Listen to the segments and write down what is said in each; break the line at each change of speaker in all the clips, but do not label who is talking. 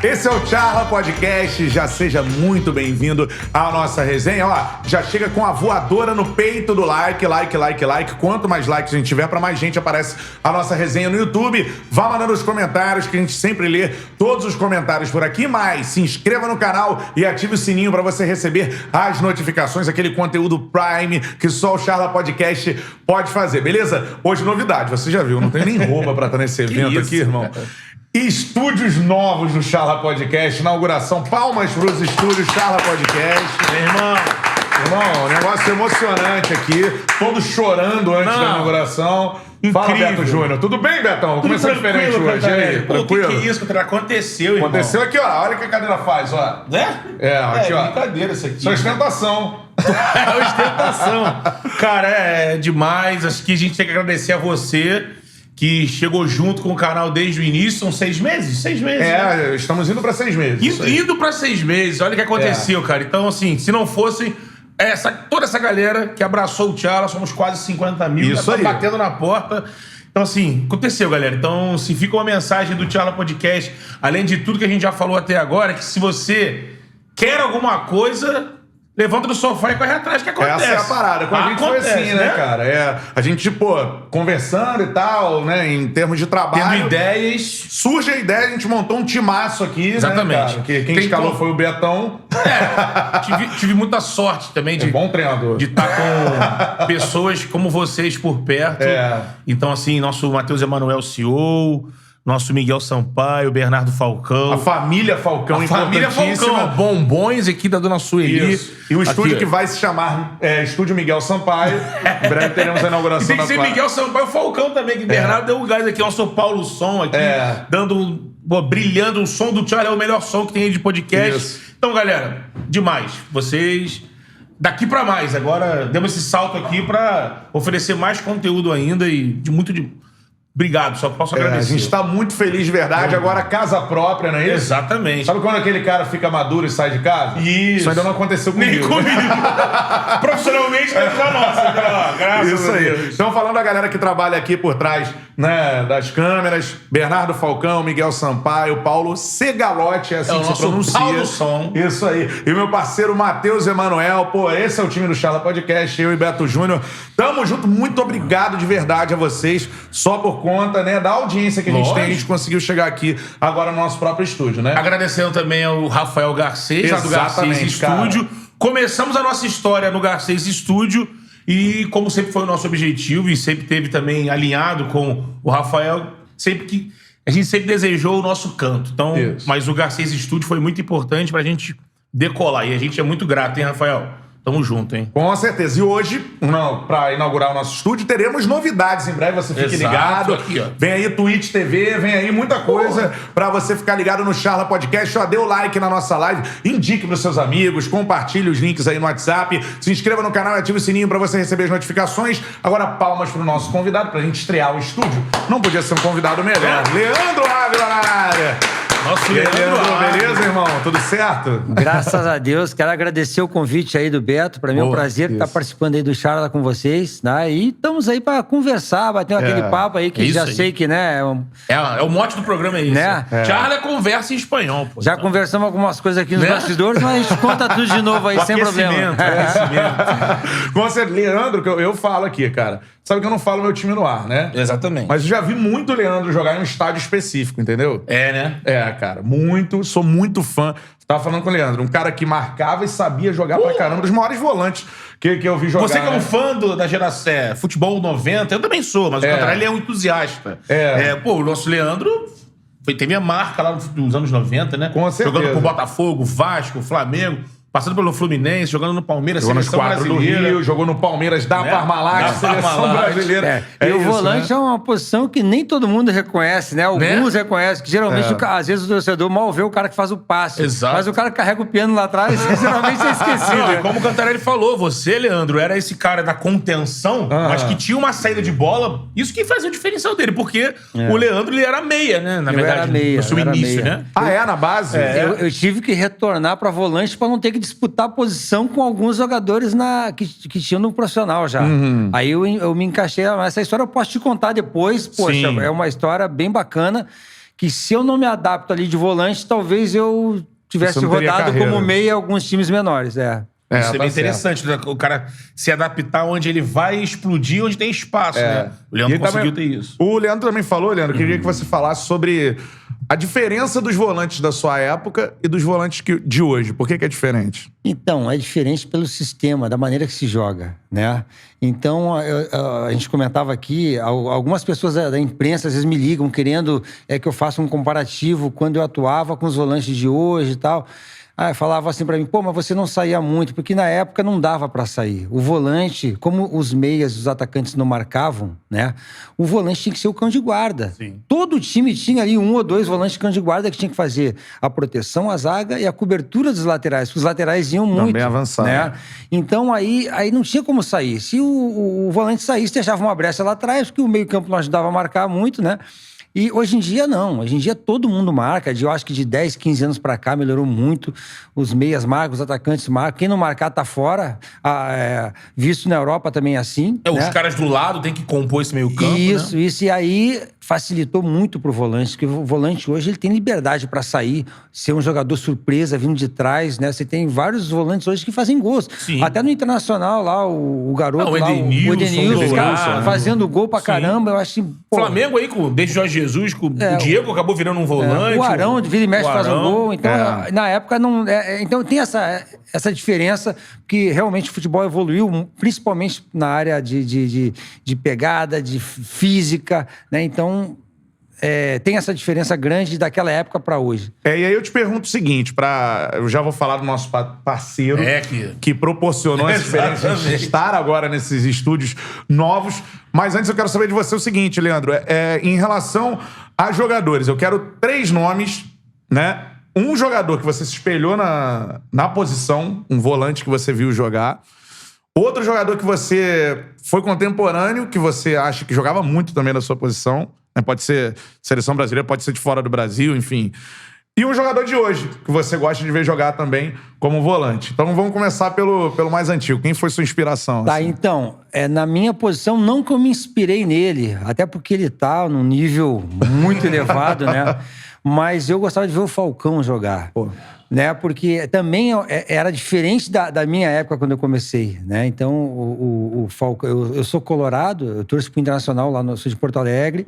Esse é o Charla Podcast, já seja muito bem-vindo à nossa resenha. Ó, já chega com a voadora no peito do like. Quanto mais likes a gente tiver, pra mais gente aparece a nossa resenha no YouTube. Vá mandando os comentários, que a gente sempre lê todos os comentários por aqui. Mas se inscreva no canal e ative o sininho pra você receber as notificações, aquele conteúdo Prime que só o Charla Podcast pode fazer, beleza? Hoje novidade, você já viu, não tem nem roupa pra estar nesse evento aqui, irmão. Estúdios novos do Charla Podcast, inauguração. Palmas para os estúdios Charla Podcast. Irmão, negócio emocionante aqui. Todos chorando antes da inauguração. Incrível. Fala, Beto Júnior. Tudo bem, Betão? Começou diferente hoje. E aí, tranquilo?
O que é isso que aconteceu, irmão?
Aconteceu aqui, ó. Olha o que a cadeira faz, ó. Aqui, ó.
Brincadeira isso aqui.
Só ostentação.
É ostentação. Cara, é demais. Acho que a gente tem que agradecer a você, que chegou junto com o canal desde o início. São 6 meses? 6 meses, né?
Estamos indo pra 6 meses.
Indo pra 6 meses. Olha o que aconteceu, cara. Então, assim, se não fosse toda essa galera que abraçou o Charla, somos quase 50 mil.
Isso aí.
Batendo na porta. Então, assim, aconteceu, galera. Então, se fica uma mensagem do Charla Podcast, além de tudo que a gente já falou até agora, que se você quer alguma coisa, levanta do sofá e corre atrás, que acontece.
Essa é a parada. Com a gente foi assim, né, cara? A gente, conversando e tal, né, em termos de trabalho.
Tendo ideias.
Surge a ideia, a gente montou um timaço aqui,
exatamente.
Né, cara? Quem escalou foi o Betão.
Tive muita sorte também de
bom treinador.
De estar com pessoas como vocês por perto. Então, assim, nosso Matheus Emanuel CEO, nosso Miguel Sampaio, Bernardo Falcão.
A família Falcão,
a família Falcão. Bombons aqui da Dona Sueli.
Isso. E o estúdio que vai se chamar Estúdio Miguel Sampaio. Em breve teremos a inauguração
da Tem que ser Miguel Sampaio Falcão também, que Bernardo deu um gás aqui. Nosso Paulo Som aqui, brilhando. O som do Charla é o melhor som que tem aí de podcast. Isso. Então, galera, demais. Vocês... Daqui pra mais. Agora, demos esse salto aqui pra oferecer mais conteúdo ainda e Obrigado, só posso agradecer.
A gente tá muito feliz de verdade. Agora, casa própria, não é isso?
Exatamente.
Sabe quando aquele cara fica maduro e sai de casa?
Isso
ainda não aconteceu comigo.
Nem comigo. Profissionalmente, dentro da nossa. Graças a Deus.
Então, falando da galera que trabalha aqui por trás, né, das câmeras, Bernardo Falcão, Miguel Sampaio, Paulo Segalotti, é assim que se pronuncia.
Paulo Som.
Isso aí. E o meu parceiro Matheus Emanuel. Esse é o time do Charla Podcast, eu e Beto Júnior. Tamo junto. Muito obrigado de verdade a vocês. Só por conta, né, da audiência que a gente tem, a gente conseguiu chegar aqui agora no nosso próprio estúdio, né?
Agradecendo também ao Rafael Garcês, lá do Garcês Estúdio. Cara. Começamos a nossa história no Garcês Estúdio e, como sempre foi o nosso objetivo e sempre teve também alinhado com o Rafael, a gente sempre desejou o nosso canto. Então, mas o Garcês Estúdio foi muito importante pra gente decolar e a gente é muito grato, hein, Rafael? Tamo junto, hein?
Com certeza. E hoje, pra inaugurar o nosso estúdio, teremos novidades. Em breve você fique ligado.
Aqui, ó.
Vem aí Twitch TV, vem aí muita coisa pra você ficar ligado no Charla Podcast. Dê o like na nossa live, indique pros seus amigos, compartilhe os links aí no WhatsApp, se inscreva no canal e ative o sininho pra você receber as notificações. Agora, palmas pro nosso convidado, pra gente estrear o estúdio. Não podia ser um convidado melhor. Leandro Ávila na área.
Nosso
Leandro, beleza, irmão? Tudo certo?
Graças a Deus. Quero agradecer o convite aí do Beto. Para mim é um prazer estar participando aí do Charla com vocês, né? E estamos aí para conversar, bater aquele papo aí que já sei que, né?
É o mote do programa, é isso. Né? Charla conversa em espanhol, pô.
Já conversamos algumas coisas aqui nos bastidores, mas a gente conta tudo de novo aí, sem problema.
Com certeza. Leandro, que eu falo aqui, cara. Sabe que eu não falo meu time no ar, né?
Exatamente.
Mas eu já vi muito o Leandro jogar em um estádio específico, entendeu?
Né?
Cara. Sou muito fã. Tava falando com o Leandro, um cara que marcava e sabia jogar pra caramba, dos maiores volantes que eu vi jogar.
Você que é um fã da geração futebol 90, eu também sou, mas o contrário, ele é um entusiasta. O nosso Leandro teve a marca lá nos anos 90, né?
Com certeza.
Jogando pro Botafogo, Vasco, Flamengo. Passando pelo Fluminense, jogando no Palmeiras,
jogou nos 4 do Rio, jogou no Palmeiras da Parmalat, seleção brasileira.
E o volante é uma posição que nem todo mundo reconhece, né? Alguns reconhecem, que geralmente, às vezes, o torcedor mal vê o cara que faz o passe.
Exato.
Mas o cara que carrega o piano lá atrás, geralmente é esquecido.
Como o Cantarelli falou, você, Leandro, era esse cara da contenção, mas que tinha uma saída de bola. Isso que fazia o diferencial dele, porque o Leandro, ele era meia, né? Na verdade,
era meia,
no seu início,
meia.
né?
Na base?
Eu tive que retornar pra volante pra não ter que disputar a posição com alguns jogadores que tinham no profissional já. Aí eu me encaixei. Essa história eu posso te contar depois. Poxa, é uma história bem bacana, que se eu não me adapto ali de volante, talvez eu tivesse rodado como meia em alguns times menores.
Isso é bem interessante, o cara se adaptar onde ele vai explodir, onde tem espaço, né? O Leandro conseguiu ter isso.
O Leandro também falou, Leandro, queria que você falasse sobre a diferença dos volantes da sua época e dos volantes de hoje. Por que é diferente?
Então, é diferente pelo sistema, da maneira que se joga, né? Então, a gente comentava aqui, algumas pessoas da imprensa às vezes me ligam querendo que eu faça um comparativo quando eu atuava com os volantes de hoje e tal. Aí falava assim pra mim, mas você não saía muito, porque na época não dava pra sair. O volante, como os meias e os atacantes não marcavam, né? O volante tinha que ser o cão de guarda. Sim. Todo time tinha ali 1 ou 2 volantes cão de guarda que tinha que fazer a proteção à zaga e a cobertura dos laterais, porque os laterais iam muito.
Bem avançado.
Né? Então aí não tinha como sair. Se o volante saísse, deixava uma brecha lá atrás, porque o meio campo não ajudava a marcar muito, né? E hoje em dia, não. Hoje em dia, todo mundo marca. Eu acho que de 10, 15 anos pra cá, melhorou muito. Os meias marcam, os atacantes marcam. Quem não marcar tá fora. Visto na Europa também é assim.
Né? Os caras do lado têm que compor esse meio campo,
Isso. E aí facilitou muito pro volante. Porque o volante hoje, ele tem liberdade pra sair, ser um jogador surpresa, vindo de trás, né? Você tem vários volantes hoje que fazem gols. Sim. Até no Internacional, lá, o garoto
o Edenilson,
fazendo gol pra caramba. Eu acho que...
Flamengo aí, desde Jorge Jesus, o Diego acabou virando um volante.
O Arão, vira e mexe, faz um gol. Então, na época, não... então, tem essa diferença que realmente o futebol evoluiu, principalmente na área de pegada, de física, né? Então, tem essa diferença grande daquela época para hoje.
E aí eu te pergunto o seguinte, eu já vou falar do nosso parceiro que proporcionou essa experiência de estar agora nesses estúdios novos. Mas antes eu quero saber de você o seguinte, Leandro, em relação a jogadores, eu quero 3 nomes, né? Um jogador que você se espelhou na posição, um volante que você viu jogar. Outro jogador que você foi contemporâneo, que você acha que jogava muito também na sua posição. Pode ser seleção brasileira, pode ser de fora do Brasil, enfim. E um jogador de hoje, que você gosta de ver jogar também como volante. Então vamos começar pelo mais antigo. Quem foi sua inspiração?
Tá, assim? Então, na minha posição, não que eu me inspirei nele, até porque ele tá num nível muito elevado, né? Mas eu gostava de ver o Falcão jogar. Pô. Né? Porque também era diferente da minha época quando eu comecei, né? Então, o Falcão... Eu sou colorado, eu torço pro Internacional lá sou de Porto Alegre,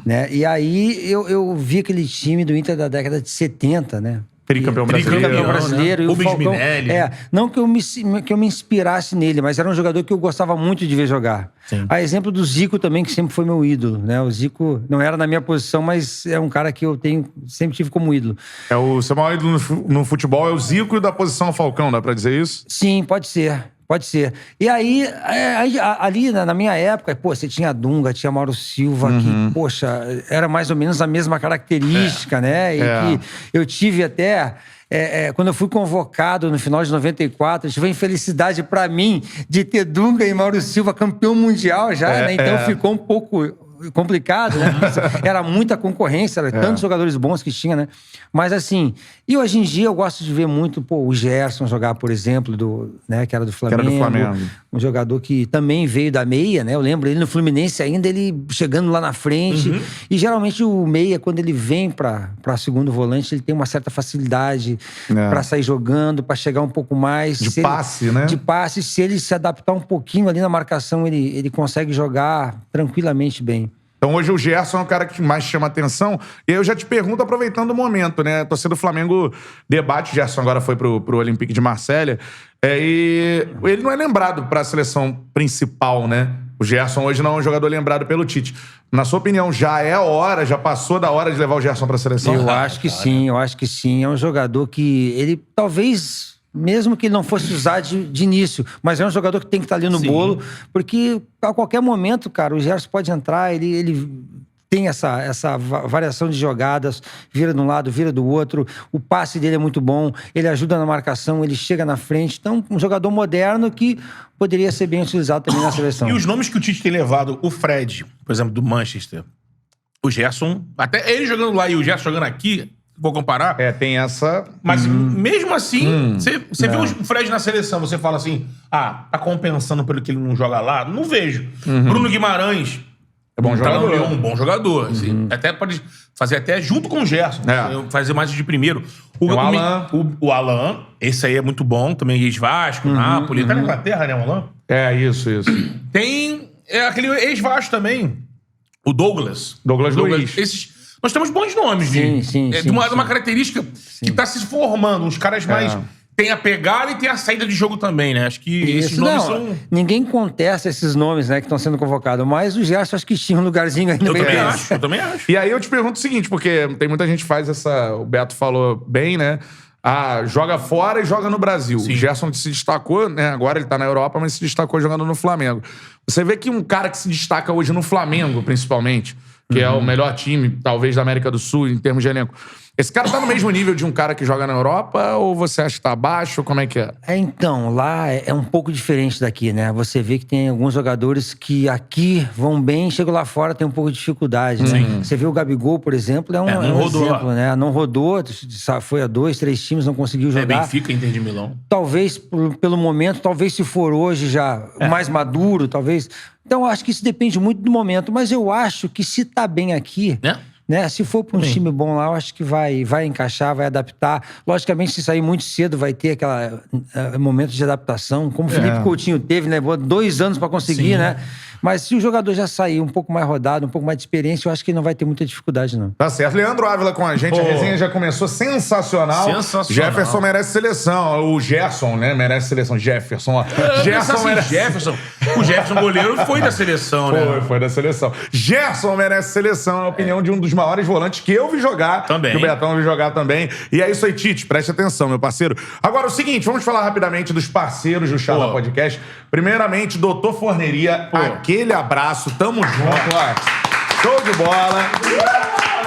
né? E aí eu vi aquele time do Inter da década de 70, né?
Tricampeão
brasileiro.
Né?
E o
Rubens
Falcão,
Minelli.
Não que eu me inspirasse nele, mas era um jogador que eu gostava muito de ver jogar. Sim. A exemplo do Zico também, que sempre foi meu ídolo, né? O Zico não era na minha posição, mas é um cara que eu sempre tive como ídolo.
O seu maior ídolo no futebol é o Zico e da posição Falcão, dá pra dizer isso?
Sim, pode ser. Pode ser. E aí ali na minha época, você tinha Dunga, tinha Mauro Silva, que, poxa, era mais ou menos a mesma característica, né? E que eu tive até... quando eu fui convocado no final de 94, tive a infelicidade pra mim de ter Dunga e Mauro Silva campeão mundial já, né? Então ficou um pouco complicado, né? Era muita concorrência, era tantos jogadores bons que tinha, né? Mas assim, e hoje em dia eu gosto de ver muito, o Gerson jogar, por exemplo, né? Que era do Flamengo. Um jogador que também veio da meia, né? Eu lembro ele no Fluminense ainda, ele chegando lá na frente. E geralmente o meia, quando ele vem pra segundo volante, ele tem uma certa facilidade pra sair jogando, pra chegar um pouco mais.
De passe, né?
De passe. Se ele se adaptar um pouquinho ali na marcação, ele consegue jogar tranquilamente bem.
Então hoje o Gerson é o cara que mais chama atenção. E aí eu já te pergunto, aproveitando o momento, né? A torcida do Flamengo debate, o Gerson agora foi pro Olympique de Marselha. E ele não é lembrado pra seleção principal, né? O Gerson hoje não é um jogador lembrado pelo Tite. Na sua opinião, já passou da hora de levar o Gerson pra seleção?
Eu acho que sim. É um jogador que ele talvez... Mesmo que ele não fosse usar de início, mas é um jogador que tem que estar ali no bolo, porque a qualquer momento, cara, o Gerson pode entrar, ele tem essa variação de jogadas, vira de um lado, vira do outro, o passe dele é muito bom, ele ajuda na marcação, ele chega na frente, então um jogador moderno que poderia ser bem utilizado também na seleção.
E os nomes que o Tite tem levado, o Fred, por exemplo, do Manchester, o Gerson, até ele jogando lá e o Gerson jogando aqui, vou comparar.
Tem essa...
Mas mesmo assim, você vê o Fred na seleção, você fala assim, tá compensando pelo que ele não joga lá? Não vejo. Bruno Guimarães...
É bom jogador.
É um bom jogador. Assim. Até pode fazer até junto com o Gerson. Fazer mais de primeiro. O Alan, esse aí é muito bom. Também ex-Vasco, Nápoles. Tá na Inglaterra, né, o Alan?
Isso.
Tem aquele ex-Vasco também. O Douglas.
Douglas Luiz.
Nós temos bons nomes.
Sim.
De uma característica que tá se formando. Uns caras mais... Tem a pegada e tem a saída de jogo também, né? Acho que esses nomes são...
Ninguém contesta esses nomes, né, que estão sendo convocados. Mas o Gerson acho que tinha um lugarzinho aí no meio.
Eu também acho.
E aí eu te pergunto o seguinte, porque tem muita gente que faz essa... O Beto falou bem, né? Joga fora e joga no Brasil. Sim. O Gerson se destacou, né? Agora ele tá na Europa, mas se destacou jogando no Flamengo. Você vê que um cara que se destaca hoje no Flamengo, principalmente, que é o melhor time, talvez, da América do Sul, em termos de elenco... Esse cara tá no mesmo nível de um cara que joga na Europa ou você acha que tá abaixo? Como é que é?
Então, lá é um pouco diferente daqui, né? Você vê que tem alguns jogadores que aqui vão bem, chegam lá fora, tem um pouco de dificuldade, né? Você vê o Gabigol, por exemplo, é um exemplo, né? Não rodou, foi a 2, 3 times, não conseguiu jogar.
Benfica, Inter de Milão.
Talvez, pelo momento, talvez se for hoje já mais maduro, talvez... Então, acho que isso depende muito do momento. Mas eu acho que se tá bem aqui... Né? Se for para um time bom lá, eu acho que vai encaixar, vai adaptar. Logicamente, se sair muito cedo, vai ter aquele momento de adaptação, como o Felipe Coutinho teve, né? 2 anos para conseguir, né? Mas se o jogador já sair um pouco mais rodado, um pouco mais de experiência, eu acho que ele não vai ter muita dificuldade, não.
Tá certo. Leandro Ávila com a gente. A resenha já começou sensacional. Jefferson merece seleção. O Gerson, né? Merece seleção. Jefferson, ó.
O Jefferson goleiro foi da seleção, né?
Foi da seleção. Gerson merece seleção. É a opinião de um dos maiores volantes que eu vi jogar.
Também.
Que o Betão vi jogar também. E é isso aí, Tite. Preste atenção, meu parceiro. Agora, o seguinte. Vamos falar rapidamente dos parceiros do Charla Podcast. Primeiramente, Doutor Forneria. Aquele abraço. Tamo junto, ó. Show de bola.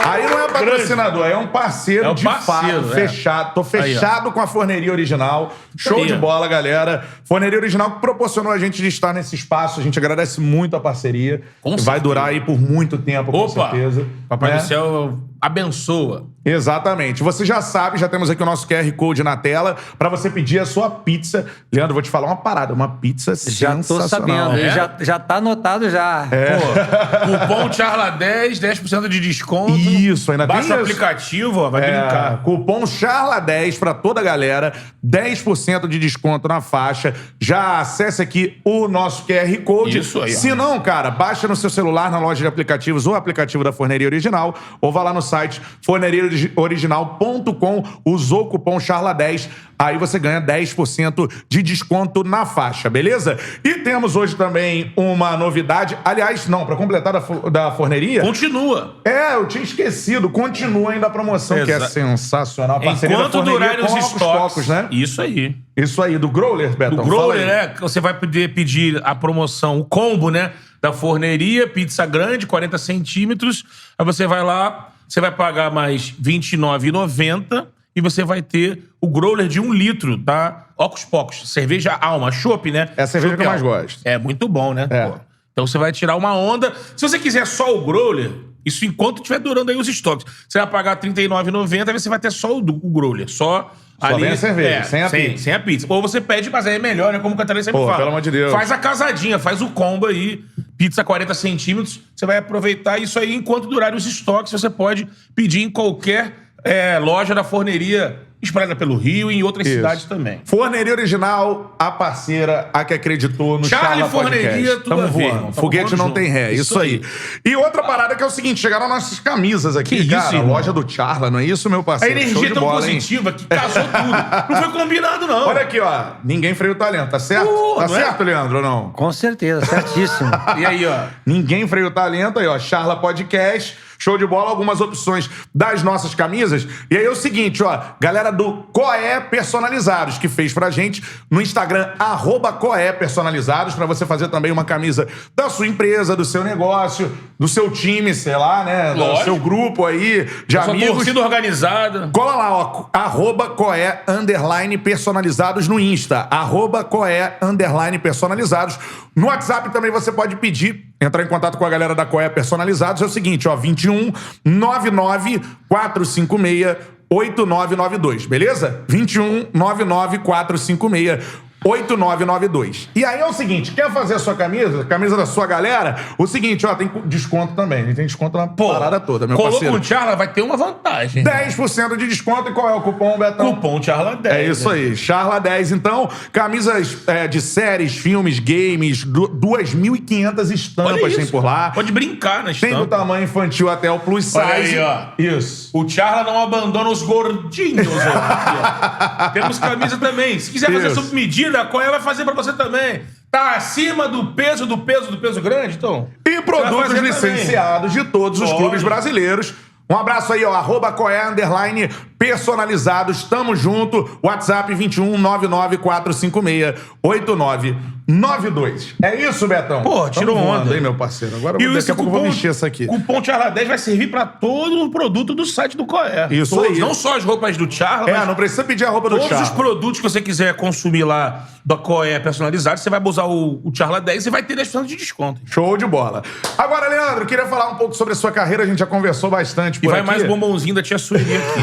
Aí não é patrocinador, é um parceiro de fato, fechado. Tô fechado com a Forneria Original. Show de bola, galera. Forneria Original que proporcionou a gente de estar nesse espaço. A gente agradece muito a parceria. Vai durar aí por muito tempo, com certeza.
Papai do Céu abençoa.
Exatamente. Você já sabe, já temos aqui o nosso QR Code na tela pra você pedir a sua pizza. Leandro, vou te falar uma parada. Uma pizza sensacional.
Já tô sabendo. Já tá anotado já.
Cupom CHARLA10, 10% de desconto.
Isso, ainda tem isso.
Baixa o aplicativo, ó, vai brincar.
Cupom CHARLA10 pra toda a galera. 10% de desconto na faixa. Já acesse aqui o nosso QR Code.
Isso aí.
Se não, cara, baixa no seu celular, na loja de aplicativos, ou aplicativo da Forneria Original, ou vá lá no site forneriaoriginal.com, usou o cupom CHARLA10, aí você ganha 10% de desconto na faixa, beleza? E temos hoje também uma novidade, aliás, não, pra completar da Forneria...
Continua.
Eu tinha esquecido, continua ainda a promoção, que é sensacional.
Enquanto durarem os estoques,
né?
Isso aí.
Isso aí, do Growler, Betão.
Do Growler, né? Você vai poder pedir a promoção, o combo, né? Da Forneria, pizza grande, 40 centímetros. Aí você vai lá, você vai pagar mais R$29,90 e você vai ter o Growler de 1 litro, tá? Ocos Pocos. Cerveja Alma, chopp, né?
É a cerveja que eu mais gosto.
É muito bom, né? Pô. Então você vai tirar uma onda. Se você quiser só o Growler, isso enquanto estiver durando aí os estoques, você vai pagar R$39,90 e você vai ter só o Growler. Só ali,
vem a cerveja, sem a pizza.
Sem a pizza. Ou você pede, mas aí é melhor, né? Como o Catarina sempre fala.
Pelo amor de Deus.
Faz a casadinha, faz o combo aí. Pizza 40 centímetros. Você vai aproveitar isso aí enquanto durarem os estoques. Você pode pedir em qualquer loja da Forneria espalhada pelo Rio e em outras cidades também.
Forneria Original, a parceira, a que acreditou no Charla
Forneria, tudo a ver.
Voando. Foguete não tem ré, isso aí. E outra parada que é o seguinte, chegaram nossas camisas aqui,
que
cara,
isso,
a loja do Charla, não é isso, meu parceiro?
A energia tão positiva que casou tudo. Não foi combinado, não.
Olha aqui, ó, ninguém freia o talento, tá certo? Tá certo, Leandro, ou não?
Com certeza, certíssimo.
E aí, ó?
Ninguém freia o talento, aí, ó, Charla Podcast... Show de bola, algumas opções das nossas camisas. E aí é o seguinte, ó, galera do Coé Personalizados, que fez pra gente no Instagram, @Coé Personalizados, pra você fazer também uma camisa da sua empresa, do seu negócio, do seu time, sei lá, né? Do seu grupo aí, de amigos.
Sua torcida organizada.
Cola lá, ó, @Coé Personalizados no Insta, @Coé Personalizados. No WhatsApp também você pode pedir, entrar em contato com a galera da Coé Personalizados. É o seguinte, ó, 21 99 456 8992, beleza? 21 99 456 8992. E aí é o seguinte, quer fazer a sua camisa da sua galera? O seguinte, ó, tem desconto também. A gente tem desconto na parada toda, meu parceiro.
Colocou o Charla, vai ter uma vantagem.
10% de desconto. E qual é o cupom, Betão?
Cupom Charla10.
É isso aí, Charla10. Então, camisas de séries, filmes, games, 2.500 estampas tem por lá.
Pode brincar na estampa.
Tem do tamanho infantil até o plus size.
Olha aí, ó.
Isso.
O Charla não abandona os gordinhos, ó. Aqui, ó. Temos camisa também. Se quiser fazer sob medida, a Coé vai fazer pra você também. Tá acima do peso grande, então?
E produtos licenciados de todos os clubes brasileiros. Um abraço aí, ó, @Coé _ personalizados. Tamo junto. WhatsApp 21 99 456 8992. É isso, Betão?
Pô, tirou onda,
hein, meu parceiro? Agora
daqui
a pouco eu vou mexer essa aqui.
O cupom Charla10 vai servir pra todo o produto do site do Coé.
Isso aí.
Não só as roupas do Charla, mas
não precisa pedir a roupa do Charla.
Todos os produtos que você quiser consumir lá da Coé personalizado, você vai usar o Charla10 e vai ter 10% de desconto.
Show de bola. Agora, Leandro, queria falar um pouco sobre a sua carreira. A gente já conversou bastante por aqui.
E vai mais bombonzinho da tia Sueli aqui.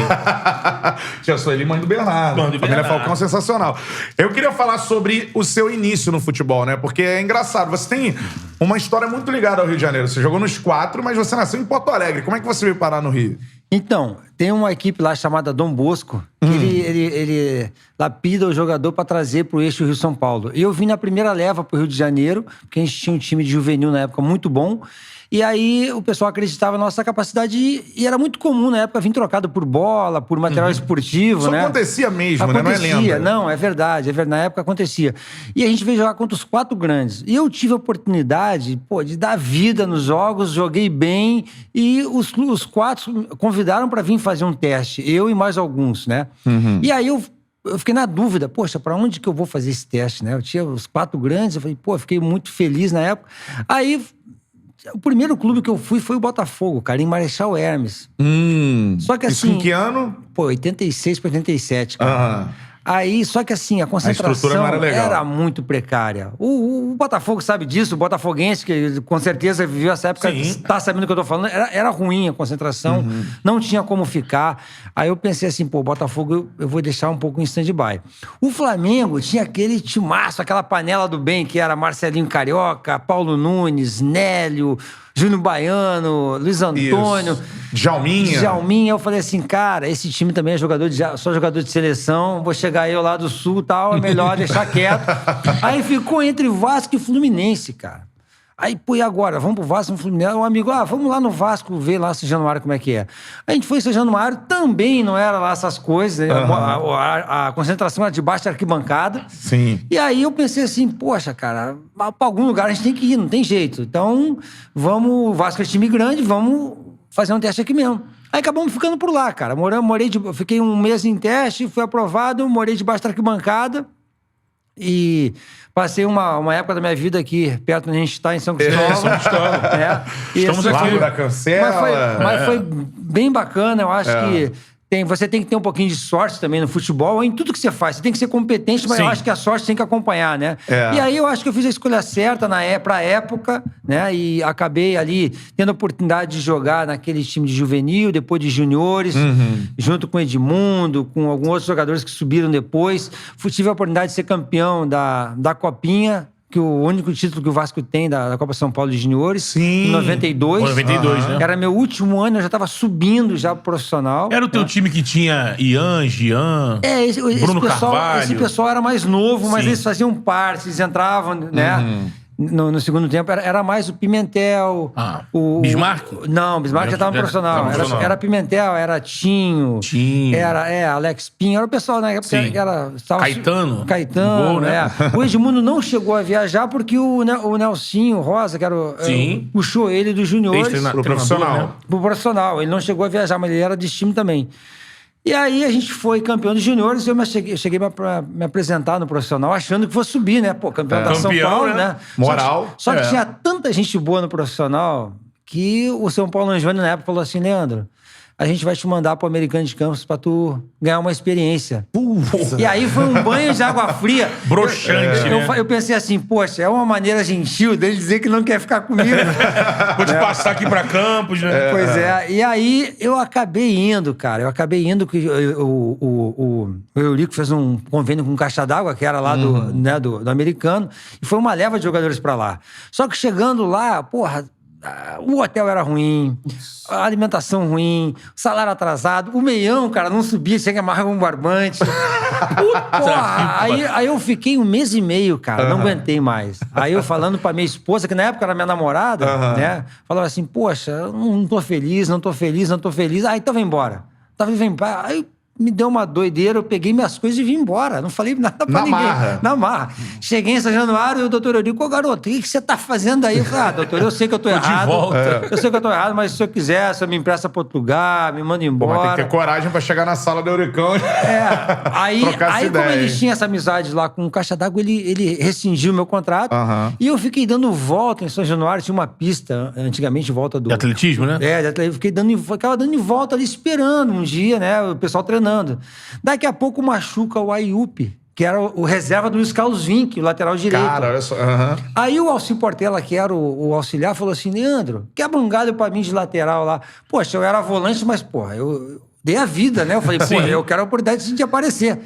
Tia Sueli, mãe do Bernardo. Família Falcão, sensacional. Eu queria falar sobre o seu início no futebol, né? Porque é engraçado. Você tem uma história muito ligada ao Rio de Janeiro. Você jogou nos 4, mas você nasceu em Porto Alegre. Como é que você veio parar no Rio?
Então, tem uma equipe lá chamada Dom Bosco, que ele lapida o jogador para trazer pro eixo Rio-São Paulo. E eu vim na primeira leva pro Rio de Janeiro, porque a gente tinha um time de juvenil na época muito bom. E aí o pessoal acreditava na nossa capacidade e era muito comum na época vir trocado por bola, por material esportivo,
Isso
né?
acontecia mesmo, né? Não é lenda.
Não, é verdade. Na época acontecia. E a gente veio jogar contra os 4 grandes. E eu tive a oportunidade, de dar vida nos jogos, joguei bem e os 4 convidaram para vir fazer um teste. Eu e mais alguns, né? E aí eu fiquei na dúvida, poxa, pra onde que eu vou fazer esse teste, né? Eu tinha os 4 grandes, eu falei, fiquei muito feliz na época. Aí o primeiro clube que eu fui foi o Botafogo, cara, em Marechal Hermes. Só que assim...
Isso em que ano?
86 para 87, cara. Aí, só que assim, a concentração
não era legal.
Era muito precária. O Botafogo sabe disso, o botafoguense, que com certeza viveu essa época, tá sabendo o que eu tô falando, era ruim a concentração, não tinha como ficar. Aí eu pensei assim, o Botafogo eu vou deixar um pouco em stand-by. O Flamengo tinha aquele timaço, aquela panela do bem, que era Marcelinho Carioca, Paulo Nunes, Nélio, Júnior Baiano, Luiz Antônio. Djalminha. Eu falei assim, cara, esse time também é só jogador de seleção, vou chegar eu lá do Sul e tal, é melhor deixar quieto. Aí ficou entre Vasco e Fluminense, cara. Aí, e agora? Vamos pro Vasco, no Fluminense. Um amigo, vamos lá no Vasco ver lá São Januário como é que é. A gente foi em São Januário, também não era lá essas coisas. A concentração era debaixo da arquibancada.
Sim.
E aí eu pensei assim, poxa, cara, pra algum lugar a gente tem que ir, não tem jeito. Então, o Vasco é time grande, vamos fazer um teste aqui mesmo. Aí acabamos ficando por lá, cara. Fiquei um mês em teste, fui aprovado, morei debaixo da arquibancada. E passei uma época da minha vida aqui, perto onde a gente está, em São Cristóvão.
Estamos aqui.
Lago da Cancela.
Mas foi bem bacana, eu acho que... Você tem que ter um pouquinho de sorte também no futebol, em tudo que você faz. Você tem que ser competente, mas eu acho que a sorte tem que acompanhar, né? E aí eu acho que eu fiz a escolha certa pra época, né? E acabei ali tendo a oportunidade de jogar naquele time de juvenil, depois de juniores, junto com o Edmundo, com alguns outros jogadores que subiram depois. Tive a oportunidade de ser campeão da Copinha, que o único título que o Vasco tem da Copa São Paulo de Juniores, em 92.
92, né?
Era meu último ano, eu já estava subindo já pro profissional.
Era o teu time que tinha Ian, Jean, Bruno Carvalho.
Esse pessoal era mais novo, mas eles faziam parte, eles entravam, né? No segundo tempo, era mais o Pimentel. O
Bismarck?
Não, o Bismarck já estava no profissional. Era Pimentel, era Tinho. Era Alex Pinho. Era o pessoal na época que era...
Caetano.
Gol, né? O Edmundo não chegou a viajar porque o Nelsinho Rosa, que era puxou ele dos juniores
pro profissional.
Né? Pro profissional. Ele não chegou a viajar, mas ele era desse time também. E aí a gente foi campeão dos juniores e eu cheguei pra me apresentar no profissional achando que fosse subir, né? Campeão da São Paulo, né?
Moral.
Só que tinha tanta gente boa no profissional que o São Paulo Anjônio na época falou assim, Leandro, a gente vai te mandar pro Americano de Campos pra tu ganhar uma experiência. E aí foi um banho de água fria.
Broxante,
eu pensei assim, poxa, é uma maneira gentil dele dizer que não quer ficar comigo.
Vou te passar aqui pra Campos, né?
Pois é. E aí eu acabei indo, cara. Eu acabei indo que o Eurico fez um convênio com o Caixa d'Água, que era lá do Americano, e foi uma leva de jogadores pra lá. Só que chegando lá, porra, o hotel era ruim, a alimentação ruim, o salário atrasado, o meião, cara, não subia, tinha que amarrar um barbante. Porra, aí eu fiquei 1 mês e meio, cara, não aguentei mais. Aí eu falando pra minha esposa, que na época era minha namorada, né, falava assim, poxa, eu não tô feliz. Ah, então vem embora. Aí me deu uma doideira, eu peguei minhas coisas e vim embora. Não falei nada pra ninguém. Na marra. Cheguei em São Januário e o doutor Eurico, garoto, o que você tá fazendo aí? Eu falei, doutor, eu sei que eu tô errado. Eu sei que eu tô errado, mas se eu quiser, você me empresta pra outro lugar, me manda embora.
Mas tem que ter coragem pra chegar na sala do Euricão
Aí como ele tinha essa amizade lá com o Caixa d'Água, ele rescindiu o meu contrato. E eu fiquei dando volta em São Januário, tinha uma pista, antigamente, em volta do...
De atletismo, né?
De atletismo. Eu ficava dando em volta ali, esperando um dia, né, o pessoal treinando. Daqui a pouco machuca o Ayup, que era o reserva do Luiz Carlos Vinck, o lateral direito.
Cara, olha só.
Aí o Alcim Portela, que era o auxiliar, falou assim, Leandro, quebra um galho pra mim de lateral lá. Poxa, eu era volante, mas, porra, eu dei a vida, né? Eu falei, pô, eu quero a oportunidade de aparecer.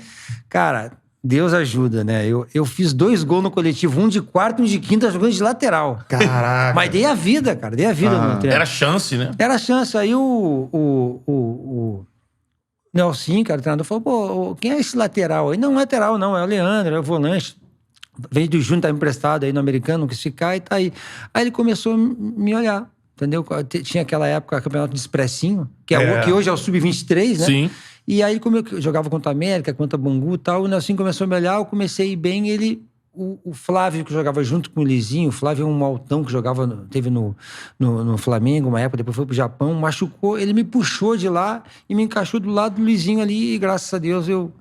Cara, Deus ajuda, né? Eu fiz 2 gols no coletivo, um de quarta e um de quinta, jogando de lateral.
Caraca.
Mas dei a vida, cara, dei a vida no treino.
Era chance, né?
Era chance. Aí o Nelson, cara, o treinador, falou, pô, quem é esse lateral aí? Não, lateral não, é o Leandro, é o volante. Veio do Júnior, tá emprestado aí no Americano, não quis ficar e tá aí. Aí ele começou a me olhar, entendeu? Tinha aquela época, campeonato de expressinho, que hoje é o Sub-23, né? Sim. E aí, como eu jogava contra a América, contra a Bangu e tal, o Nelson começou a me olhar, eu comecei a ir bem, ele... O Flávio, que jogava junto com o Lizinho, o Flávio é um altão que teve no Flamengo uma época, depois foi pro Japão, machucou, ele me puxou de lá e me encaixou do lado do Lizinho ali e graças a Deus eu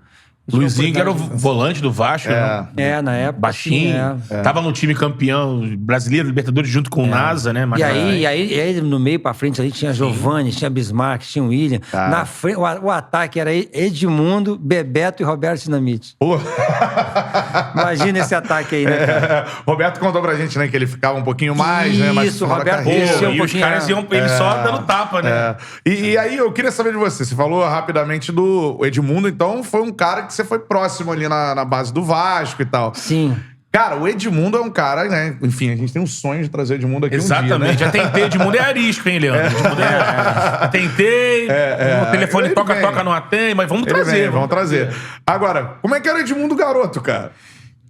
Luizinho, que era o volante do Vasco, né?
Na época.
Baixinho. Tava no time campeão brasileiro, Libertadores, junto com o NASA, né?
Mas e aí, no meio pra frente ali, tinha Giovani, tinha Bismarck, tinha o William. Na frente, o ataque era Edmundo, Bebeto e Roberto Dinamite. Imagina esse ataque aí, né, cara?
Roberto contou pra gente, né, que ele ficava um pouquinho mais, né?
Isso, o Roberto desceu
e os caras iam ele só dando tapa, né?
E aí, eu queria saber de você. Você falou rapidamente do Edmundo, então foi um cara que você foi próximo ali na base do Vasco e tal.
Sim.
Cara, o Edmundo é um cara, né? Enfim, a gente tem um sonho de trazer o Edmundo aqui
Exatamente.
um dia, né?
Já tentei. Edmundo é arisco, hein, Leandro? Edmundo Já tentei. O telefone toca, não atende, mas vamos trazer.
Vamos trazer. Agora, como é que era o Edmundo garoto, cara?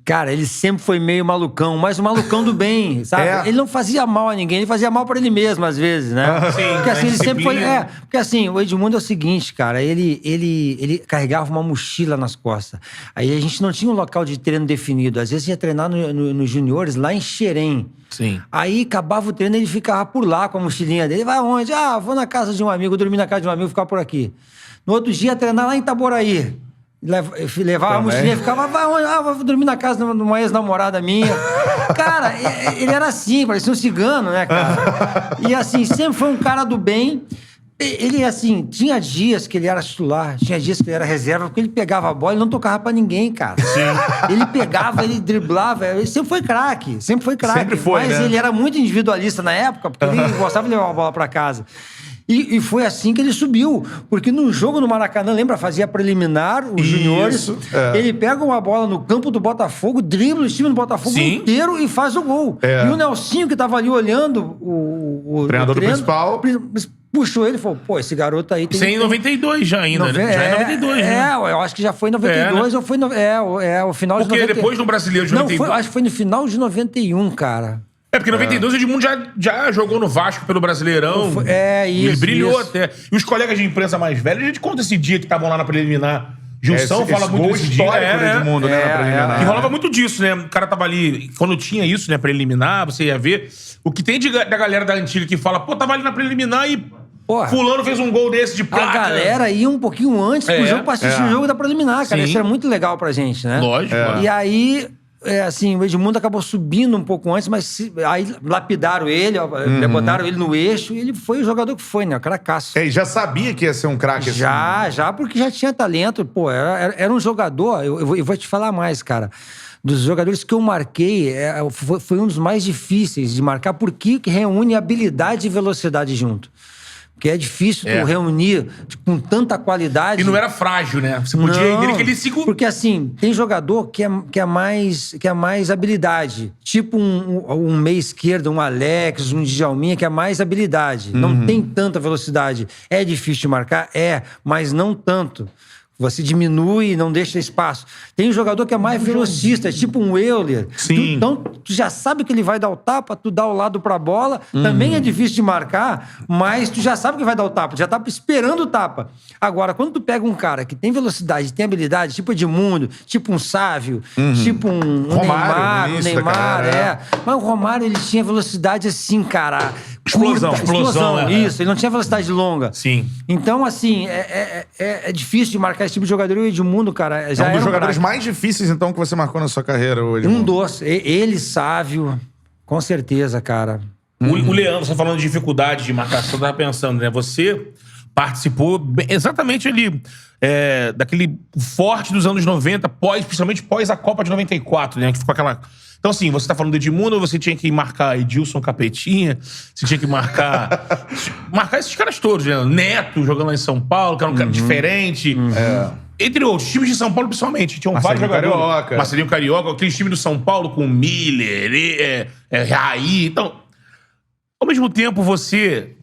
Cara, ele sempre foi meio malucão, mas o malucão do bem, sabe? Ele não fazia mal a ninguém, ele fazia mal pra ele mesmo, às vezes, né?
Sim,
porque assim, ele sempre foi... porque assim, o Edmundo é o seguinte, cara, ele carregava uma mochila nas costas. Aí a gente não tinha um local de treino definido. Às vezes ia treinar nos juniores, lá em Xerém.
Sim.
Aí acabava o treino, ele ficava por lá com a mochilinha dele. Vai aonde? Vou na casa de um amigo, dormir na casa de um amigo, ficar por aqui. No outro dia, ia treinar lá em Itaboraí. Levava a mochilinha e ficava, vou dormir na casa de uma ex-namorada minha. Cara, ele era assim, parecia um cigano, né, cara? E assim, sempre foi um cara do bem. Ele, assim, tinha dias que ele era titular, tinha dias que ele era reserva, porque ele pegava a bola e não tocava pra ninguém, cara. Sim. Ele pegava, ele driblava, ele sempre foi craque. Sempre foi, mas né? Ele era muito individualista na época, porque ele gostava de levar a bola pra casa. E foi assim que ele subiu. Porque no jogo no Maracanã, lembra? Fazia preliminar, os juniores. Ele pega uma bola no campo do Botafogo, dribla o time do Botafogo inteiro e faz o gol. E o Nelsinho, que tava ali olhando o
treinador principal,
puxou ele e falou, pô, esse garoto aí tem...
Isso é em 92 já ainda, né? Já é 92, né?
Eu acho que já foi em 92 ou foi... o final de 91.
Porque depois no Brasileiro de 92...
Não, acho que foi no final de 91, cara.
Porque em 92 o Edmundo já jogou no Vasco pelo Brasileirão.
Isso.
Ele brilhou até. E os colegas de imprensa mais velhos, a gente conta esse dia que estavam lá na preliminar. Gilson fala muito desse dia.
Do Edmundo, né, na preliminar.
E rolava muito disso, né? O cara tava ali, quando tinha isso, né, preliminar, você ia ver. O que tem da galera da antiga que fala, pô, tava ali na preliminar e fulano fez um gol desse de placa.
A galera ia um pouquinho antes pro jogo pra assistir o jogo da preliminar, cara. Isso era muito legal pra gente, né?
Lógico.
E aí... assim, o Edmundo acabou subindo um pouco antes, mas aí lapidaram ele, botaram ele no eixo e ele foi o jogador que foi, né? O cracaço.
E já sabia que ia ser um craque assim.
Já, porque já tinha talento. Pô, era um jogador, eu vou te falar mais, cara. Dos jogadores que eu marquei, foi um dos mais difíceis de marcar, porque reúne habilidade e velocidade junto. Porque é difícil tu reunir com tanta qualidade.
E não era frágil, né? Você podia ir nele que ele se...
Porque assim, tem jogador que é mais habilidade. Tipo um meia esquerda, um Alex, um Djalminha, que é mais habilidade. Não tem tanta velocidade. É difícil de marcar? Mas não tanto. Você diminui e não deixa espaço. Tem um jogador que é mais velocista, tipo um Euler.
Sim.
Então, tu já sabe que ele vai dar o tapa, tu dá o lado pra bola. Também é difícil de marcar, mas tu já sabe que vai dar o tapa. Já tá esperando o tapa. Agora, quando tu pega um cara que tem velocidade, tem habilidade, tipo Edmundo, tipo um Sávio, tipo um
Romário,
Neymar, Mas o Romário, ele tinha velocidade assim, cara.
Explosão.
Isso, ele não tinha velocidade longa.
Sim.
Então, assim, é difícil de marcar esse tipo de jogador. E o Edmundo, cara, já
é um dos
era
jogadores mais difíceis, então, que você marcou na sua carreira, o Edmundo.
Um dos. Ele, Sávio, com certeza, cara.
O Leandro, você falando de dificuldade de marcação, eu tava pensando, né? Você participou exatamente ali daquele forte dos anos 90, principalmente pós a Copa de 94, né? Que ficou aquela... Então, assim, você tá falando do Edmundo, você tinha que marcar Edilson Capetinha, você tinha que marcar esses caras todos, né? Neto jogando lá em São Paulo, que era um cara diferente. Entre outros, times de São Paulo, principalmente. Tinham vários jogadores.
Carioca.
Marcelinho Carioca, aqueles times do São Paulo com Miller, Raí. Então, ao mesmo tempo, você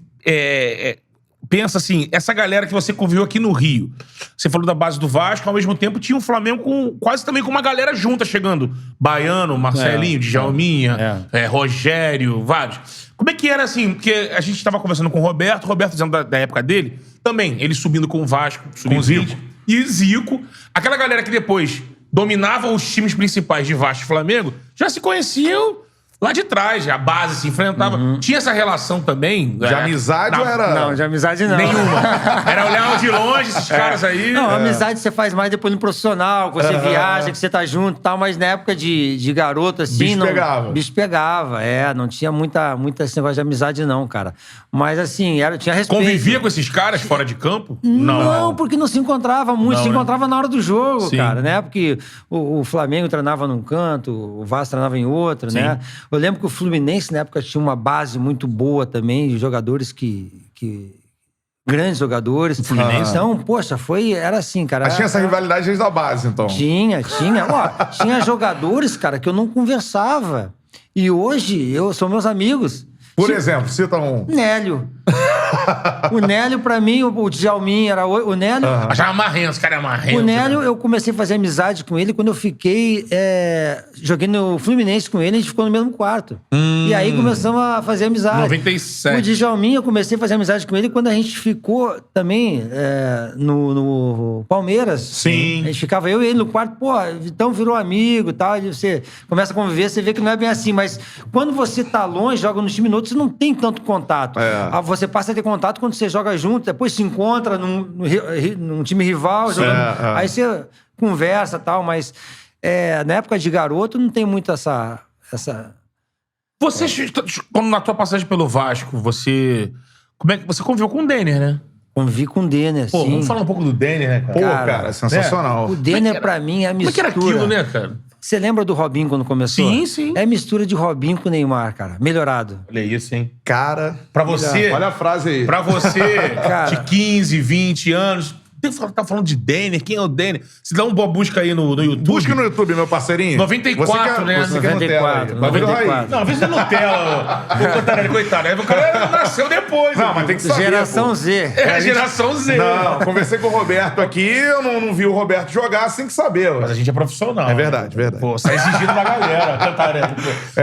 pensa assim, essa galera que você conviveu aqui no Rio, você falou da base do Vasco, ao mesmo tempo tinha um Flamengo quase também com uma galera junta chegando. Baiano, Marcelinho, Djalminha, Rogério, vários. Como é que era assim? Porque a gente estava conversando com o Roberto dizendo da época dele, também, ele subindo com o Vasco, subindo
com o Zico.
E Zico, aquela galera que depois dominava os times principais de Vasco e Flamengo, já se conheciam lá de trás, a base se enfrentava. Tinha essa relação também.
De amizade ou era...
Não, de amizade não.
Nenhuma. Era olhar de longe esses caras aí.
Não, amizade você faz mais depois no profissional, que você viaja, que você tá junto e tal, mas na época de garoto, assim... Bicho pegava, não tinha muita esse negócio de amizade não, cara. Mas assim, tinha respeito.
Convivia com esses caras fora de campo?
Não, porque não se encontrava muito, se encontrava na hora do jogo,
Sim.
cara, né? Porque o Flamengo treinava num canto, o Vasco treinava em outro, né? Eu lembro que o Fluminense, na época, tinha uma base muito boa também, de jogadores grandes jogadores. Então, poxa, era assim, cara.
Mas tinha essa rivalidade desde a base, então.
Tinha. Ó, tinha jogadores, cara, que eu não conversava. E hoje, são meus amigos.
Por exemplo, cita um.
Nélio. O Nélio, pra mim, o Djalminha era o Nélio.
Achava marrento, esse cara é marrento.
O Nélio, eu comecei a fazer amizade com ele quando eu fiquei... joguei no Fluminense com ele, a gente ficou no mesmo quarto. E aí começamos a fazer amizade.
97.
O Djalminha, eu comecei a fazer amizade com ele quando a gente ficou também no Palmeiras.
Sim.
A gente ficava eu e ele no quarto. Pô, então virou amigo e tal. E você começa a conviver, você vê que não é bem assim. Mas quando você tá longe, joga no time outro, você não tem tanto contato. Você passa a ter contato quando você joga junto, depois se encontra num time rival, aí você conversa e tal, mas na época de garoto não tem muito essa...
Você, quando na tua passagem pelo Vasco, você conviveu com o Denner, né?
Convivi com o Denner,
Pô,
sim.
vamos falar um pouco do Denner, né, cara?
Pô, cara, sensacional.
O Denner, pra mim, é a mistura.
Como é que era aquilo, né, cara?
Você lembra do Robinho quando começou?
Sim.
É mistura de Robinho com Neymar, cara. Melhorado.
Olha isso, hein?
Cara...
Pra você...
Olha a frase aí.
Pra você,
Cara,
de 15, 20 anos... Tá falando de Denner? Quem é o Denner? Se dá uma boa busca aí no YouTube.
Busca no YouTube, meu parceirinho.
94, né?
Você que é Nutella.
94.
Não, às vezes é Nutella. Coitado. O cara nasceu depois.
Não, mas tem que saber.
Geração Z.
É a geração Z.
Não, conversei com o Roberto aqui, eu não vi o Roberto jogar, sem que saber.
Mas a gente é profissional.
É verdade, verdade.
Pô, você tá exigindo da galera.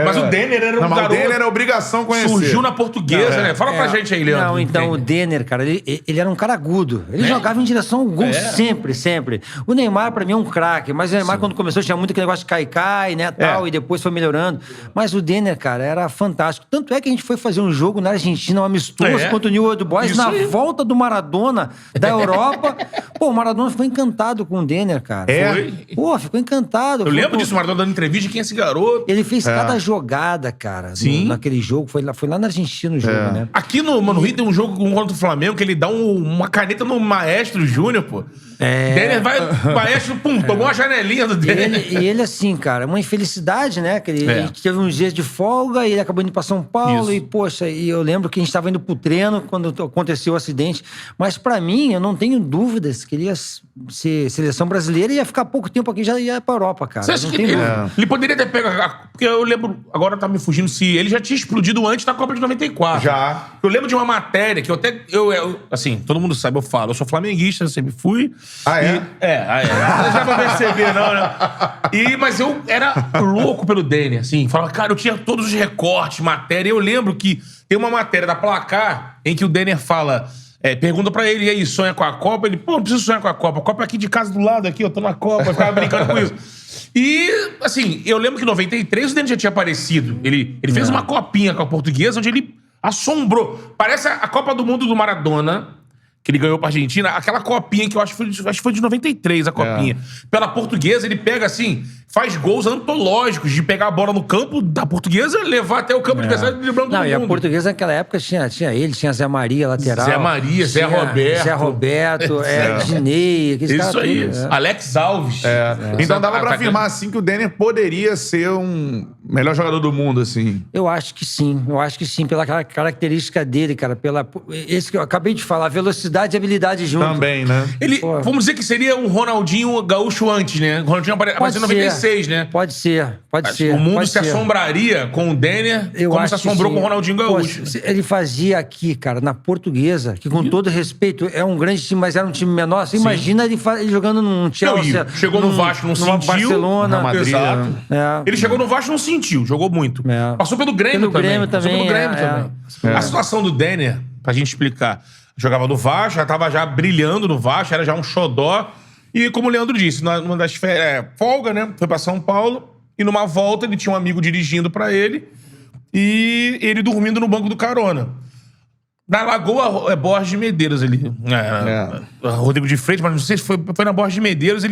Mas o Denner era um garoto...
o Denner era obrigação conhecer.
Surgiu na Portuguesa, né? Fala pra gente aí, Leandro.
Não, então o Denner, cara, ele era um cara agudo. Ele jogava em direção são gols sempre. O Neymar, pra mim, é um craque. Mas o Neymar, quando começou, tinha muito aquele negócio de cai, né, tal. E depois foi melhorando. Mas o Denner, cara, era fantástico. Tanto é que a gente foi fazer um jogo na Argentina, um amistoso contra o New Old Boys, na volta do Maradona da Europa. Pô, o Maradona ficou encantado com o Denner, cara. Pô, ficou encantado.
Eu lembro disso, o Maradona dando entrevista, quem é esse garoto?
Ele fez cada jogada, cara, naquele jogo. Foi lá na Argentina o jogo, né?
Aqui no Rio tem um jogo contra o Flamengo que ele dá uma caneta no Maestro Júnior, pô. Denner vai, o Maestro, tomou uma janelinha do Denner.
E ele, assim, cara, uma infelicidade, né? Que ele teve uns dias de folga e ele acabou indo pra São Paulo. E, poxa, eu lembro que a gente tava indo pro treino quando aconteceu o acidente. Mas pra mim, eu não tenho dúvidas que ele ia ser seleção brasileira e ia ficar pouco tempo aqui e já ia pra Europa, cara.
Você acha que ele poderia ter pego... Porque eu lembro, agora tá me fugindo, se ele já tinha explodido antes da Copa de 94.
Já.
Eu lembro de uma matéria que assim, todo mundo sabe, eu sou flamenguista, sempre fui.
Ah, é?
Não dá pra perceber, não, né? Mas eu era louco pelo Denner, assim. Falava, cara, eu tinha todos os recortes, matéria. Eu lembro que tem uma matéria da Placar em que o Denner fala... pergunta pra ele, e aí, sonha com a Copa? Ele, não preciso sonhar com a Copa. A Copa é aqui de casa do lado, aqui, eu tô na Copa. Eu ficava brincando com isso. E, assim, eu lembro que em 93 o Denner já tinha aparecido. Ele fez uma copinha com a Portuguesa, onde ele assombrou. Parece a Copa do Mundo do Maradona, que ele ganhou pra Argentina, aquela copinha que eu acho que foi de 93, a copinha. Pela Portuguesa, ele pega assim, faz gols antológicos de pegar a bola no campo da Portuguesa, levar até o campo de adversário e driblando todo mundo.
E a Portuguesa naquela época tinha ele, tinha Zé Maria, lateral.
Zé Maria, Zé Roberto.
Dinei, aqueles caras.
Isso aí. Alex Alves.
Então dava pra afirmar, assim, que o Denner poderia ser um melhor jogador do mundo, assim.
Eu acho que sim, pela característica dele, cara, esse que eu acabei de falar, velocidade e habilidade junto.
Também, né?
Vamos dizer que seria um Ronaldinho gaúcho antes, né? O Ronaldinho apareceu em 96, né?
Pode ser.
O mundo se assombraria com o Denner como se assombrou com o Ronaldinho gaúcho.
Ele fazia aqui, cara, na Portuguesa, que com todo respeito, é um grande time, mas era um time menor. Você imagina ele jogando num Chelsea.
Chegou no Vasco, não sentiu.
Barcelona.
Madrid,
exato. Ele chegou no Vasco, não sentiu. Jogou muito. Passou pelo Grêmio também. Passou pelo Grêmio também. A situação do Denner, pra gente explicar, jogava no Vasco, já tava brilhando no Vasco, era já um xodó. E como o Leandro disse, numa das férias, folga, né? Foi pra São Paulo. E numa volta, ele tinha um amigo dirigindo pra ele. E ele dormindo no banco do carona. Na Lagoa Borges de Medeiros ali. Rodrigo de Freitas, mas não sei se foi na Borges de Medeiros.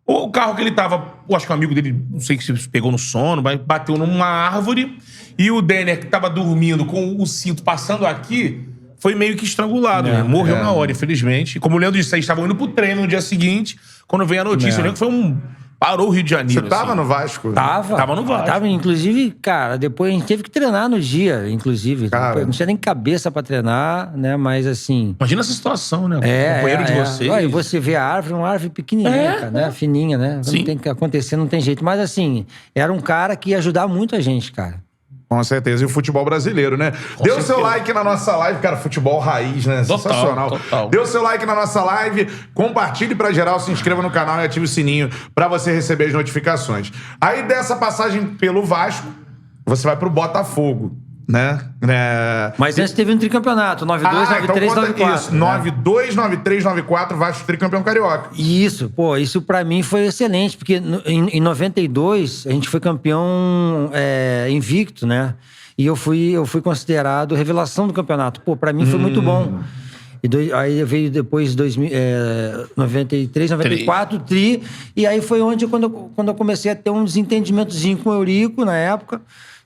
O carro que ele tava, eu acho que um amigo dele, não sei se pegou no sono, mas bateu numa árvore. E o Denner, que tava dormindo com o cinto passando aqui, foi meio que estrangulado, né? Morreu na hora, infelizmente. Como o Leandro disse, eles estavam indo pro treino no dia seguinte, quando veio a notícia. Eu lembro que foi parou o Rio de Janeiro.
Você tava no Vasco?
Tava
no Vasco.
Tava, inclusive, cara, depois a gente teve que treinar no dia, inclusive. Cara. Não tinha nem cabeça pra treinar, né? Mas assim...
Imagina essa situação, né? Companheiro de vocês.
E você vê a árvore, uma árvore pequenininha, cara, né? Fininha, né? Não tem que acontecer, não tem jeito. Mas assim, era um cara que ia ajudar muito a gente, cara.
Com certeza. E o futebol brasileiro, né? Dê o seu like na nossa live. Cara, futebol raiz, né? Sensacional.
Total.
Dê o seu like na nossa live, compartilhe pra geral, se inscreva no canal e ative o sininho pra você receber as notificações. Aí dessa passagem pelo Vasco, você vai pro Botafogo, né?
Mas antes teve um tricampeonato, 92, 93, 94.
Isso, 92, 93, 94, Vasco tricampeão carioca.
Isso pra mim foi excelente, porque em 92 a gente foi campeão invicto, né? E eu fui considerado revelação do campeonato. Pra mim foi muito bom. Aí veio depois 93, 94, tri. E aí foi quando eu comecei a ter um desentendimentozinho com o Eurico na época.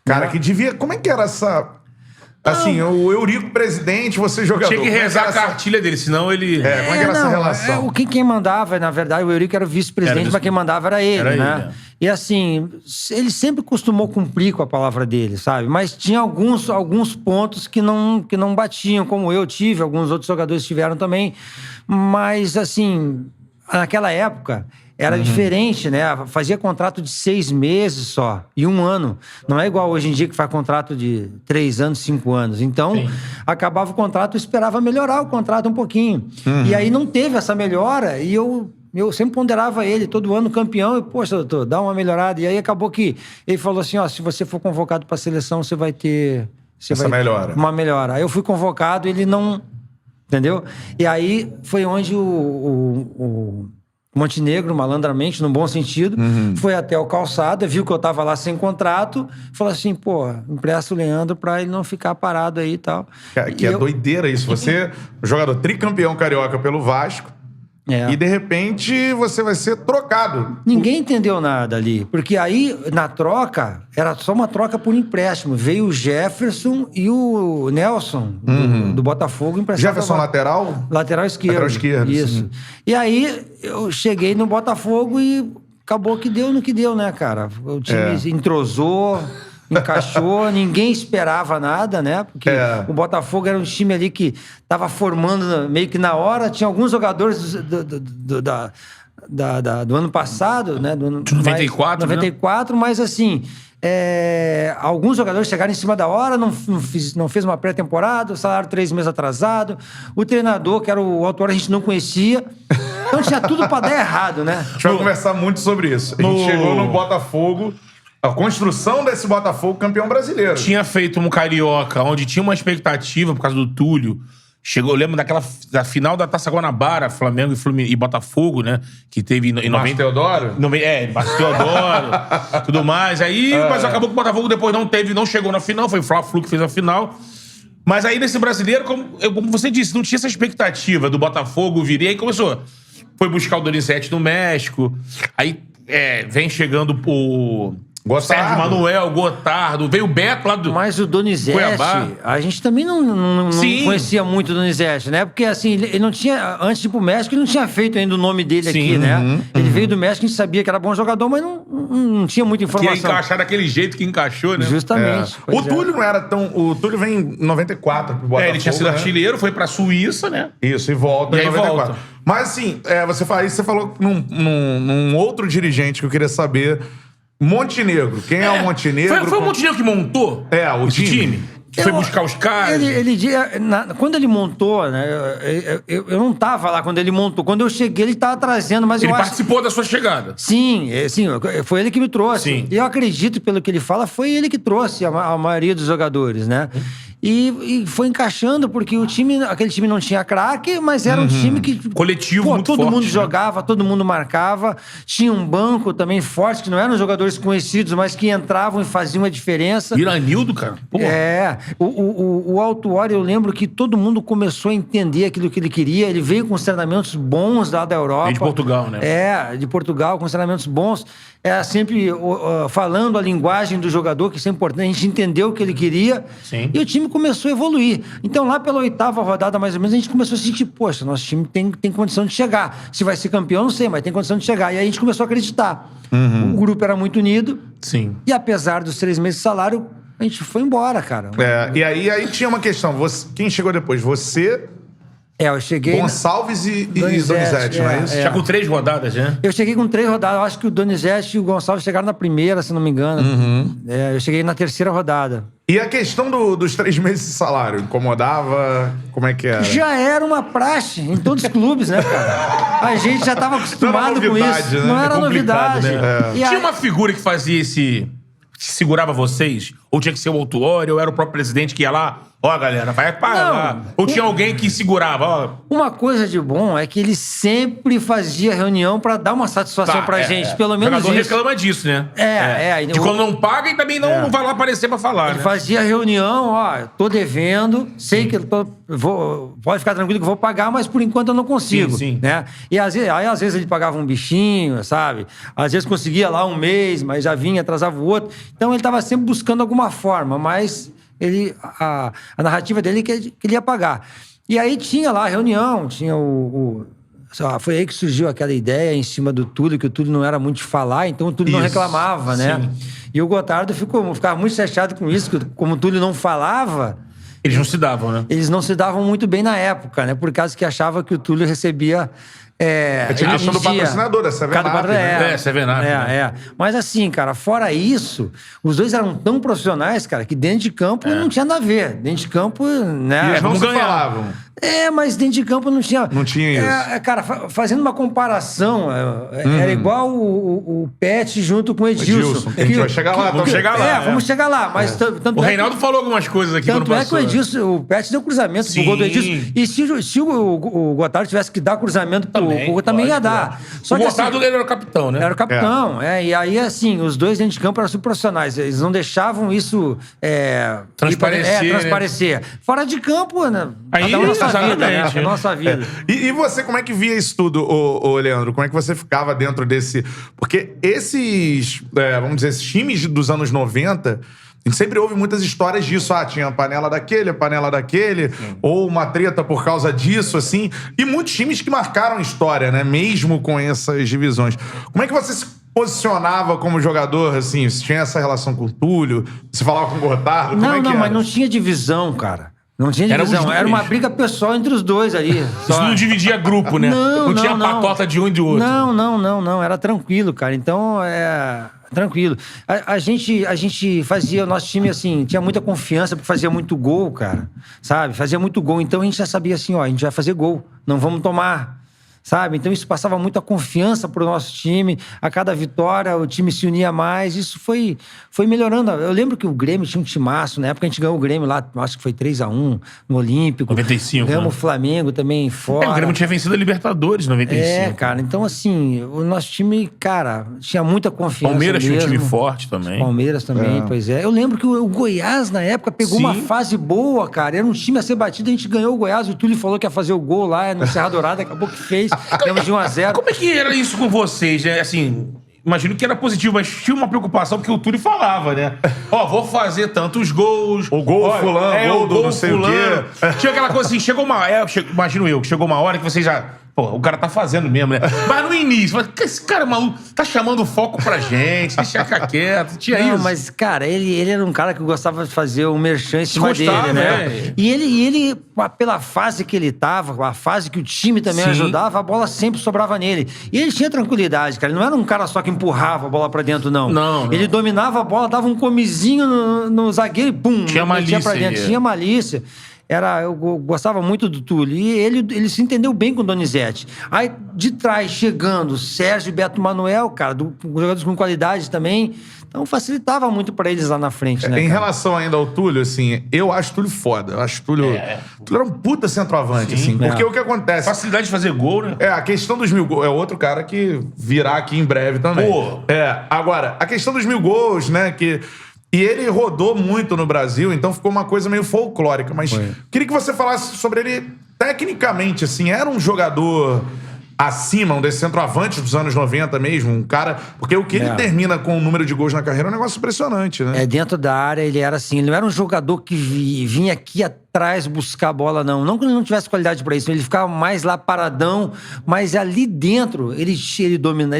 Cara, que devia... Como é que era essa... Assim, o Eurico presidente, você jogador.
Tinha que rezar a cartilha dele, senão ele...
como é que era essa relação?
Quem mandava, na verdade, o Eurico era o vice-presidente, mas quem mandava era ele, né? E assim, ele sempre costumou cumprir com a palavra dele, sabe? Mas tinha alguns pontos que não batiam, como eu tive, alguns outros jogadores tiveram também. Mas, assim, naquela época... Era diferente, né? Fazia contrato de 6 meses só, e 1 ano. Não é igual hoje em dia que faz contrato de 3 anos, 5 anos. Então, acabava o contrato, eu esperava melhorar o contrato um pouquinho. E aí não teve essa melhora, e eu sempre ponderava ele, todo ano campeão, e, poxa, doutor, dá uma melhorada. E aí acabou que ele falou assim, se você for convocado para a seleção, você vai ter...
melhora.
Uma melhora. Aí eu fui convocado, ele não Entendeu? E aí foi onde o Montenegro, malandramente, no bom sentido, foi até o Calçada, viu que eu tava lá sem contrato, falou assim, pô, empresta o Leandro pra ele não ficar parado aí e tal.
Que é doideira isso. Você, jogador tricampeão carioca pelo Vasco, e de repente você vai ser trocado.
Ninguém entendeu nada ali, porque aí, na troca, era só uma troca por empréstimo. Veio o Jefferson e o Nelson, do Botafogo, emprestado.
Jefferson lateral?
Lateral esquerdo.
Lateral esquerdo.
Isso.
Sim.
E aí, eu cheguei no Botafogo e acabou que deu no que deu, né, cara? O time entrosou, encaixou, ninguém esperava nada, né? Porque o Botafogo era um time ali que tava formando meio que na hora. Tinha alguns jogadores do ano passado, né? Do ano,
de 94,
94, né? Mas assim... alguns jogadores chegaram em cima da hora, não fez uma pré-temporada, o salário 3 meses atrasado. O treinador, que era o autor, a gente não conhecia. Então tinha tudo pra dar errado, né?
A gente vai conversar muito sobre isso. A gente chegou no Botafogo, a construção desse Botafogo campeão brasileiro.
Tinha feito um Carioca, onde tinha uma expectativa por causa do Túlio. Chegou, eu lembro da final da Taça Guanabara, Flamengo e Botafogo, né? Que teve em 90...
Teodoro?
Márcio Teodoro, tudo mais. Aí, mas acabou que o Botafogo depois não chegou na final, foi o Fla-Flu que fez a final. Mas aí, nesse brasileiro, como você disse, não tinha essa expectativa do Botafogo vir. E aí começou. Foi buscar o Donizete no México. Aí vem chegando o... Sérgio Manuel, Gotardo, veio o Beto lá do...
Mas o Donizete,
Cuiabá.
a gente também não conhecia muito o Donizete, né? Porque assim, ele não tinha, antes de ir pro México, ele não tinha feito ainda o nome dele aqui, né? Ele veio do México, a gente sabia que era bom jogador, mas não tinha muita informação.
Queria encaixar daquele jeito que encaixou, né?
Justamente.
O Túlio não era tão... O Túlio vem em 94 pro Botafogo,
ele tinha sido artilheiro, foi pra Suíça, né?
Isso, e volta em 94. Volta. Mas assim, você falou num outro dirigente que eu queria saber... Montenegro. Quem é o Montenegro?
Foi o Montenegro que montou
o time?
Foi buscar os caras?
Quando ele montou, né? Eu não tava lá quando ele montou. Quando eu cheguei, ele tava trazendo, mas
ele participou da sua chegada?
Sim, foi ele que me trouxe.
Sim.
E eu acredito, pelo que ele fala, foi ele que trouxe a maioria dos jogadores, né? E foi encaixando, porque aquele time não tinha craque, mas era um time que...
coletivo, muito
todo
forte,
mundo jogava, todo mundo marcava. Tinha um banco também forte, que não eram jogadores conhecidos, mas que entravam e faziam a diferença.
Iranildo, cara. Porra.
O Autuori, eu lembro que todo mundo começou a entender aquilo que ele queria. Ele veio com os treinamentos bons lá da Europa.
De Portugal, né?
De Portugal, com os treinamentos bons. Sempre falando a linguagem do jogador, que isso é importante. A gente entendeu o que ele queria.
Sim.
E o time começou a evoluir. Então, lá pela 8ª rodada, mais ou menos, a gente começou a sentir, poxa, nosso time tem condição de chegar. Se vai ser campeão, não sei, mas tem condição de chegar. E aí a gente começou a acreditar. O grupo era muito unido.
Sim.
E apesar dos 3 meses de salário, a gente foi embora, cara.
E aí tinha uma questão. Quem chegou depois? Você...
Eu cheguei...
Gonçalves e Donizete, não é isso?
Já com 3 rodadas, né?
Eu cheguei com 3 rodadas. Eu acho que o Donizete e o Gonçalves chegaram na primeira, se não me engano. Eu cheguei na 3ª rodada.
E a questão dos 3 meses de salário? Incomodava? Como é que era?
Já era uma praxe em todos os clubes, né, cara? A gente já estava acostumado com isso.
Né?
Não era novidade.
Né? Tinha uma figura que fazia que segurava vocês? Ou tinha que ser o Autuori, ou era o próprio presidente que ia lá... galera, vai pagar. Ou tinha alguém que segurava,
Uma coisa de bom é que ele sempre fazia reunião pra dar uma satisfação pra gente. Pelo menos isso. O
jogador reclama disso, né? De quando não paga e também não vai lá aparecer pra falar,
Ele fazia reunião, tô devendo, sei que pode ficar tranquilo que eu vou pagar, mas por enquanto eu não consigo.
Sim.
Né? E às vezes ele pagava um bichinho, sabe? Às vezes conseguia lá um mês, mas já vinha, atrasava o outro. Então ele tava sempre buscando alguma forma, mas... a narrativa dele é que ele ia pagar. E aí tinha lá a reunião, tinha foi aí que surgiu aquela ideia em cima do Túlio, que o Túlio não era muito de falar, então o Túlio não reclamava, né?
Sim.
E o Gotardo ficava muito chateado com isso, que como o Túlio não falava...
Eles não se davam, né?
Eles não se davam muito bem na época, né? Por causa que achava que o Túlio recebia...
tinha a questão do patrocinador, da Sevenap, né?
Sevenap.
Mas assim, cara, fora isso, os dois eram tão profissionais, cara, que dentro de campo não tinha nada a ver. Dentro de campo, né?
Eles não se falavam.
Mas dentro de campo não tinha...
Não tinha isso.
Cara, fazendo uma comparação, era igual o Pet junto com o Edilson.
A gente vai chegar lá.
Vamos chegar lá.
Vamos chegar lá. Mas tanto
o Reinaldo falou algumas coisas aqui
tanto
quando passou.
Tanto é que o Edilson, o Pet deu cruzamento pro gol do Edilson. E se o Gotardo tivesse que dar cruzamento pro gol, também ia dar.
Só o Gotardo era o capitão, né?
Era o capitão, E aí, assim, os dois dentro de campo eram super profissionais. Eles não deixavam isso... transparecer. Fora de campo, né?
Aí,
nossa vida.
E você, como é que via isso tudo, ô Leandro? Como é que você ficava dentro desse... Porque esses, vamos dizer, esses times dos anos 90... A gente sempre ouve muitas histórias disso. Tinha a panela daquele, ou uma treta por causa disso, assim. E muitos times que marcaram história, né? Mesmo com essas divisões. Como é que você se posicionava como jogador, assim? Você tinha essa relação com o Túlio? Você falava com o Gotardo?
Mas não tinha divisão, cara. Não tinha divisão. Era uma briga pessoal entre os dois ali.
Isso não dividia grupo, né? Não tinha patota de um e de outro.
Não. Era tranquilo, cara. Então, tranquilo. A gente fazia, o nosso time, assim, tinha muita confiança, porque fazia muito gol, cara. Sabe? Fazia muito gol. Então, a gente já sabia assim, a gente vai fazer gol. Não vamos tomar... Sabe? Então isso passava muita confiança pro nosso time. A cada vitória o time se unia mais. Isso foi melhorando. Eu lembro que o Grêmio tinha um timaço. Na época a gente ganhou o Grêmio lá, acho que foi 3-1 no Olímpico.
95.
Ganhamos o Flamengo também fora.
O Grêmio tinha vencido a Libertadores em 95.
Cara. Então assim, o nosso time, cara, tinha muita confiança.
Palmeiras tinha um time forte também.
Palmeiras também, pois é. Eu lembro que o Goiás, na época, pegou uma fase boa, cara. Era um time a ser batido. A gente ganhou o Goiás. O Túlio falou que ia fazer o gol lá no Serra Dourada. Acabou que fez. Ganhamos de 1-0.
Como é que era isso com vocês, né? Assim, imagino que era positivo, mas tinha uma preocupação porque o Túlio falava, né? Vou fazer tantos gols.
O gol fulano, gol do não sei o quê.
Tinha aquela coisa assim, imagino eu, que chegou uma hora que vocês já... o cara tá fazendo mesmo, né? Mas no início, esse cara maluco tá chamando o foco pra gente, deixa ficar quieto. Tinha isso.
Mas, cara, ele era um cara que gostava de fazer o merchan em cima dele, né? E ele, pela fase que ele tava, a fase que o time também ajudava, a bola sempre sobrava nele. E ele tinha tranquilidade, cara. Ele não era um cara só que empurrava a bola pra dentro, não.
Não.
Ele dominava a bola, dava um comezinho no zagueiro e pum!
Tinha malícia.
Pra dentro. Tinha malícia. Eu gostava muito do Túlio. E ele se entendeu bem com o Donizete. Aí, de trás, chegando, Sérgio e Beto Manuel, cara, jogadores com qualidade também. Então, facilitava muito pra eles lá na frente, né,
Em relação ainda ao Túlio, assim, eu acho o Túlio foda. Eu acho o Túlio... Túlio era um puta centroavante, assim. Porque o que acontece...
Facilidade de fazer gol, né?
A questão dos 1000 gols. É outro cara que virá aqui em breve também. Agora, a questão dos 1000 gols, né, E ele rodou muito no Brasil, então ficou uma coisa meio folclórica. Mas queria que você falasse sobre ele tecnicamente, assim. Era um jogador acima, um desses centroavantes dos anos 90 mesmo, um cara... Porque o que ele termina com o número de gols na carreira é um negócio impressionante, né?
Dentro da área ele era assim, ele não era um jogador que vinha aqui atrás buscar a bola, não. Não que ele não tivesse qualidade pra isso, ele ficava mais lá paradão, mas ali dentro ele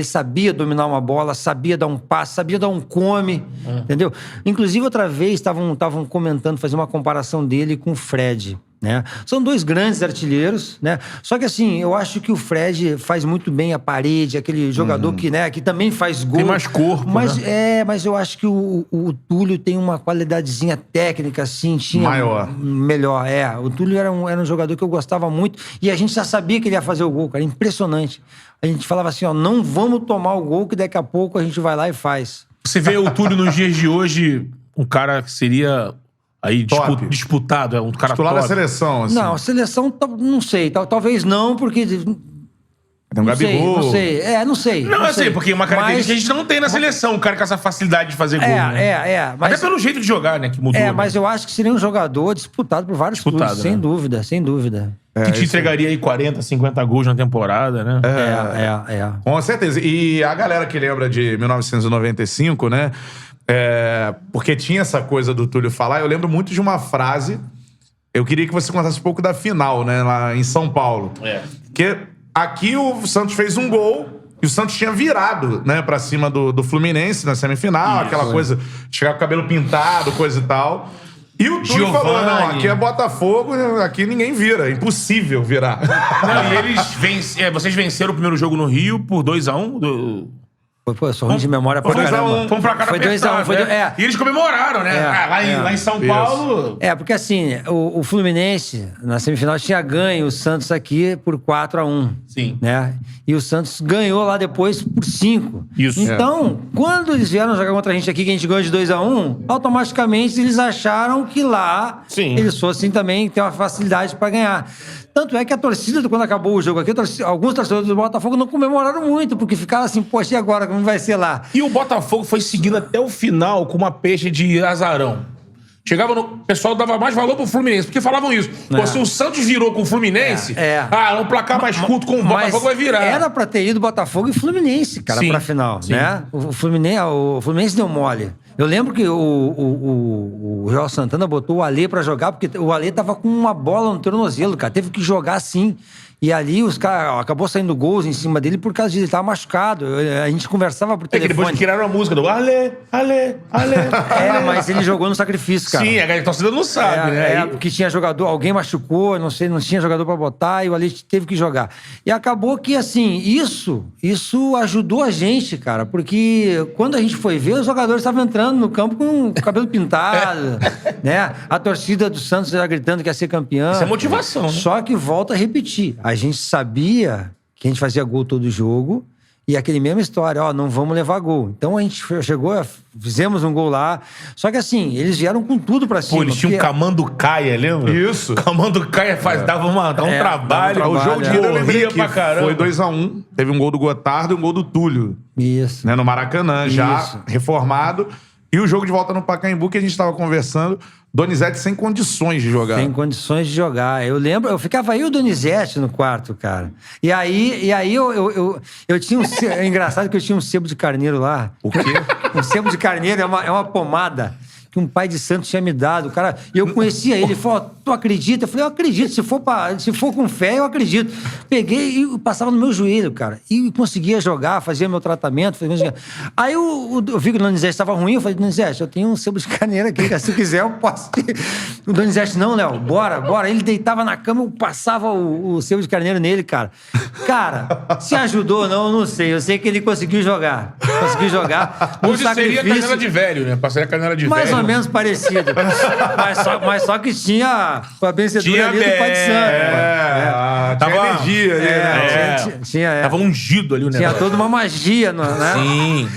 sabia dominar uma bola, sabia dar um passe, sabia dar um come, entendeu? Inclusive, outra vez, estavam comentando, fazer uma comparação dele com o Fred, né? São dois grandes artilheiros, né? Só que assim, eu acho que o Fred faz muito bem a parede, aquele jogador que também faz gol.
Tem mais corpo,
mas,
né?
Mas eu acho que o Túlio tem uma qualidadezinha técnica, assim, tinha...
Maior.
Melhor, O Túlio era um jogador que eu gostava muito e a gente já sabia que ele ia fazer o gol, cara. Impressionante. A gente falava assim, não vamos tomar o gol que daqui a pouco a gente vai lá e faz.
Você vê o Túlio nos dias de hoje, um cara que seria... Aí disputado, um cara
titular
top.
da seleção, assim.
Não, a seleção, não sei. Talvez não, porque...
Tem um Gabigol.
Não sei. Não sei.
Não sei, porque uma característica que a gente não tem na seleção. Um cara com essa facilidade de fazer gol, né?
Mas,
até pelo jeito de jogar, né? Que mudou.
Mas eu acho que seria um jogador disputado por vários clubes, né? Sem dúvida.
Que te entregaria aí 40, 50 gols na temporada, né?
Com certeza. E a galera que lembra de 1995, né? Porque tinha essa coisa do Túlio falar. Eu lembro muito de uma frase. Eu queria que você contasse um pouco da final, né? Lá em São Paulo. Porque aqui o Santos fez um gol e o Santos tinha virado, né? Pra cima do Fluminense na semifinal. Aquela coisa de chegar com o cabelo pintado, coisa e tal. E o Túlio falou, não, aqui é Botafogo, aqui ninguém vira. É impossível virar.
Não, e vocês venceram o primeiro jogo no Rio por 2-1
Pô, eu sou ruim de memória pra caramba.
Fomos pra cá
foi 2-1.
E eles comemoraram, né? Lá em São Paulo...
Porque assim, o Fluminense, na semifinal, tinha ganho o Santos aqui por 4-1.
Sim.
Né? E o Santos ganhou lá depois por 5.
Isso.
Então, quando eles vieram jogar contra a gente aqui, que a gente ganhou de 2-1, automaticamente eles acharam que lá eles fossem também ter uma facilidade pra ganhar. Tanto é que a torcida, quando acabou o jogo aqui, alguns torcedores do Botafogo não comemoraram muito, porque ficaram assim, poxa, e agora, como vai ser lá?
E o Botafogo foi seguindo até o final com uma peixe de azarão. Chegava no... O pessoal dava mais valor pro Fluminense, porque falavam isso. Pô, se o Santos virou com o Fluminense, um placar mais curto com o Botafogo vai virar.
Era pra ter ido Botafogo e Fluminense, cara, pra final, né? O Fluminense deu mole. Eu lembro que o João Santana botou o Alê pra jogar, porque o Alê tava com uma bola no tornozelo, cara. Teve que jogar assim. E ali os caras... Acabou saindo gols em cima dele por causa disso. Ele tava machucado. A gente conversava por telefone.
Depois criaram a música do Alê.
Mas ele jogou no sacrifício, cara.
Sim, a torcida não sabe, né?
Porque tinha jogador... Alguém machucou, não tinha jogador pra botar, e o Alê teve que jogar. E acabou que, assim, isso ajudou a gente, cara. Porque quando a gente foi ver, os jogadores estavam entrando no campo com o cabelo pintado, né? A torcida do Santos já gritando que ia ser campeão.
Isso é motivação, né?
Só que volta a repetir. A gente sabia que a gente fazia gol todo jogo e aquele mesma história, não vamos levar gol. Então a gente chegou, fizemos um gol lá. Só que assim, eles vieram com tudo pra cima.
Pô, eles tinham um Camanducaia, lembra?
Isso.
Camanducaia dava um trabalho.
O jogo de ida eu lembrei que
pra caramba.
foi 2-1. Teve um gol do Gotardo e um gol do Túlio.
Isso.
Né, no Maracanã, já reformado. E o jogo de volta no Pacaembu, que a gente tava conversando, Donizete sem condições de jogar.
Sem condições de jogar. Eu lembro, eu ficava aí o Donizete no quarto, cara. E aí eu tinha é engraçado que eu tinha um sebo de carneiro lá.
O quê?
Um sebo de carneiro é uma pomada que um pai de santo tinha me dado. O cara, eu conhecia ele, ele falou, tu acredita? Eu falei, eu acredito, se for com fé, eu acredito. Peguei e passava no meu joelho, cara. E conseguia jogar, fazia meu tratamento. Aí eu vi que o Donizete estava ruim, eu falei, Donizete, eu tenho um sebo de carneiro aqui, se quiser eu posso ter. O Donizete, não, Léo, bora. Ele deitava na cama, eu passava o sebo de carneiro nele, cara. Cara, se ajudou ou não, eu não sei. Eu sei que ele conseguiu jogar.
Hoje seria canela de velho, né? Passaria canela de
mais
velho.
ou menos parecido. mas só que tinha a vencedora ali do Pai de Santo.
Tava energia ali, né?
Tava ungido ali o negócio.
Tinha toda uma magia, né?
Sim.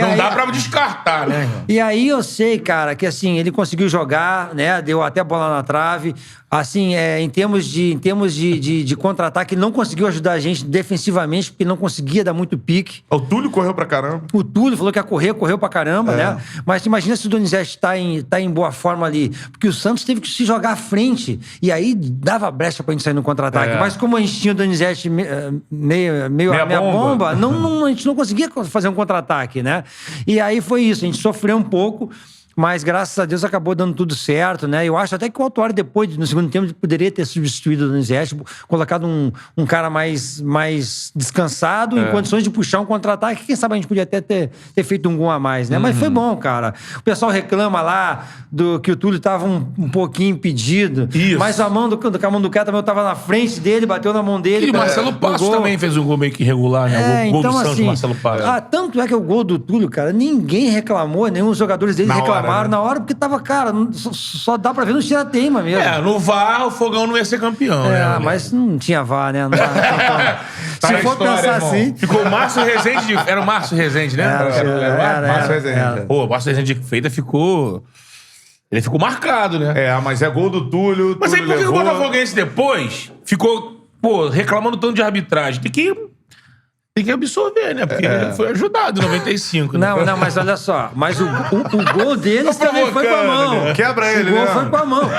Não dá pra descartar, né?
E aí eu sei, cara, que assim, ele conseguiu jogar, né? Deu até bola na trave. Assim, em termos de contra-ataque, ele não conseguiu ajudar a gente defensivamente, porque não conseguia dar muito pique.
O Túlio correu pra caramba.
O Túlio falou que ia correu pra caramba, né? Mas imagina se o Donizete tá em boa forma ali. Porque o Santos teve que se jogar à frente. E aí dava brecha pra gente sair no contra-ataque. Mas como a gente tinha o Donizete meia bomba, a gente não conseguia fazer um contra-ataque, né? E aí foi isso, a gente sofreu um pouco. Mas, graças a Deus, acabou dando tudo certo, né? Eu acho até que o Autuori, depois, no segundo tempo, poderia ter substituído o Donizete, colocado um cara mais descansado, em condições de puxar um contra-ataque. Quem sabe a gente podia até ter feito um gol a mais, né? Mas foi bom, cara. O pessoal reclama lá que o Túlio estava um pouquinho impedido. Isso. Mas a mão do Camanducá também estava na frente dele, bateu na mão dele.
E o Marcelo Passos também fez um gol meio que irregular, né? O gol do Santos, Marcelo Passos.
Tanto é que o gol do Túlio, cara, ninguém reclamou, nenhum dos jogadores dele reclamaram na hora, porque tava, cara, só dá pra ver no tira-teima mesmo.
No VAR, o Fogão não ia ser campeão, né?
Mas não tinha VAR, né?
Se for pensar assim... Ficou o Márcio Rezende, era o Márcio Rezende, né?
Márcio Rezende.
Pô, o Márcio Rezende de feita ficou... Ele ficou marcado, né?
Mas é gol do Túlio.
Mas aí por que o Botafoguense depois ficou, reclamando tanto de arbitragem? Tem que absorver, né? Porque ele foi ajudado em 95. Né?
Não, mas olha só. Mas o gol deles também foi com a mão.
Né? Quebra ele, né?
O gol foi com a mão.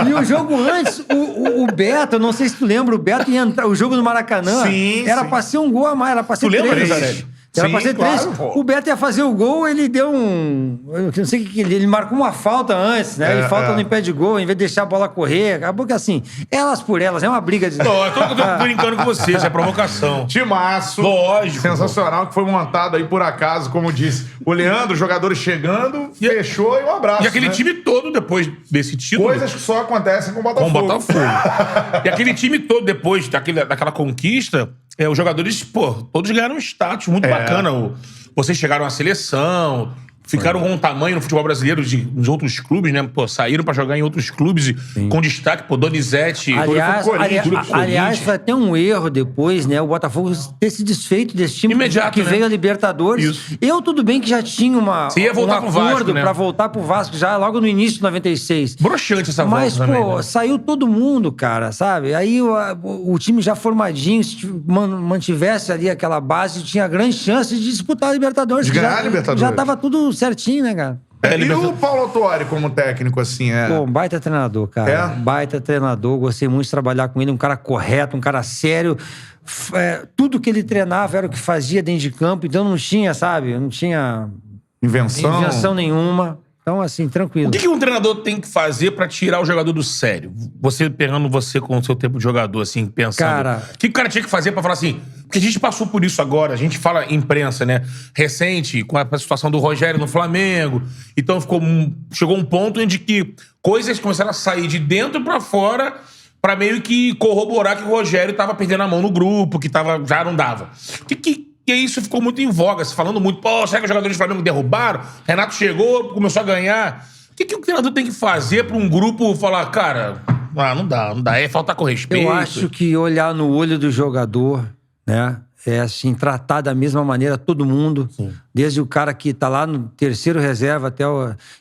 E o jogo antes, o Beto, eu não sei se tu lembra, o Beto ia entrar, o jogo no Maracanã era pra ser um gol a mais, era pra ser 3. Tu lembra, Zarelli? Era pra ser 3. Claro, o Beto ia fazer o gol, ele deu eu não sei o que ele marcou uma falta antes, né? Ele falta no pé de gol, em vez de deixar a bola correr. Acabou que assim, elas por elas, é uma briga de...
Não, eu tô brincando com você, isso é provocação.
Timaço.
Lógico.
Sensacional, que foi montado aí por acaso, como disse o Leandro, jogadores chegando, fechou e um abraço.
E aquele time todo depois desse título...
Coisas que só acontecem com o Botafogo.
E aquele time todo depois daquela conquista... os jogadores, todos ganharam um status muito bacana. vocês chegaram à seleção, ficaram com um tamanho no futebol brasileiro de outros clubes, né? Pô, saíram pra jogar em outros clubes com destaque, pô, Donizete.
Aliás, foi até um erro depois, né? O Botafogo ter se desfeito desse time
imediato,
que veio a Libertadores.
Isso.
Eu, tudo bem que já tinha um acordo
Vasco, né?
pra voltar pro Vasco já logo no início de 96.
Broxante essa volta
Mas,
também,
pô,
né?
saiu todo mundo, cara, sabe? Aí o time já formadinho, se mantivesse ali aquela base, tinha grande chance de disputar a Libertadores.
De ganhar a Libertadores.
Já tava tudo certinho, né, cara?
E o Paulo Autuori como técnico, assim,
Pô, baita treinador, cara. Baita treinador, gostei muito de trabalhar com ele, um cara correto, um cara sério. Tudo que ele treinava era o que fazia dentro de campo, então não tinha, sabe? Não tinha invenção nenhuma. Então, assim, tranquilo.
O que um treinador tem que fazer pra tirar o jogador do sério? Você, pegando você com o seu tempo de jogador, assim, pensando...
Cara...
O que o cara tinha que fazer pra falar assim... Porque a gente passou por isso agora, a gente fala imprensa, né? Recente, com a situação do Rogério no Flamengo. Então, chegou um ponto em que coisas começaram a sair de dentro pra fora pra meio que corroborar que o Rogério tava perdendo a mão no grupo, que já não dava. E isso ficou muito em voga, se falando muito, pô, será que os jogadores do Flamengo derrubaram? Renato chegou, começou a ganhar. O que o treinador tem que fazer pra um grupo falar, cara, não dá, é faltar com respeito?
Eu acho que olhar no olho do jogador, né, é assim, tratar da mesma maneira todo mundo, sim, desde o cara que tá lá no terceiro reserva até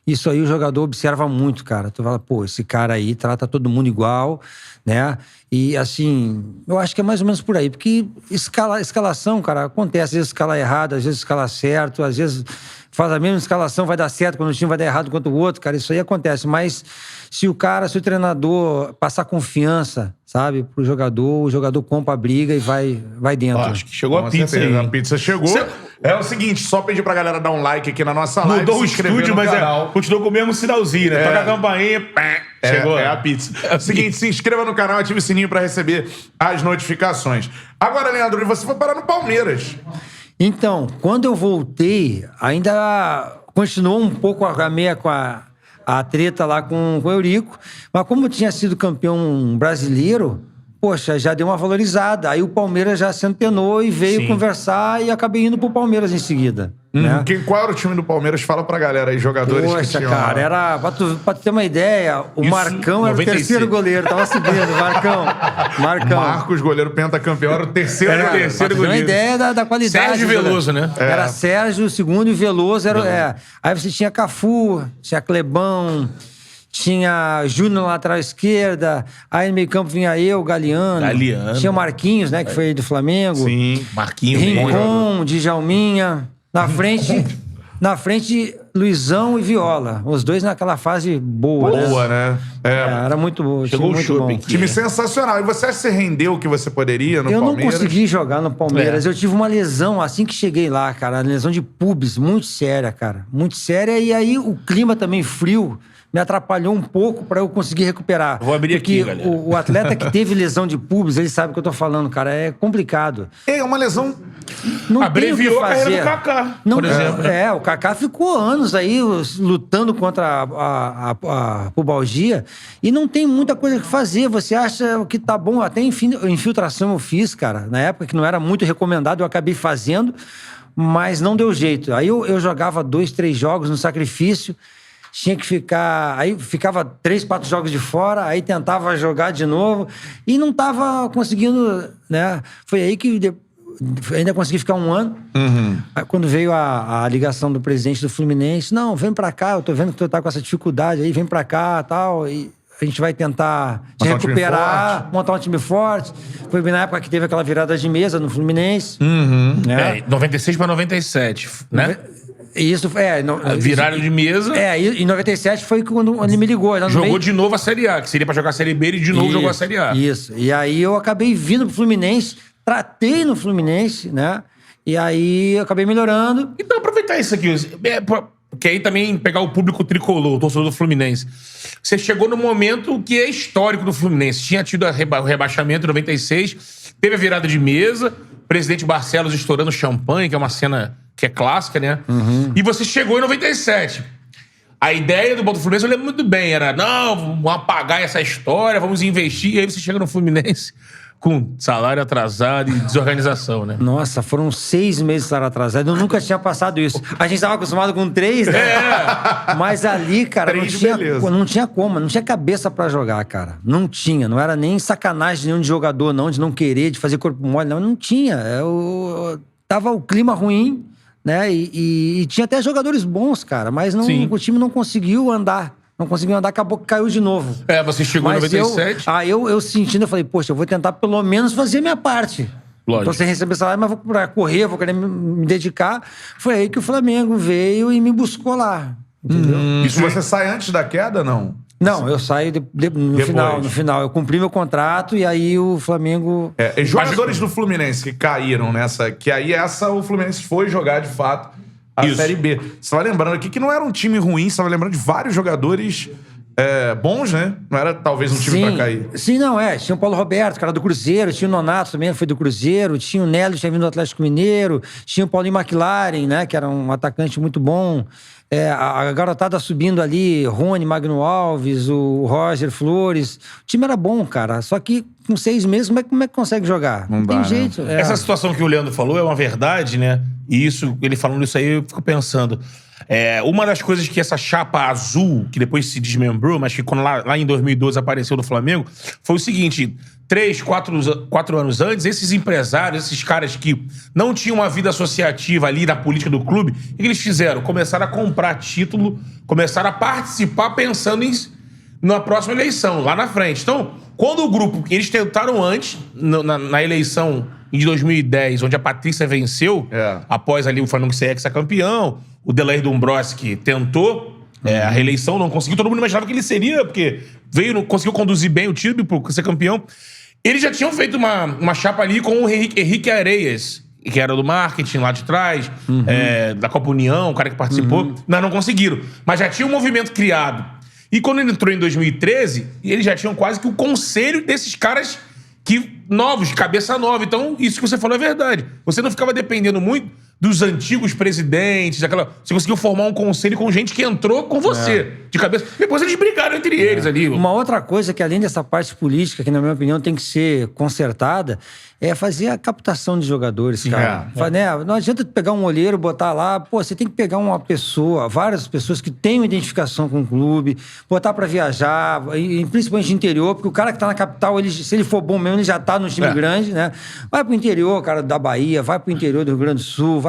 isso aí o jogador observa muito, cara. Tu fala, pô, esse cara aí trata todo mundo igual, né? E assim, eu acho que é mais ou menos por aí, porque escalação, cara, acontece, às vezes escala errado, às vezes escala certo, às vezes faz a mesma escalação, vai dar certo quando o time vai dar errado quanto o outro, cara, isso aí acontece, mas se o treinador passar confiança, sabe, pro jogador, o jogador compra a briga e vai dentro.
Acho que chegou a pizza aí.
A pizza chegou. É o seguinte, só pedir pra galera dar um like aqui na nossa live.
Mudou o estúdio, mas continuou com o mesmo sinalzinho, né? Toca a campainha, chegou.
É a pizza. É o seguinte, se inscreva no canal, ative o sininho pra receber as notificações. Agora, Leandro, você foi parar no Palmeiras.
Então, quando eu voltei, ainda continuou um pouco a treta lá com o Eurico, mas como eu tinha sido campeão brasileiro, poxa, já deu uma valorizada. Aí o Palmeiras já se antenou e veio conversar e acabei indo pro Palmeiras em seguida. Né?
Qual era o time do Palmeiras? Fala pra galera aí, jogadores que tinham...
Poxa, cara, era... Pra tu ter uma ideia, o Marcão era o terceiro goleiro, tava subindo, Marcão.
Marcos, goleiro pentacampeão, era o terceiro goleiro.
Pra ter uma ideia da qualidade.
Sérgio Veloso, né?
Era Sérgio, o segundo, e Veloso era... Aí você tinha Cafu, tinha Clebão... Tinha Júnior na lateral esquerda, aí no meio campo vinha eu, Galeano. Tinha o Marquinhos, né, que foi do Flamengo.
Sim, Marquinhos.
Rincon, Djalminha. Na frente, Luizão e Viola. Os dois naquela fase boa,
né?
Era muito boa.
Chegou o shopping.
Time sensacional. E você acha que você rendeu o que você poderia no Palmeiras?
Eu não consegui jogar no Palmeiras. Eu tive uma lesão assim que cheguei lá, cara. Uma lesão de pubis, muito séria, cara. Muito séria. E aí o clima também frio me atrapalhou um pouco pra eu conseguir recuperar.
Vou abrir aqui, galera.
O atleta que teve lesão de pubis, ele sabe o que eu tô falando, cara. É complicado.
É uma lesão...
Não
abreviou a carreira do Kaká, por exemplo.
O Kaká ficou anos aí lutando contra a pubalgia e não tem muita coisa que fazer. Você acha que tá bom, até infiltração eu fiz, cara. Na época que não era muito recomendado, eu acabei fazendo, mas não deu jeito. Aí eu jogava 2, 3 jogos no sacrifício, tinha que ficar... Aí ficava 3, 4 jogos de fora, aí tentava jogar de novo e não tava conseguindo, né? Foi aí que... Ainda consegui ficar 1 ano. Aí, quando veio a ligação do presidente do Fluminense, não, vem pra cá, eu tô vendo que tu tá com essa dificuldade aí, vem pra cá e tal, e a gente vai tentar te recuperar, montar um time forte. Foi bem na época que teve aquela virada de mesa no Fluminense. Né?
96 pra 97, né?
Isso,
viraram de mesa.
Em 97 foi quando ele me ligou.
Jogou de novo a Série A, que seria pra jogar a Série B, e de novo jogou a Série A.
Isso, e aí eu acabei vindo pro Fluminense, tratei no Fluminense, né? E aí eu acabei melhorando.
Então, aproveitar isso aqui, que aí também pegar o público tricolor, o torcedor do Fluminense. Você chegou no momento que é histórico do Fluminense. Tinha tido o rebaixamento em 96, teve a virada de mesa, o presidente Barcelos estourando champanhe, que é uma cena que é clássica, né? E você chegou em 97. A ideia do Fluminense, eu lembro muito bem, era, não, vamos apagar essa história, vamos investir, e aí você chega no Fluminense... com salário atrasado e desorganização, né?
Nossa, foram 6 meses de salário atrasado. Eu nunca tinha passado isso. A gente estava acostumado com 3, né? Mas ali, cara, não tinha como. Não tinha cabeça pra jogar, cara. Não tinha. Não era nem sacanagem de nenhum jogador, não. De não querer, de fazer corpo mole. Não tinha. Tava o clima ruim, né? E tinha até jogadores bons, cara. Mas o time não conseguiu andar. Não conseguiu andar, acabou que caiu de novo.
Você chegou em 97.
Eu sentindo, eu falei, poxa, eu vou tentar pelo menos fazer a minha parte.
Lógico.
Então, sem receber salário, mas vou pra correr, vou querer me dedicar. Foi aí que o Flamengo veio e me buscou lá. Entendeu?
Isso você sai antes da queda, não?
Não, eu saio no final. Eu cumpri meu contrato e aí o Flamengo...
Jogadores do Fluminense que caíram nessa... Que aí o Fluminense foi jogar, de fato, a Série B. Você vai lembrando aqui que não era um time ruim, você vai lembrando de vários jogadores bons, né? Não era talvez um time pra cair.
Sim, não, Tinha o Paulo Roberto, cara do Cruzeiro, tinha o Nonato também, foi do Cruzeiro, tinha o Nélio, tinha vindo do Atlético Mineiro, tinha o Paulinho McLaren, né? Que era um atacante muito bom. A garotada subindo ali, Rony, Magno Alves, o Roger Flores. O time era bom, cara. Só que com 6 meses, como é que consegue jogar? Não tem jeito.
Essa situação que o Leandro falou é uma verdade, né? E ele falando isso aí, eu fico pensando. Uma das coisas que essa chapa azul, que depois se desmembrou, mas que quando lá em 2012 apareceu no Flamengo, foi o seguinte: 3, 4 anos antes, esses empresários, esses caras que não tinham uma vida associativa ali na política do clube, o que eles fizeram? Começaram a comprar título, começaram a participar pensando na próxima eleição, lá na frente. Então, quando o grupo, eles tentaram antes, na eleição de 2010, onde a Patrícia venceu, após ali o Flamengo ser ex-campeão, o Delair Dombrowski tentou a reeleição, não conseguiu. Todo mundo imaginava que ele seria, porque conseguiu conduzir bem o time para ser campeão. Eles já tinham feito uma chapa ali com o Henrique Areias, que era do marketing lá de trás, da Copa União, o cara que participou. Não conseguiram. Mas já tinha um movimento criado. E quando ele entrou em 2013, eles já tinham quase que o conselho desses caras novos, cabeça nova. Então, isso que você falou é verdade. Você não ficava dependendo muito dos antigos presidentes, você conseguiu formar um conselho com gente que entrou com você, de cabeça. Depois eles brigaram entre eles ali.
Uma outra coisa que, além dessa parte política, que na minha opinião tem que ser consertada, é fazer a captação de jogadores, cara. Né? Não adianta pegar um olheiro, botar lá... você tem que pegar várias pessoas que têm uma identificação com o clube, botar pra viajar, e principalmente no interior, porque o cara que tá na capital, se ele for bom mesmo, ele já tá no time grande, né? Vai pro interior, cara, da Bahia, vai pro interior do Rio Grande do Sul,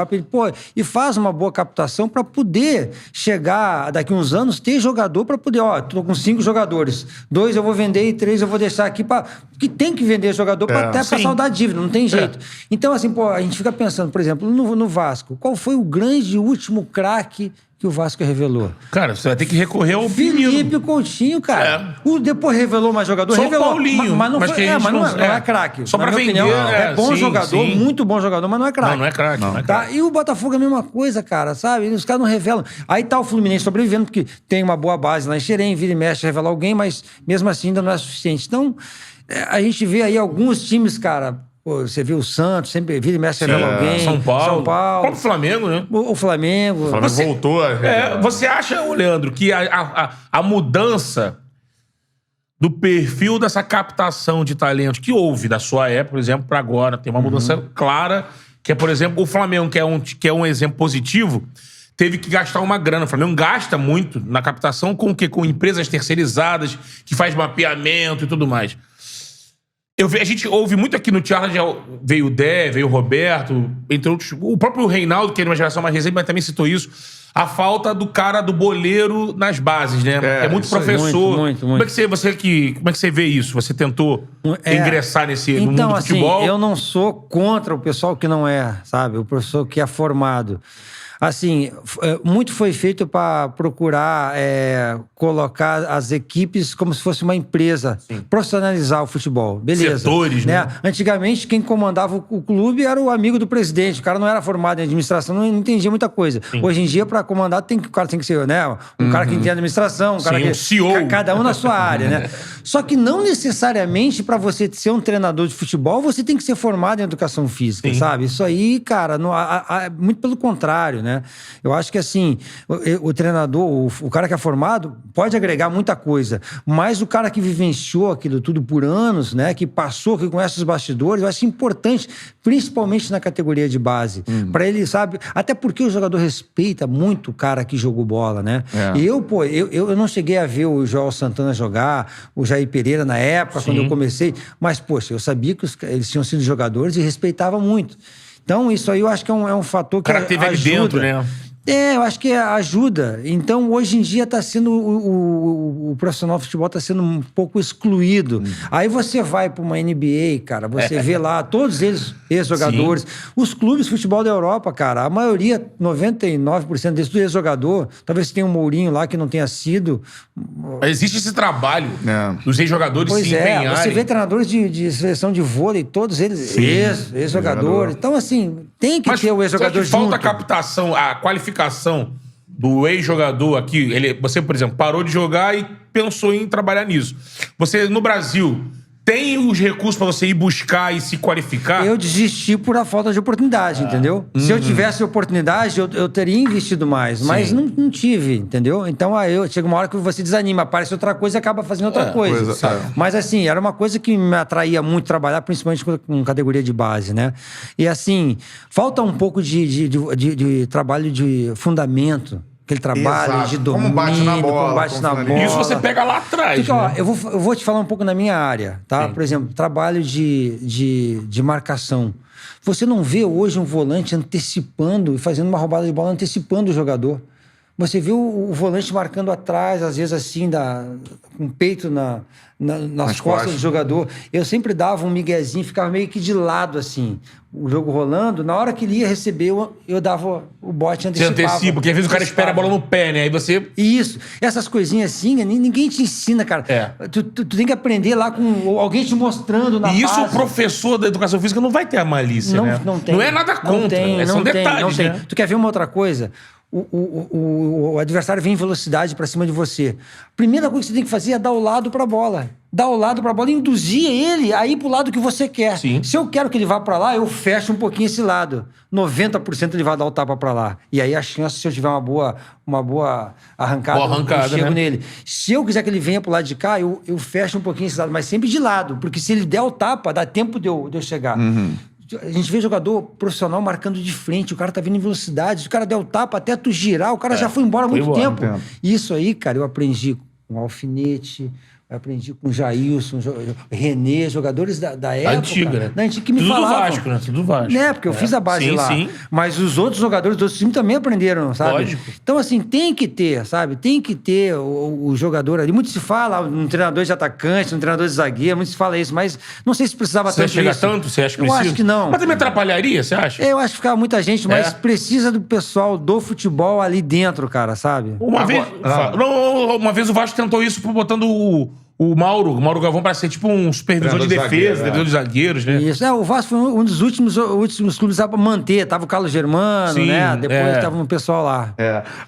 e faz uma boa captação pra poder chegar, daqui uns anos, ter jogador pra poder, tô com 5 jogadores, 2 eu vou vender e 3 eu vou deixar aqui porque tem que vender jogador pra até passar da dívida, não tem jeito. Então, assim, a gente fica pensando, por exemplo, no Vasco, qual foi o grande último craque que o Vasco revelou?
Cara, você vai ter que recorrer ao
Felipe Coutinho, cara. Depois revelou mais jogador?
Só
revelou.
o Paulinho.
Mas não é craque.
Só pra vender.
É bom jogador, muito bom jogador, mas não é craque.
Não é craque.
Tá? E o Botafogo é a mesma coisa, cara, sabe? Os caras não revelam. Aí tá o Fluminense sobrevivendo, porque tem uma boa base lá em Xerém, vira e mexe, revelar alguém, mas mesmo assim ainda não é suficiente. Então, a gente vê aí alguns times, cara... você vê o Santos, sempre vira e mexe revela alguém.
São Paulo. O próprio Flamengo, né?
O Flamengo.
O Flamengo voltou.
Você acha, Leandro, que a mudança do perfil dessa captação de talento que houve da sua época, por exemplo, para agora, tem uma mudança clara, que é, por exemplo, o Flamengo, que é um exemplo positivo, teve que gastar uma grana. O Flamengo gasta muito na captação com o quê? Com empresas terceirizadas, que faz mapeamento e tudo mais. A gente ouve muito aqui no Charla, veio o Dé, veio o Roberto, entre outros. O próprio Reinaldo, que é de uma geração mais recente, mas também citou isso. A falta do cara do boleiro nas bases, né? É muito professor.
Muito.
Como é que você vê isso? Você tentou ingressar no mundo do futebol?
Eu não sou contra o pessoal que não é, sabe? O professor que é formado. Assim, muito foi feito para procurar colocar as equipes como se fosse uma empresa, profissionalizar o futebol, beleza.
Setores, né?
Antigamente, quem comandava o clube era o amigo do presidente, o cara não era formado em administração, não entendia muita coisa. Hoje em dia, para comandar, o cara tem que ser, né? Um cara que entende administração, um cara que...
CEO.
Cada um na sua área, né? Só que não necessariamente para você ser um treinador de futebol, você tem que ser formado em educação física, sabe? Isso aí, cara, muito pelo contrário, né? Eu acho que, assim, o treinador, o cara que é formado, pode agregar muita coisa, mas o cara que vivenciou aquilo tudo por anos, né? Que passou, que conhece os bastidores, eu acho importante, principalmente na categoria de base, para ele, sabe? Até porque o jogador respeita muito o cara que jogou bola, né? E eu não cheguei a ver o Joel Santana jogar, o Jair Pereira na época, quando eu comecei, mas, poxa, eu sabia que eles tinham sido jogadores e respeitava muito. Então, isso aí eu acho que é um fator que ajuda. O cara teve ali dentro, né? Eu acho que ajuda. Então, hoje em dia, tá sendo o profissional de futebol está sendo um pouco excluído. Aí você vai para uma NBA, cara, você vê lá todos eles, ex-jogadores. Os clubes de futebol da Europa, cara, a maioria, 99% deles, tudo ex-jogador. Talvez tenha um Mourinho lá que não tenha sido.
Mas existe esse trabalho dos ex-jogadores se empenharem.
Você vê treinadores de seleção de vôlei, todos eles ex-jogadores. Então, assim, tem que ter o ex-jogador junto.
Falta a captação, a qualificação do ex-jogador aqui. Você, por exemplo, parou de jogar e pensou em trabalhar nisso. Você, no Brasil, tem os recursos pra você ir buscar e se qualificar?
Eu desisti por a falta de oportunidade, entendeu? Se eu tivesse oportunidade, eu teria investido mais. Mas não tive, entendeu? Então, chega uma hora que você desanima, aparece outra coisa e acaba fazendo outra coisa. Mas, assim, era uma coisa que me atraía muito trabalhar, principalmente com categoria de base, né? E, assim, falta um pouco de trabalho de fundamento. Aquele trabalho de domínio, como bate na bola.
Isso você pega lá atrás,
porque, ó, eu vou te falar um pouco na minha área, tá? Por exemplo, trabalho de marcação. Você não vê hoje um volante antecipando e fazendo uma roubada de bola, antecipando o jogador. Você vê o volante marcando atrás, às vezes assim, com o peito nas costas do jogador. Eu sempre dava um miguezinho, ficava meio que de lado, assim. O jogo rolando, na hora que ele ia receber, eu dava o bote antecipado.
Você antecipa, porque às vezes o cara espera a bola no pé, né? Aí você...
Isso. Essas coisinhas assim, ninguém te ensina, cara. Tu tem que aprender lá com alguém te mostrando na base.
E isso o professor da educação física não vai ter a malícia, né?
Não tem.
Não é nada contra, são detalhes, né?
Tu quer ver uma outra coisa? O adversário vem em velocidade pra cima de você. Primeira coisa que você tem que fazer é dar o lado pra bola. Dar o lado pra bola e induzir ele a ir pro lado que você quer.
Sim.
Se eu quero que ele vá pra lá, eu fecho um pouquinho esse lado. 90% ele vai dar o tapa pra lá. E aí a chance, se eu tiver uma boa arrancada, eu chego nele. Se eu quiser que ele venha pro lado de cá, eu fecho um pouquinho esse lado, mas sempre de lado. Porque se ele der o tapa, dá tempo de eu chegar. A gente vê jogador profissional marcando de frente, o cara tá vindo em velocidade, se o cara der o tapa, até tu girar, o cara já foi embora há muito tempo. Isso aí, cara, eu aprendi com Alfinete, eu aprendi com Jailson, Renê, jogadores da época.
Antiga, né?
Da antiga, que me
Tudo
falavam.
do Vasco, né? Tudo do Vasco.
Né? Porque eu fiz a base lá.
Sim.
Mas os outros jogadores dos outros times também aprenderam, sabe?
Lógico.
Então, assim, tem que ter, sabe? Tem que ter o jogador ali. Muito se fala um treinador de atacante, um treinador de zagueiro, muito se fala isso, mas não sei se precisava tanto
chega
isso.
tanto? Você acha que precisa?
Eu acho que não.
Mas também atrapalharia, você acha?
Eu acho que ficava muita gente, mas precisa do pessoal do futebol ali dentro, cara, sabe?
Uma vez o Vasco tentou isso botando o Mauro Galvão para ser tipo um supervisor de defesa, supervisor de zagueiros, né?
Isso, o Vasco foi um dos últimos clubes a manter. Tava o Carlos Germano, né? Depois tava um pessoal lá.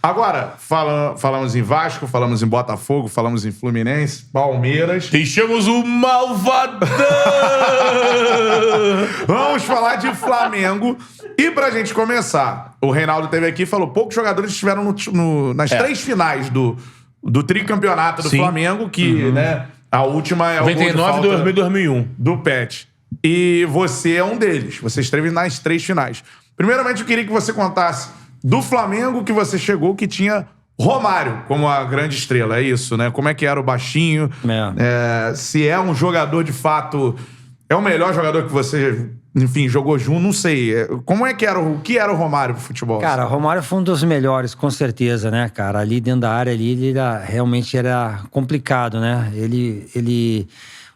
Agora, falamos em Vasco, falamos em Botafogo, falamos em Fluminense, Palmeiras.
Deixamos o malvadão!
Vamos falar de Flamengo. E pra gente começar, o Reinaldo esteve aqui e falou, poucos jogadores estiveram nas 3 finais do tricampeonato do Flamengo, que, né, a última é o
99, 2000 e 2001.
Do Pet. E você é um deles. Você esteve nas 3 finais. Primeiramente, eu queria que você contasse do Flamengo que você chegou, que tinha Romário como a grande estrela. É isso, né? Como é que era o baixinho? Se é um jogador, de fato... É o melhor jogador que você... Enfim, jogou junto, não sei. Como é que era o que era o Romário pro futebol?
Cara, o Romário foi um dos melhores, com certeza, né, cara? Ali dentro da área, ele realmente era complicado, né? Ele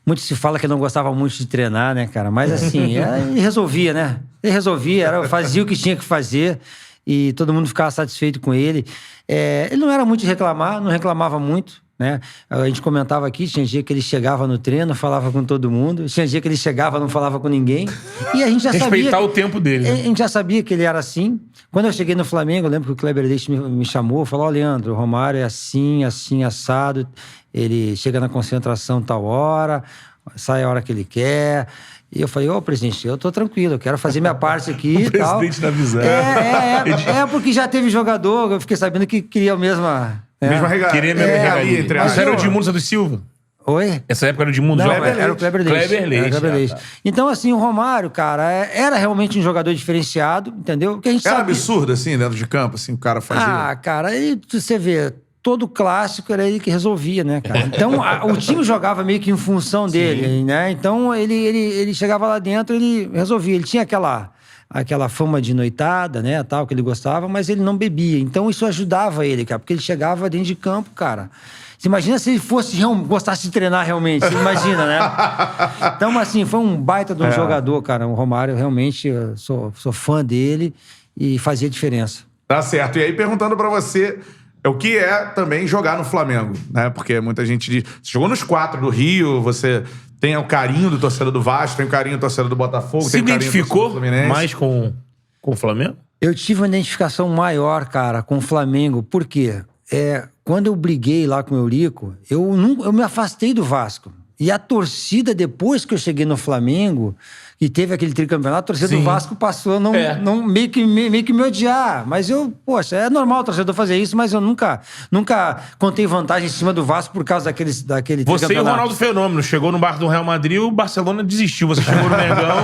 muito se fala que ele não gostava muito de treinar, né, cara? Mas assim, ele resolvia, né? Ele resolvia, fazia o que tinha que fazer e todo mundo ficava satisfeito com ele. Ele não era muito de reclamar, não reclamava muito. né? A gente comentava aqui, tinha dia que ele chegava no treino, falava com todo mundo. Tinha dia que ele chegava, não falava com ninguém. E a gente já
Respeitar o tempo dele.
A gente já sabia que ele era assim. Quando eu cheguei no Flamengo, eu lembro que o Kleber Leite me chamou, falou, Leandro, o Romário é assim, assim, assado. Ele chega na concentração tal hora, sai a hora que ele quer. E eu falei, presidente, eu tô tranquilo, eu quero fazer minha parte aqui e tal. O
presidente da visão.
Porque já teve jogador, eu fiquei sabendo que queria a mesma...
Mesma regalia.
Queria mesmo regalia.
Entre
Essa era o Edmundo Santos Silva?
Oi?
Essa época era o Edmundo?
Não, era o Kleber Leite.
Tá.
Então, assim, o Romário, cara, era realmente um jogador diferenciado, entendeu? Porque a gente
era
sabe...
absurdo, assim, dentro de campo, assim, o cara fazia...
cara, você vê... Todo clássico era ele que resolvia, né, cara? Então, o time jogava meio que em função dele, né? Então, ele chegava lá dentro, ele resolvia. Ele tinha aquela fama de noitada, né, tal, que ele gostava, mas ele não bebia. Então, isso ajudava ele, cara, porque ele chegava dentro de campo, cara. Você imagina se ele gostasse de treinar realmente, você imagina, né? Então, assim, foi um baita de um jogador, cara. O Romário, realmente, eu sou fã dele e fazia diferença.
Tá certo. E aí, perguntando pra você... O que é também jogar no Flamengo, né? Porque muita gente diz... Você jogou nos 4 do Rio, você tem o carinho do torcedor do Vasco, tem o carinho do torcedor do Botafogo,
se
tem o carinho do
identificou
torcedor do Fluminense.
mais com o Flamengo?
Eu tive uma identificação maior, cara, com o Flamengo. Por quê? Quando eu briguei lá com o Eurico, eu me afastei do Vasco. E a torcida, depois que eu cheguei no Flamengo... E teve aquele tricampeonato, a torcida do Vasco passou a meio que me odiar. Mas poxa, é normal o torcedor fazer isso, mas eu nunca contei vantagem em cima do Vasco por causa daquele tricampeonato.
Você e o Ronaldo Fenômeno, chegou no barco do Real Madrid, o Barcelona desistiu. Você chegou no Mengão,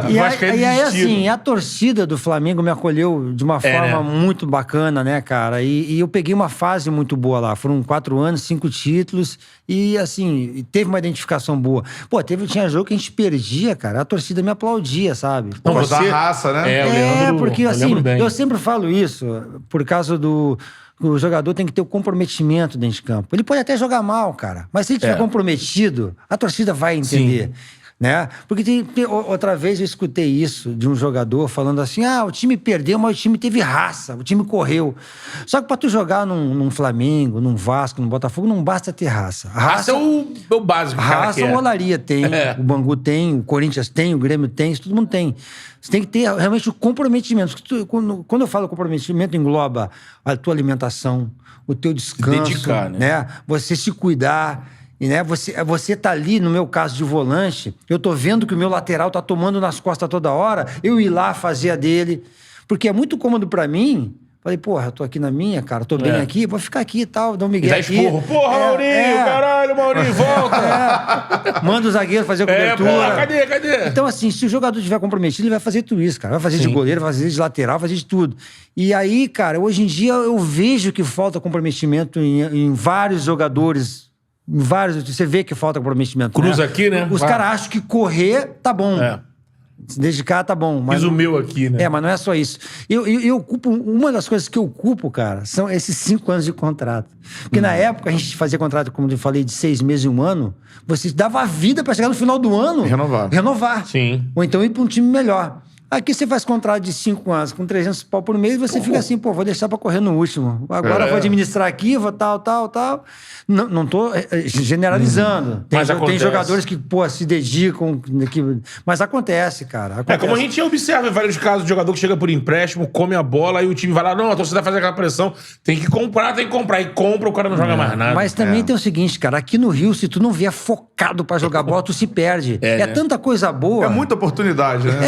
o Vasco
E aí, assim, a torcida do Flamengo me acolheu de uma forma muito bacana, né, cara? E eu peguei uma fase muito boa lá. Foram 4 anos, 5 títulos. E, assim, teve uma identificação boa. Pô, tinha jogo que a gente perdia, cara. A torcida me aplaudia, sabe?
Não, você... da raça, né?
O Leandro,
porque assim, eu sempre falo isso, por causa o jogador tem que ter o comprometimento dentro de campo. Ele pode até jogar mal, cara, mas se ele estiver comprometido, a torcida vai entender. Sim. Né? Porque outra vez eu escutei isso de um jogador falando assim, o time perdeu, mas o time teve raça, o time correu. Só que pra tu jogar num Flamengo, num Vasco, num Botafogo, não basta ter raça.
Raça é o básico.
Raça o Olaria tem, o Bangu tem, o Corinthians tem, o Grêmio tem, isso todo mundo tem. Você tem que ter realmente o comprometimento. Quando eu falo comprometimento, engloba a tua alimentação, o teu descanso,
dedicar, né?
Você se cuidar. E, né, você tá ali, no meu caso de volante, eu tô vendo que o meu lateral tá tomando nas costas toda hora, eu ir lá fazer a dele. Porque é muito cômodo pra mim. Falei, porra, eu tô aqui na minha, cara, tô bem aqui, vou ficar aqui e tal, dá um migué aqui.
Esporro. Porra, Maurinho, caralho, Maurinho, volta!
Manda o zagueiro fazer a cobertura.
Porra, cadê?
Então, assim, se o jogador estiver comprometido, ele vai fazer tudo isso, cara. Vai fazer de goleiro, vai fazer de lateral, vai fazer de tudo. E aí, cara, hoje em dia eu vejo que falta comprometimento em vários jogadores. Você vê que falta comprometimento.
Cruza aqui, né?
Os caras acham que correr tá bom. Se dedicar tá bom. Mas
fiz o meu aqui, né?
Mas não é só isso. Eu ocupo... Uma das coisas que eu ocupo, cara, são esses 5 anos de contrato. Porque na época a gente fazia contrato, como eu falei, de 6 meses e 1 ano. Você dava a vida pra chegar no final do ano. Renovar.
Sim.
Ou então ir pra um time melhor. Aqui você faz contrato de 5 anos, com 300 pau por mês, você fica assim, vou deixar pra correr no último. Agora vou administrar aqui, vou tal. Não tô generalizando. Tem jogadores que, se dedicam. Mas acontece, cara. Acontece.
Como a gente observa em vários casos, de jogador que chega por empréstimo, come a bola, e o time vai lá, não, a torcida faz aquela pressão, tem que comprar. E compra, o cara não joga mais nada.
Mas também tem o seguinte, cara, aqui no Rio, se tu não vier focado pra jogar bola, tu se perde. É tanta coisa boa.
É muita oportunidade, né?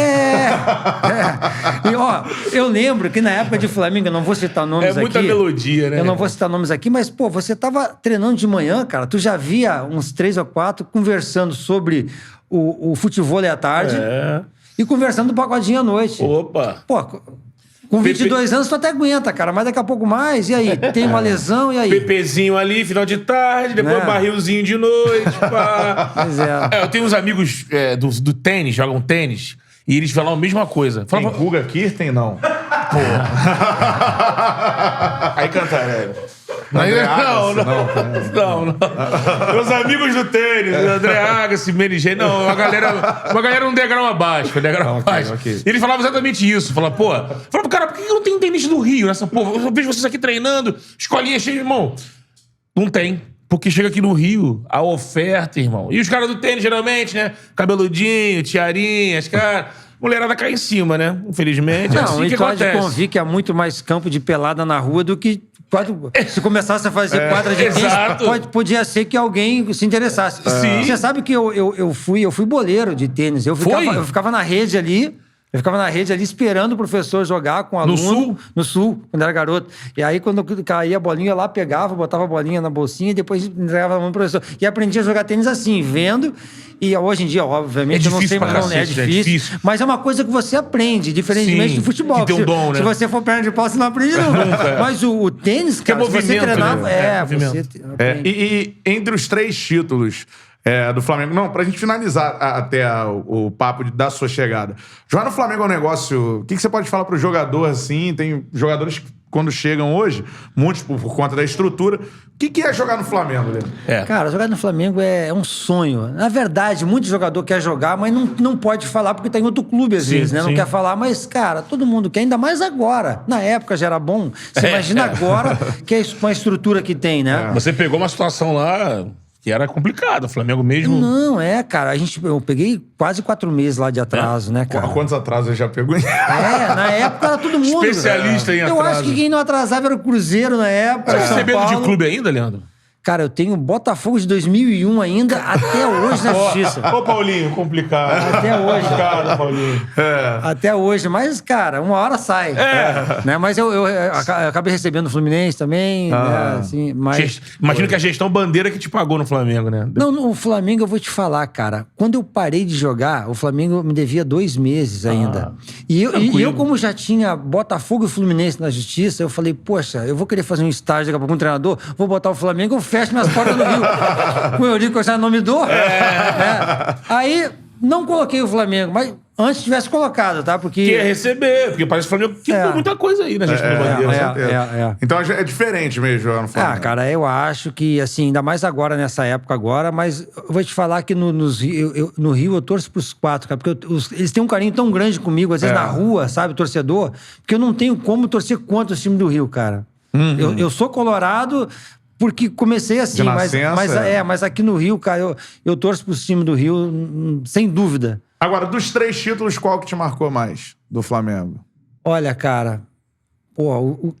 E, eu lembro que na época de Flamengo, eu não vou citar nomes aqui.
É muita melodia, né?
Eu não vou citar nomes aqui, mas, você tava treinando de manhã, cara, tu já via uns 3 ou 4 conversando sobre o futebol à tarde e conversando do pagodinho à noite.
Opa!
Com 22 anos tu até aguenta, cara, mas daqui a pouco mais, e aí? Tem uma lesão, e aí?
Pepezinho ali, final de tarde, depois barrilzinho de noite, pá.
Pois é.
Eu tenho uns amigos do tênis, jogam tênis, e eles falam a mesma coisa.
Tem Guga Kirten, não?
Porra. Aí cantaram. Não. Meus amigos do tênis, André Agassi, Meligê, não, uma galera um degrau abaixo. Okay. E ele falava exatamente isso. Falava, cara, por que não tem tenista do Rio nessa porra? Eu vejo vocês aqui treinando, escolinha cheia de irmão. Não tem. Porque chega aqui no Rio, a oferta, irmão. E os caras do tênis, geralmente, né? Cabeludinho, tiarinha, as caras... Mulherada cai em cima, né? Infelizmente.
Não,
assim que
pode
acontece.
convir que há muito mais campo de pelada na rua do que... Se começasse a fazer quadra de tênis, podia ser que alguém se interessasse.
Sim.
Você sabe que eu fui boleiro de tênis. Eu ficava na rede ali... Eu ficava na rede ali esperando o professor jogar com o aluno.
No Sul?
No Sul, quando era garoto. E aí, quando caía a bolinha, eu lá pegava, botava a bolinha na bolsinha e depois entregava a mão pro professor. E aprendi a jogar tênis assim, vendo. E hoje em dia, obviamente, eu não sei mais. É difícil. Mas é uma coisa que você aprende, diferentemente do futebol.
Que tem um dom, né?
Se você for perna de pau, você não aprende nunca. Mas o tênis, cara,
que é
se você treinar...
né?
você aprende.
E entre os 3 títulos... do Flamengo. Não, pra gente finalizar até o papo da sua chegada. Jogar no Flamengo é um negócio... O que você pode falar pro jogador, assim? Tem jogadores que, quando chegam hoje, muitos por conta da estrutura... O que é jogar no Flamengo, Leandro?
Cara, jogar no Flamengo é um sonho. Na verdade, muito jogador quer jogar, mas não pode falar porque tá em outro clube, às vezes, né? Não quer falar, mas, cara, todo mundo quer, ainda mais agora. Na época já era bom. Você imagina agora que é com a estrutura que tem, né?
Você pegou uma situação lá... que era complicado, o Flamengo mesmo...
Não, cara, eu peguei quase 4 meses lá de atraso, né, cara?
Quantos atrasos eu já pegou?
Na época era todo mundo.
Especialista em atraso.
Eu acho que quem não atrasava era o Cruzeiro na época.
Você tá recebendo de clube ainda, Leandro?
Cara, eu tenho Botafogo de 2001 ainda, até hoje na justiça.
Ô, Paulinho, complicado.
Até hoje.
Complicado, Paulinho.
Até hoje. Mas, cara, uma hora sai. Né? Mas eu acabei recebendo o Fluminense também. Né? Assim, mas...
Imagino que a gestão bandeira que te pagou no Flamengo, né?
Não, o Flamengo, eu vou te falar, cara. Quando eu parei de jogar, o Flamengo me devia 2 meses ainda. E eu, como já tinha Botafogo e Fluminense na justiça, eu falei, poxa, eu vou querer fazer um estágio daqui a pouco com um treinador, vou botar o Flamengo, eu fecho minhas portas no Rio. Com o Eurico, eu já não me dou. Aí, não coloquei o Flamengo, mas antes tivesse colocado, tá? Porque...
Que ia receber, porque parece que o Flamengo quebrou muita coisa aí na gestão do Bandeira.
Então é diferente mesmo jogar no Flamengo.
Cara, eu acho que, assim, ainda mais agora, nessa época agora, mas eu vou te falar que no Rio eu torço pros 4, cara, porque eles têm um carinho tão grande comigo, às vezes na rua, sabe, torcedor, porque eu não tenho como torcer contra o time do Rio, cara. Eu sou colorado... Porque comecei assim, mas aqui no Rio, cara, eu torço pro time do Rio, sem dúvida.
Agora, dos 3 títulos, qual que te marcou mais do Flamengo?
Olha, cara,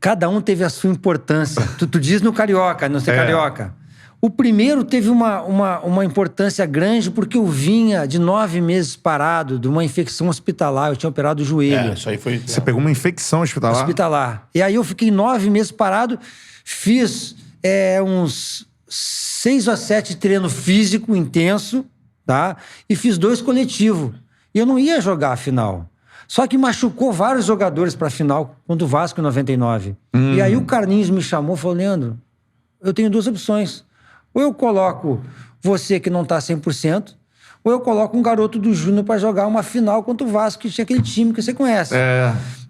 cada um teve a sua importância. tu diz no Carioca, não sei Carioca. O primeiro teve uma importância grande porque eu vinha de 9 meses parado de uma infecção hospitalar. Eu tinha operado o joelho.
Isso aí foi...
Você pegou uma infecção hospitalar?
Hospitalar. E aí eu fiquei 9 meses parado, fiz... uns 6 a 7 treino físico intenso, tá? E fiz 2 coletivos. E eu não ia jogar a final. Só que machucou vários jogadores pra final, contra o Vasco em 99. E aí o Carlinhos me chamou e falou, Leandro, eu tenho 2 opções. Ou eu coloco você que não tá 100%, ou eu coloco um garoto do Júnior pra jogar uma final contra o Vasco, que tinha aquele time que você conhece.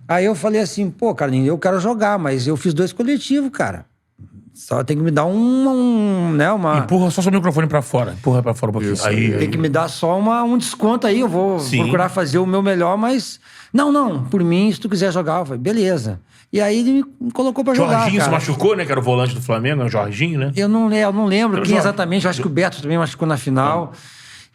Aí eu falei assim, pô, Carlinhos, eu quero jogar, mas eu fiz 2 coletivos, cara. Só tem que me dar né, uma...
Empurra só seu microfone pra fora. Empurra pra fora um pouquinho.
Tem que me dar só um desconto aí. Eu vou procurar fazer o meu melhor, mas... Não. Por mim, se tu quiser jogar, eu falei, beleza. E aí ele me colocou pra jogar,
Jorginho
cara.
se machucou, né? Que era o volante do Flamengo, é o Jorginho, né?
Eu não lembro quem exatamente. Eu acho que o Beto também machucou na final.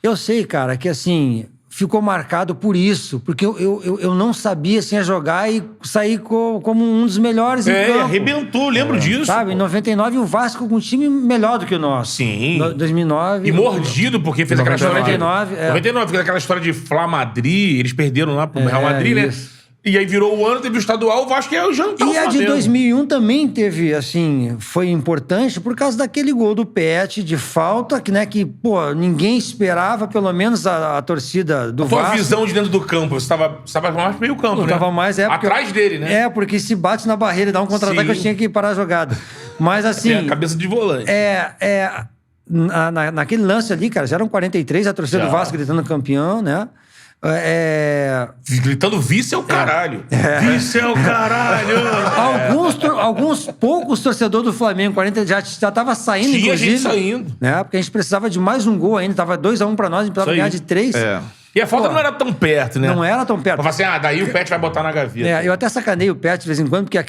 Eu sei, cara, que assim... Ficou marcado por isso, porque eu não sabia se ia jogar e sair como um dos melhores em campo.
Arrebentou, lembro disso.
Sabe, em 99 o Vasco com um time melhor do que o nosso.
Sim.
2009.
E mordido, porque fez aquela história de... 99, fez aquela história de Flá Madrid, eles perderam lá pro Real Madrid, né? E aí virou o ano, teve o estadual, o Vasco é o jantar.
E a de 2001 também teve, assim, foi importante por causa daquele gol do Pet de falta, que pô, ninguém esperava, pelo menos a torcida do Vasco.
A tua visão de dentro do campo, você tava mais meio campo, né?
Tava mais,
atrás dele, né?
Porque se bate na barreira e dá um contra-ataque, eu tinha que parar a jogada. Mas assim...
Tem a cabeça de volante.
Naquele lance ali, cara, já eram 43, a torcida do Vasco gritando campeão, né?
Gritando vice é o caralho. Vice é o caralho.
Alguns poucos torcedores do Flamengo, 40 já tava saindo,
tinha
inclusive.
Gente saindo.
Né? Porque a gente precisava de mais um gol ainda. Tava 2-1 pra nós, a gente precisava ganhar de 3.
E a falta não era tão perto, né?
Não era tão perto.
Mas assim, daí o Pet vai botar na gaveta.
Eu até sacanei o Pet de vez em quando, porque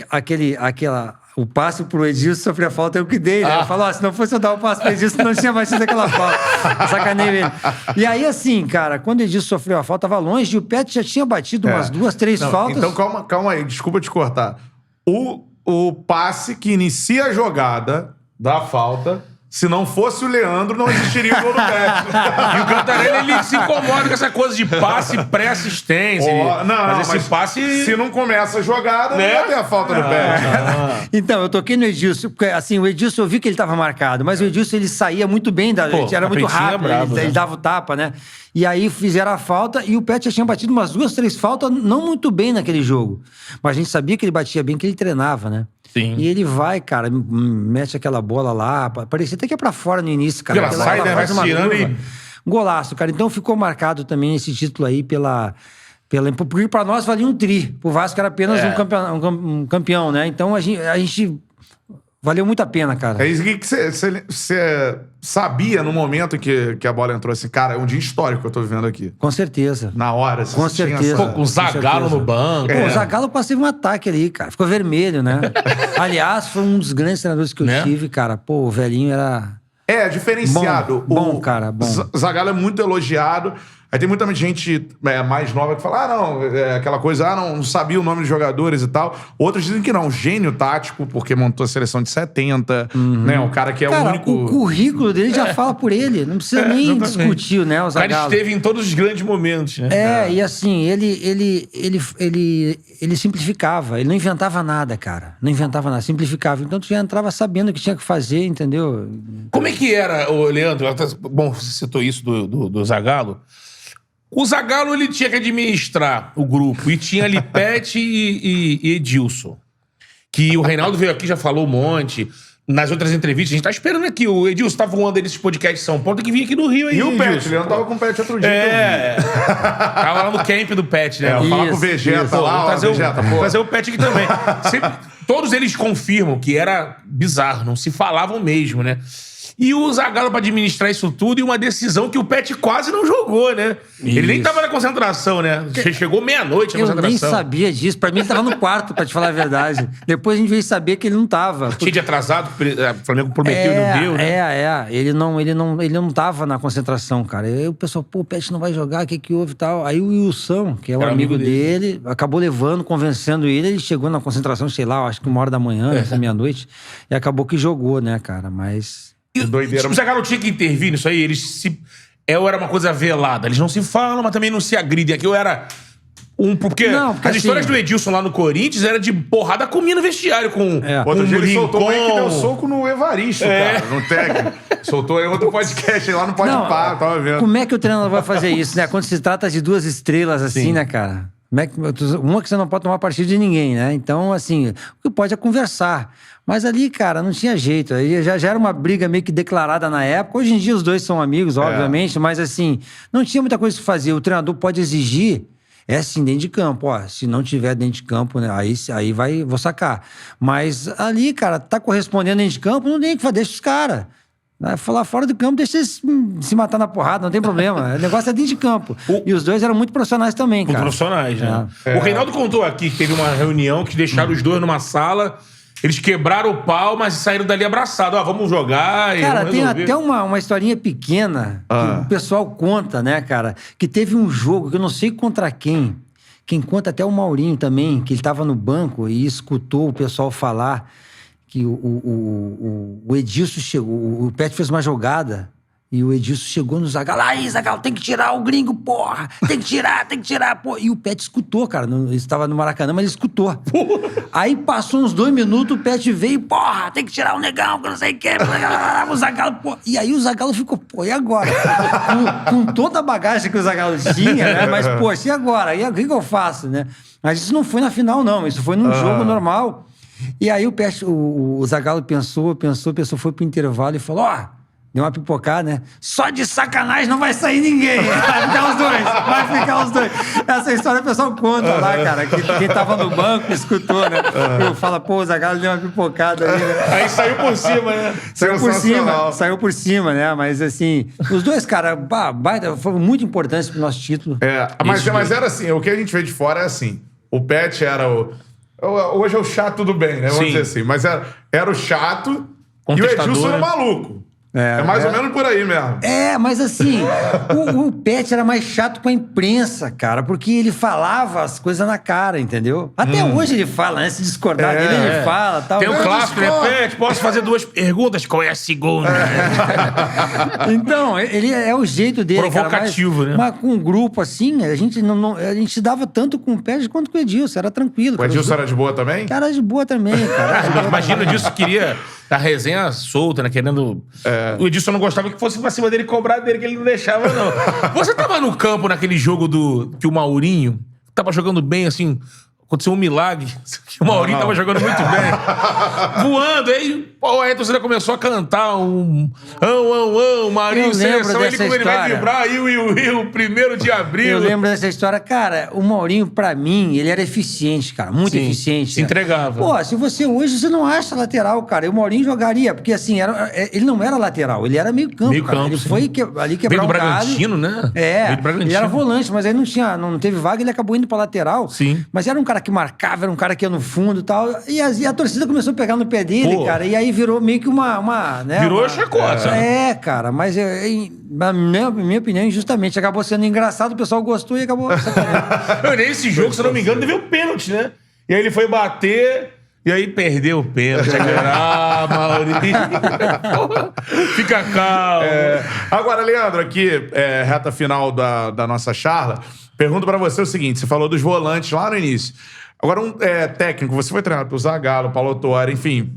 o passe pro Edilson sofrer a falta, eu que dei, né? Eu falo, se não fosse eu dar o passe pro Edilson, não tinha mais sido aquela falta. Sacanei ele. E aí, assim, cara, quando o Edilson sofreu a falta, tava longe e o Pet já tinha batido umas 2, 3 faltas.
Então, calma aí, desculpa te cortar. O passe que inicia a jogada da falta... Se não fosse o Leandro, não existiria o gol do Pet.
E o Cantarelli, ele se incomoda com essa coisa de passe pré-assistência. Mas esse passe...
Se não começa a jogada,
né?
Não vai ter a falta do Pet.
Então, eu toquei no Edilson, porque assim, o Edilson, eu vi que ele tava marcado, mas o Edilson, ele saía muito bem, era muito rápido, bravo, ele dava o tapa, né? E aí fizeram a falta e o Pet já tinha batido umas 2, 3 faltas, não muito bem naquele jogo. Mas a gente sabia que ele batia bem, que ele treinava, né?
Sim.
E ele vai, cara, mete aquela bola lá, parecia até que é pra fora no início, cara.
Ela sai, né? Vai tirando e...
Golaço, cara. Então ficou marcado também esse título aí porque pra nós valia um tri. Pro Vasco era apenas um campeão, né? Então a gente valeu muito a pena, cara.
É isso que você sabia no momento que a bola entrou assim, cara, é um dia histórico que eu tô vivendo aqui.
Com certeza.
Na hora.
Com certeza.
Com o Zagallo no banco.
Pô, o Zagallo passei um ataque ali, cara. Ficou vermelho, né? Aliás, foi um dos grandes treinadores que eu tive, cara. Pô, o velhinho era...
diferenciado.
Bom, cara, bom.
Zagallo é muito elogiado. Aí tem muita gente mais nova que fala, aquela coisa, não sabia o nome dos jogadores e tal. Outros dizem que não, gênio tático, porque montou a seleção de 70, né? O cara que é o único...
o currículo dele já fala por ele, não precisa nem discutir, né, o Zagallo.
O cara esteve em todos os grandes momentos, né?
E assim, ele simplificava, ele não inventava nada, cara. Não inventava nada, simplificava. Então tu já entrava sabendo o que tinha que fazer, entendeu?
Como é que era, Leandro? Bom, você citou isso do Zagallo. O Zagallo, ele tinha que administrar o grupo. E tinha ali Pet e Edilson. Que o Reinaldo veio aqui, já falou um monte. Nas outras entrevistas, a gente tá esperando aqui. O Edilson tá voando aí nesses podcasts de São Paulo. Tem que vir aqui no Rio aí,
E o Pet, o Leandro tava com o Pet outro dia.
Tava lá no camp do Pet, né?
Falar com o Vegeta lá,
trazer o Pet aqui também. Todos eles confirmam que era bizarro. Não se falavam mesmo, né? E o Zagallo pra administrar isso tudo e uma decisão que o Pet quase não jogou, né? Isso. Ele nem tava na concentração, né? Chegou meia-noite na concentração.
Eu nem sabia disso. Pra mim, ele tava no quarto, pra te falar a verdade. Depois a gente veio saber que ele não tava.
Tinha de atrasado, o Flamengo prometeu e não deu, né?
Ele não tava na concentração, cara. Aí o pessoal, o Pet não vai jogar, o que houve e tal. Aí o Wilson, que é o amigo dele, acabou levando, convencendo ele. Ele chegou na concentração, sei lá, acho que 1h da manhã, meia-noite. E acabou que jogou, né, cara? Mas...
Doideira. O Zagallo tinha que intervir nisso aí, era uma coisa velada. Eles não se falam, mas também não se agridem. Aqui eu era porque as histórias do Edilson lá no Corinthians era de porrada comia no vestiário com
outro dia ele soltou que deu soco no Evaristo, cara, no técnico. Soltou em outro podcast lá no Pode Pá, tava vendo.
Como é que o treinador vai fazer isso, né? Quando se trata de 2 estrelas assim, né, cara? Uma que você não pode tomar partido de ninguém, né? Então, assim, o que pode é conversar. Mas ali, cara, não tinha jeito. Aí já era uma briga meio que declarada na época. Hoje em dia os dois são amigos, obviamente, mas assim, não tinha muita coisa que fazer. O treinador pode exigir, assim, dentro de campo. Se não tiver dentro de campo, né? Aí vou sacar. Mas ali, cara, tá correspondendo dentro de campo, não tem que fazer, deixa os caras. Falar fora do campo, deixa eles se matar na porrada, não tem problema. O negócio é dentro de campo. E os dois eram muito profissionais também, cara.
Muito profissionais, né? O Reinaldo contou aqui que teve uma reunião que deixaram os dois numa sala, eles quebraram o pau, mas saíram dali abraçados. Vamos jogar e
cara, tem até uma historinha pequena que o pessoal conta, né, cara? Que teve um jogo, que eu não sei contra quem. Quem conta até o Maurinho também, que ele tava no banco e escutou o pessoal falar que o Edilson chegou, o Pet fez uma jogada e o Edilson chegou no Zagallo, aí Zagallo, tem que tirar o gringo, porra, tem que tirar, porra. E o Pet escutou, cara, ele estava no Maracanã, mas ele escutou. Aí passou uns 2 minutos, o Pet veio, porra, tem que tirar o negão, que não sei o que, o Zagallo, porra. E aí o Zagallo ficou, pô, e agora? com toda a bagagem que o Zagallo tinha, né, mas, poxa, e agora? E o que eu faço, né? Mas isso não foi na final, não, isso foi num jogo normal. E aí o Zagallo pensou, foi pro intervalo e falou, deu uma pipocada, né? Só de sacanagem não vai sair ninguém. Vai ficar os dois. Essa história o pessoal conta lá, cara, que quem tava no banco escutou, né? Fala, o Zagallo deu uma pipocada aí, né?
Aí saiu por cima, né?
Saiu por cima, né? Mas assim, os dois, cara, foram muito importantes pro nosso título.
Mas era assim, o que a gente vê de fora é assim, o Pet era Hoje é o chato, tudo bem, né? Vamos dizer assim. Mas era o chato e o Edilson era o maluco. É mais ou menos por aí mesmo.
Mas assim, o Pet era mais chato com a imprensa, cara, porque ele falava as coisas na cara, entendeu? Até hoje ele fala, né? Se discordar dele, ele fala tal.
Tem um clássico, né? Pet, posso fazer 2 perguntas? Qual é a segunda?
Então, ele é o jeito dele.
Provocativo,
cara,
né?
Mas com um grupo assim, a gente dava tanto com o Pet quanto com o Edilson, era tranquilo.
O Edilson era de boa também?
Era de boa também, cara.
Imagina disso, queria a resenha solta, né? Querendo... O Edilson não gostava que fosse pra cima dele cobrar dele, que ele não deixava, não. Você tava no campo naquele jogo que o Maurinho tava jogando bem, assim... Aconteceu um milagre, que o Maurinho tava jogando muito bem. Voando, aí a torcida começou a cantar o Maurinho seleção, ele como ele vai vibrar, Iu, 1º de abril.
Eu lembro dessa história. Cara, o Maurinho, pra mim, ele era eficiente, cara, muito eficiente.
Se entregava.
Pô, se hoje você não acha lateral, cara, e o Maurinho jogaria, porque assim, ele não era lateral, ele era meio campo, Ele foi ali quebrar
o Bragantino, né?
Ele era volante, mas aí não teve vaga, ele acabou indo pra lateral.
Sim.
Mas era um cara que marcava, era um cara que ia no fundo e tal. E a torcida começou a pegar no pé dele, cara. E aí virou meio que né,
virou chacota.
Cara. Mas na minha opinião, injustamente. Acabou sendo engraçado, o pessoal gostou e acabou.
Nesse jogo, se eu não me engano, teve um pênalti, né? E aí ele foi bater... E aí perdeu o pênalti. Maurinho. Fica calmo.
Agora, Leandro, aqui, reta final da nossa charla. Pergunto pra você o seguinte: você falou dos volantes lá no início. Agora, técnico, você foi treinado pelo Zagallo, Paulo Autuori, enfim.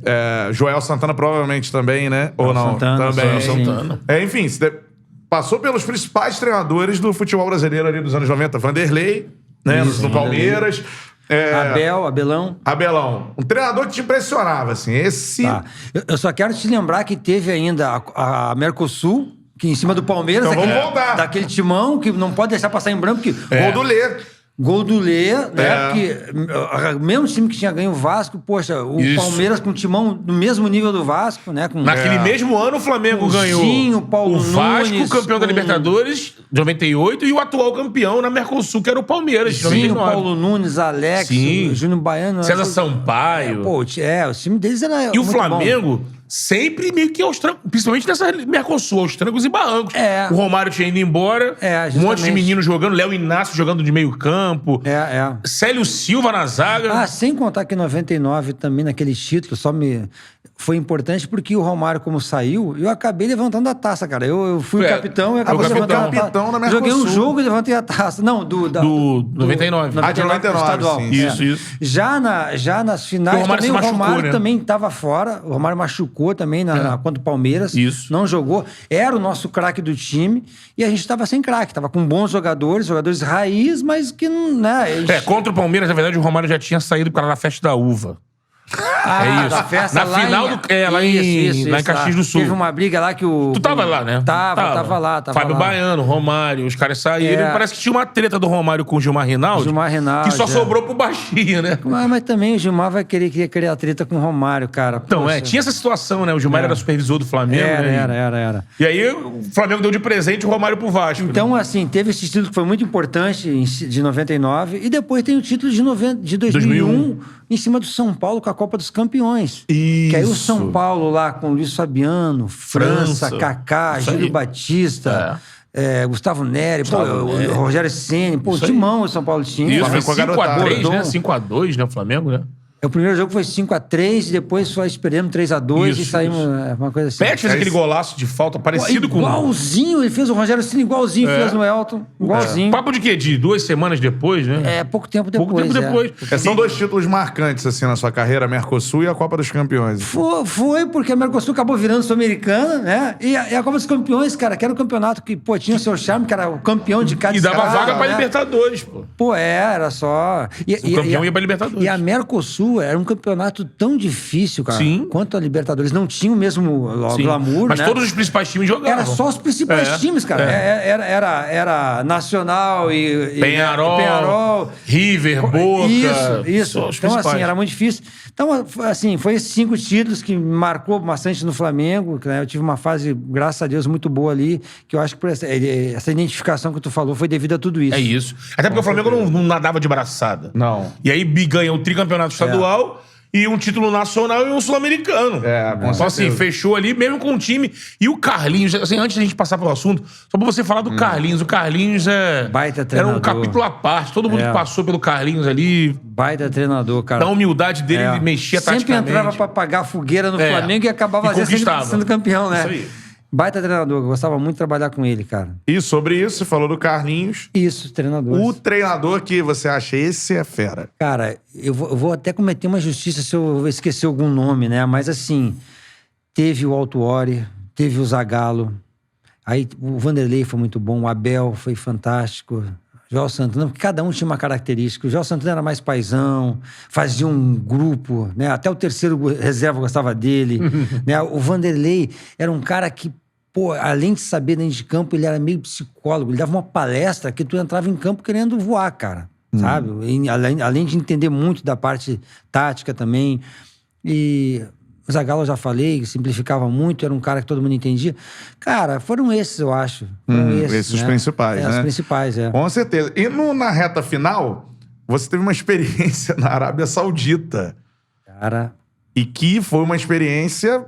Joel Santana provavelmente também, né? Ou não?
Santana,
também.
Santana.
Enfim, você passou pelos principais treinadores do futebol brasileiro ali dos anos 90. Vanderlei, né? No Palmeiras. Abelão. Um treinador que te impressionava, assim. Esse...
Tá. Eu só quero te lembrar que teve ainda a Mercosul, que em cima do Palmeiras...
Então vamos voltar.
Daquele timão que não pode deixar passar em branco.
Gol do Lê.
Gol do Lê, né? Porque o mesmo time que tinha ganho o Vasco, poxa, o Palmeiras com o timão do mesmo nível do Vasco, né?
Naquele mesmo ano, o Flamengo ganhou
Zinho, Paulo
o Vasco,
Nunes,
campeão da Libertadores, de 98, e o atual campeão na Mercosul, que era o Palmeiras, de 99.
Sim, o Paulo Nunes, Alex, Júnior Baiano...
César Sampaio.
o time deles era
E o Flamengo... Bom. Sempre meio que aos trancos, principalmente nessa Mercosul, aos trancos e barrancos. O Romário tinha ido embora, um monte de meninos jogando, Léo Inácio jogando de meio campo, Célio Silva na zaga.
Sem contar que em 99 também, naquele título, foi importante porque o Romário, como saiu, eu acabei levantando a taça, cara. Eu fui o capitão e acabei levantando a taça.
Na
Joguei um jogo e levantei a taça. Não,
do 99.
De 99,
estadual.
Sim.
Isso.
Já nas finais,
o Romário
também,
se machucou, né?
também estava fora. O Romário machucou também contra o Palmeiras.
Isso.
Não jogou. Era o nosso craque do time e a gente estava sem craque. Estava com bons jogadores raiz, mas que não... Né,
contra o Palmeiras, na verdade, o Romário já tinha saído para na festa da uva. É isso.
Da festa
na final lá em Caxias do Sul.
Teve uma briga lá que o...
Tu tava lá, né?
Tava lá.
Fábio Baiano, Romário, os caras saíram. Parece que tinha uma treta do Romário com o Gilmar Rinaldi. Que só sobrou pro baixinho, né?
Mas também o Gilmar vai querer criar treta com o Romário, cara.
Então, tinha essa situação, né? O Gilmar era supervisor do Flamengo.
Era.
E aí o Flamengo deu de presente o Romário pro Vasco.
Então, assim, teve esse título que foi muito importante de 99 e depois tem o título de 2001 em cima do São Paulo com a Copa dos Campeões.
Isso.
Que aí o São Paulo lá com Luiz Fabiano, França, Kaká, Júlio Batista, Gustavo Neri, Rogério Ceni, timão o São Paulo tinha.
Isso, foi com a 5x3, né? 5x2, né? O Flamengo, né?
O primeiro jogo foi 5x3, depois só esperamos 3x2 e saímos uma coisa assim.
Pet fez aquele golaço de falta parecido com...
Igualzinho, ele fez o Rogério Ceni igualzinho, fez no Elton, igualzinho.
Papo de quê? De 2 semanas depois, né?
Pouco tempo depois.
São 2 títulos marcantes, assim, na sua carreira, a Mercosul e a Copa dos Campeões.
Foi porque a Mercosul acabou virando Sul-Americana, né? E a Copa dos Campeões, cara, que era o campeonato que, tinha o seu charme, que era o campeão de cada
estado. E dava vaga pra Libertadores,
era só...
O campeão ia pra Libertadores.
E a Mercosul, Brasil era um campeonato tão difícil, cara.
Sim.
Quanto a Libertadores. Não tinha o mesmo glamour,
Mas
né?
todos os principais times jogavam.
Era só os principais times, cara. Era Nacional e
Penharol, River, Boca.
Isso. Então, assim, era muito difícil. Então, assim, foi esses 5 títulos que me marcou bastante no Flamengo, né? Eu tive uma fase, graças a Deus, muito boa ali, que eu acho que essa identificação que tu falou foi devido a tudo isso.
É isso. Até porque o Flamengo não nadava de braçada.
Não.
E aí ganha um tricampeonato estadual e um título nacional e um sul-americano. Então, assim, fechou ali mesmo com o time. E o Carlinhos, assim, antes da gente passar pelo assunto, só pra você falar do Carlinhos. O Carlinhos
baita
era um capítulo à parte. Todo mundo que passou pelo Carlinhos ali.
Baita treinador, cara.
Da humildade dele, ele mexia
sempre
taticamente.
Sempre entrava pra apagar a fogueira no Flamengo e acabava às vezes sendo campeão, né?
Isso aí.
Baita treinador, eu gostava muito de trabalhar com ele, cara.
E sobre isso, você falou do Carlinhos.
Isso, treinador.
O treinador que você acha esse é fera.
Cara, eu vou até cometer uma justiça se eu esquecer algum nome, né? Mas assim, teve o Autuori, teve o Zagallo, aí o Vanderlei foi muito bom, o Abel foi fantástico, João Santana, porque cada um tinha uma característica. O João Santana era mais paizão, fazia um grupo, né? Até o terceiro reserva gostava dele, né? O Vanderlei era um cara que, pô, além de saber dentro de campo, ele era meio psicólogo. Ele dava uma palestra que tu entrava em campo querendo voar, cara. Sabe? E, além de entender muito da parte tática também. E o Zagallo eu já falei, simplificava muito, era um cara que todo mundo entendia. Cara, foram esses, eu acho. Foram
esses os principais, né?
Os principais,
Com certeza. E na reta final, você teve uma experiência na Arábia Saudita.
Cara...
E que foi uma experiência...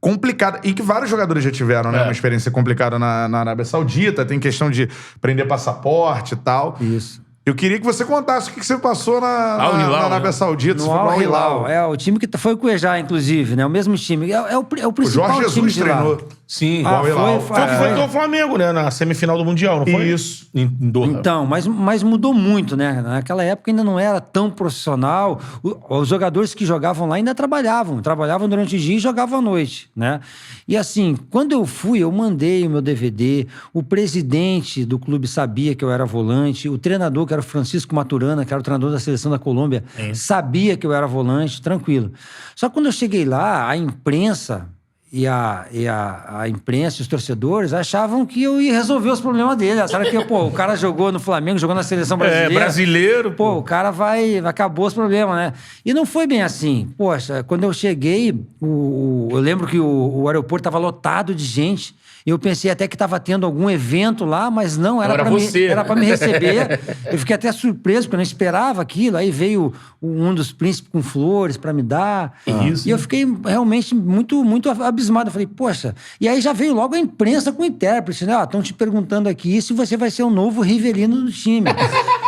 complicada. E que vários jogadores já tiveram, né? Uma experiência complicada na Arábia Saudita. Tem questão de prender passaporte e tal.
Isso.
Eu queria que você contasse o que você passou na Arábia Saudita.
No Al Hilal. É, o time que foi com o Ejá, inclusive, né? O mesmo time. É o principal
Jorge
time
Jesus
de lá.
treinou.
Sim.
O Al Hilal.
Foi o Flamengo, né? Na semifinal do Mundial, não foi?
Isso.
Em Doha.
Então, mas mudou muito, né? Naquela época ainda não era tão profissional. Os jogadores que jogavam lá ainda trabalhavam durante o dia e jogavam à noite, né? E assim, quando eu fui, eu mandei o meu DVD, o presidente do clube sabia que eu era volante, o treinador, que era o Francisco Maturana, que era o treinador da seleção da Colômbia, sabia que eu era volante, tranquilo. Só que quando eu cheguei lá, a imprensa... E a imprensa, os torcedores, achavam que eu ia resolver os problemas dele. Acharam que, pô, o cara jogou no Flamengo, jogou na seleção brasileira.
Brasileiro.
Pô, o cara acabou os problemas, né? E não foi bem assim. Poxa, quando eu cheguei, eu lembro que o aeroporto estava lotado de gente. E eu pensei até que estava tendo algum evento lá, mas não, era para me receber. Eu fiquei até surpreso, porque eu não esperava aquilo. Aí veio um dos príncipes com flores para me dar.
Isso.
E eu fiquei realmente muito, muito abismado. Eu falei, poxa... E aí já veio logo a imprensa com o intérprete, né? Estão te perguntando aqui se você vai ser o novo Rivelino do time.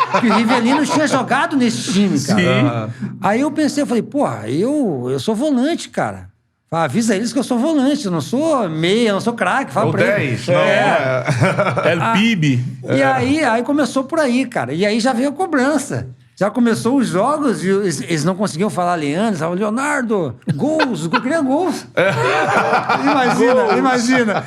Porque o Rivelino tinha jogado nesse time, cara.
Sim.
Aí eu pensei, eu falei, porra, eu sou volante, cara. Avisa eles que eu sou volante, eu não sou meia, eu não sou craque. Fala pra
10,
ele.
El PIB.
E aí começou por aí, cara. E aí já veio a cobrança. Já começou os jogos e eles não conseguiam falar Leandro. Falavam, Leonardo, gols, eu queria gols. Imagina.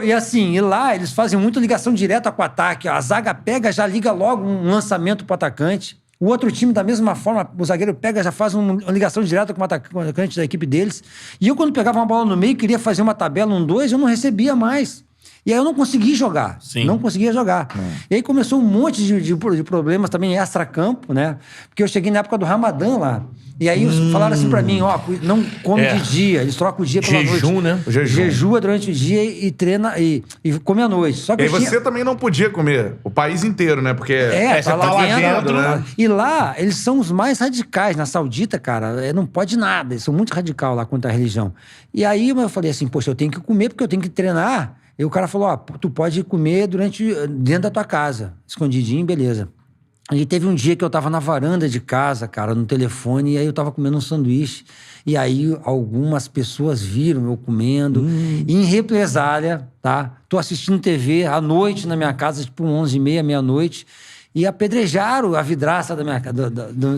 E assim, e lá eles fazem muita ligação direta com o ataque. A zaga pega, já liga logo um lançamento pro atacante. O outro time, da mesma forma, o zagueiro pega, já faz uma ligação direta com o atacante da equipe deles. E eu, quando pegava uma bola no meio, queria fazer uma tabela, 1-2, eu não recebia mais. E aí eu não consegui jogar.
Sim.
Não conseguia jogar. E aí começou um monte de problemas também extra-campo, né? Porque eu cheguei na época do Ramadã lá. E aí falaram assim pra mim, ó, não come de dia, eles trocam o dia pela noite.
Jejum, né?
Jejua durante o dia e treina e come à noite. Só que
e você também não podia comer, o país inteiro, né? Porque
você tá lá dentro, né? E lá, eles são os mais radicais. Na Saudita, cara, não pode nada. Eles são muito radicais lá quanto à religião. E aí eu falei assim, poxa, eu tenho que comer porque eu tenho que treinar. E o cara falou, ó, tu pode comer dentro da tua casa, escondidinho, beleza. E teve um dia que eu tava na varanda de casa, cara, no telefone, e aí eu tava comendo um sanduíche, e aí algumas pessoas viram eu comendo, e em represália, tá? Tô assistindo TV à noite na minha casa, tipo 11h30, meia-noite, e apedrejaram a vidraça da minha casa.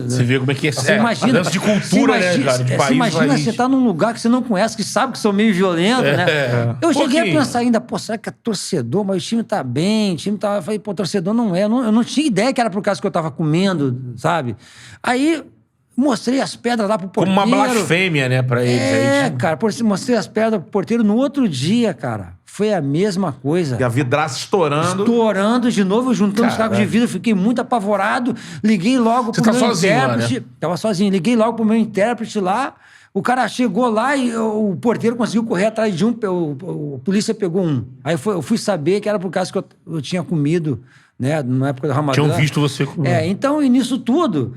Você vê como é que é.
Você imagina,
mudança de cultura, né, cara? De país,
você imagina você tá num lugar que você não conhece, que sabe que são meio violentos, né? Eu cheguei a pensar ainda, pô, será que é torcedor? Mas o time tá bem, o time tá... Eu falei, pô, torcedor não é. Eu não tinha ideia que era por causa que eu tava comendo, sabe? Aí... Mostrei as pedras lá pro porteiro.
Como uma blasfêmia, né, pra eles.
Cara, mostrei as pedras pro porteiro. No outro dia, cara, foi a mesma coisa.
E a vidraça estourando.
Estourando de novo, juntando os cabos de vidro. Fiquei muito apavorado. Liguei logo pro meu intérprete. Lá, né? Tava sozinho. Liguei logo pro meu intérprete lá. O cara chegou lá e o porteiro conseguiu correr atrás de um. A polícia pegou um. Aí eu fui saber que era por causa que eu tinha comido, né, na época do Ramadã.
Tinham visto você comer.
Então, e nisso tudo,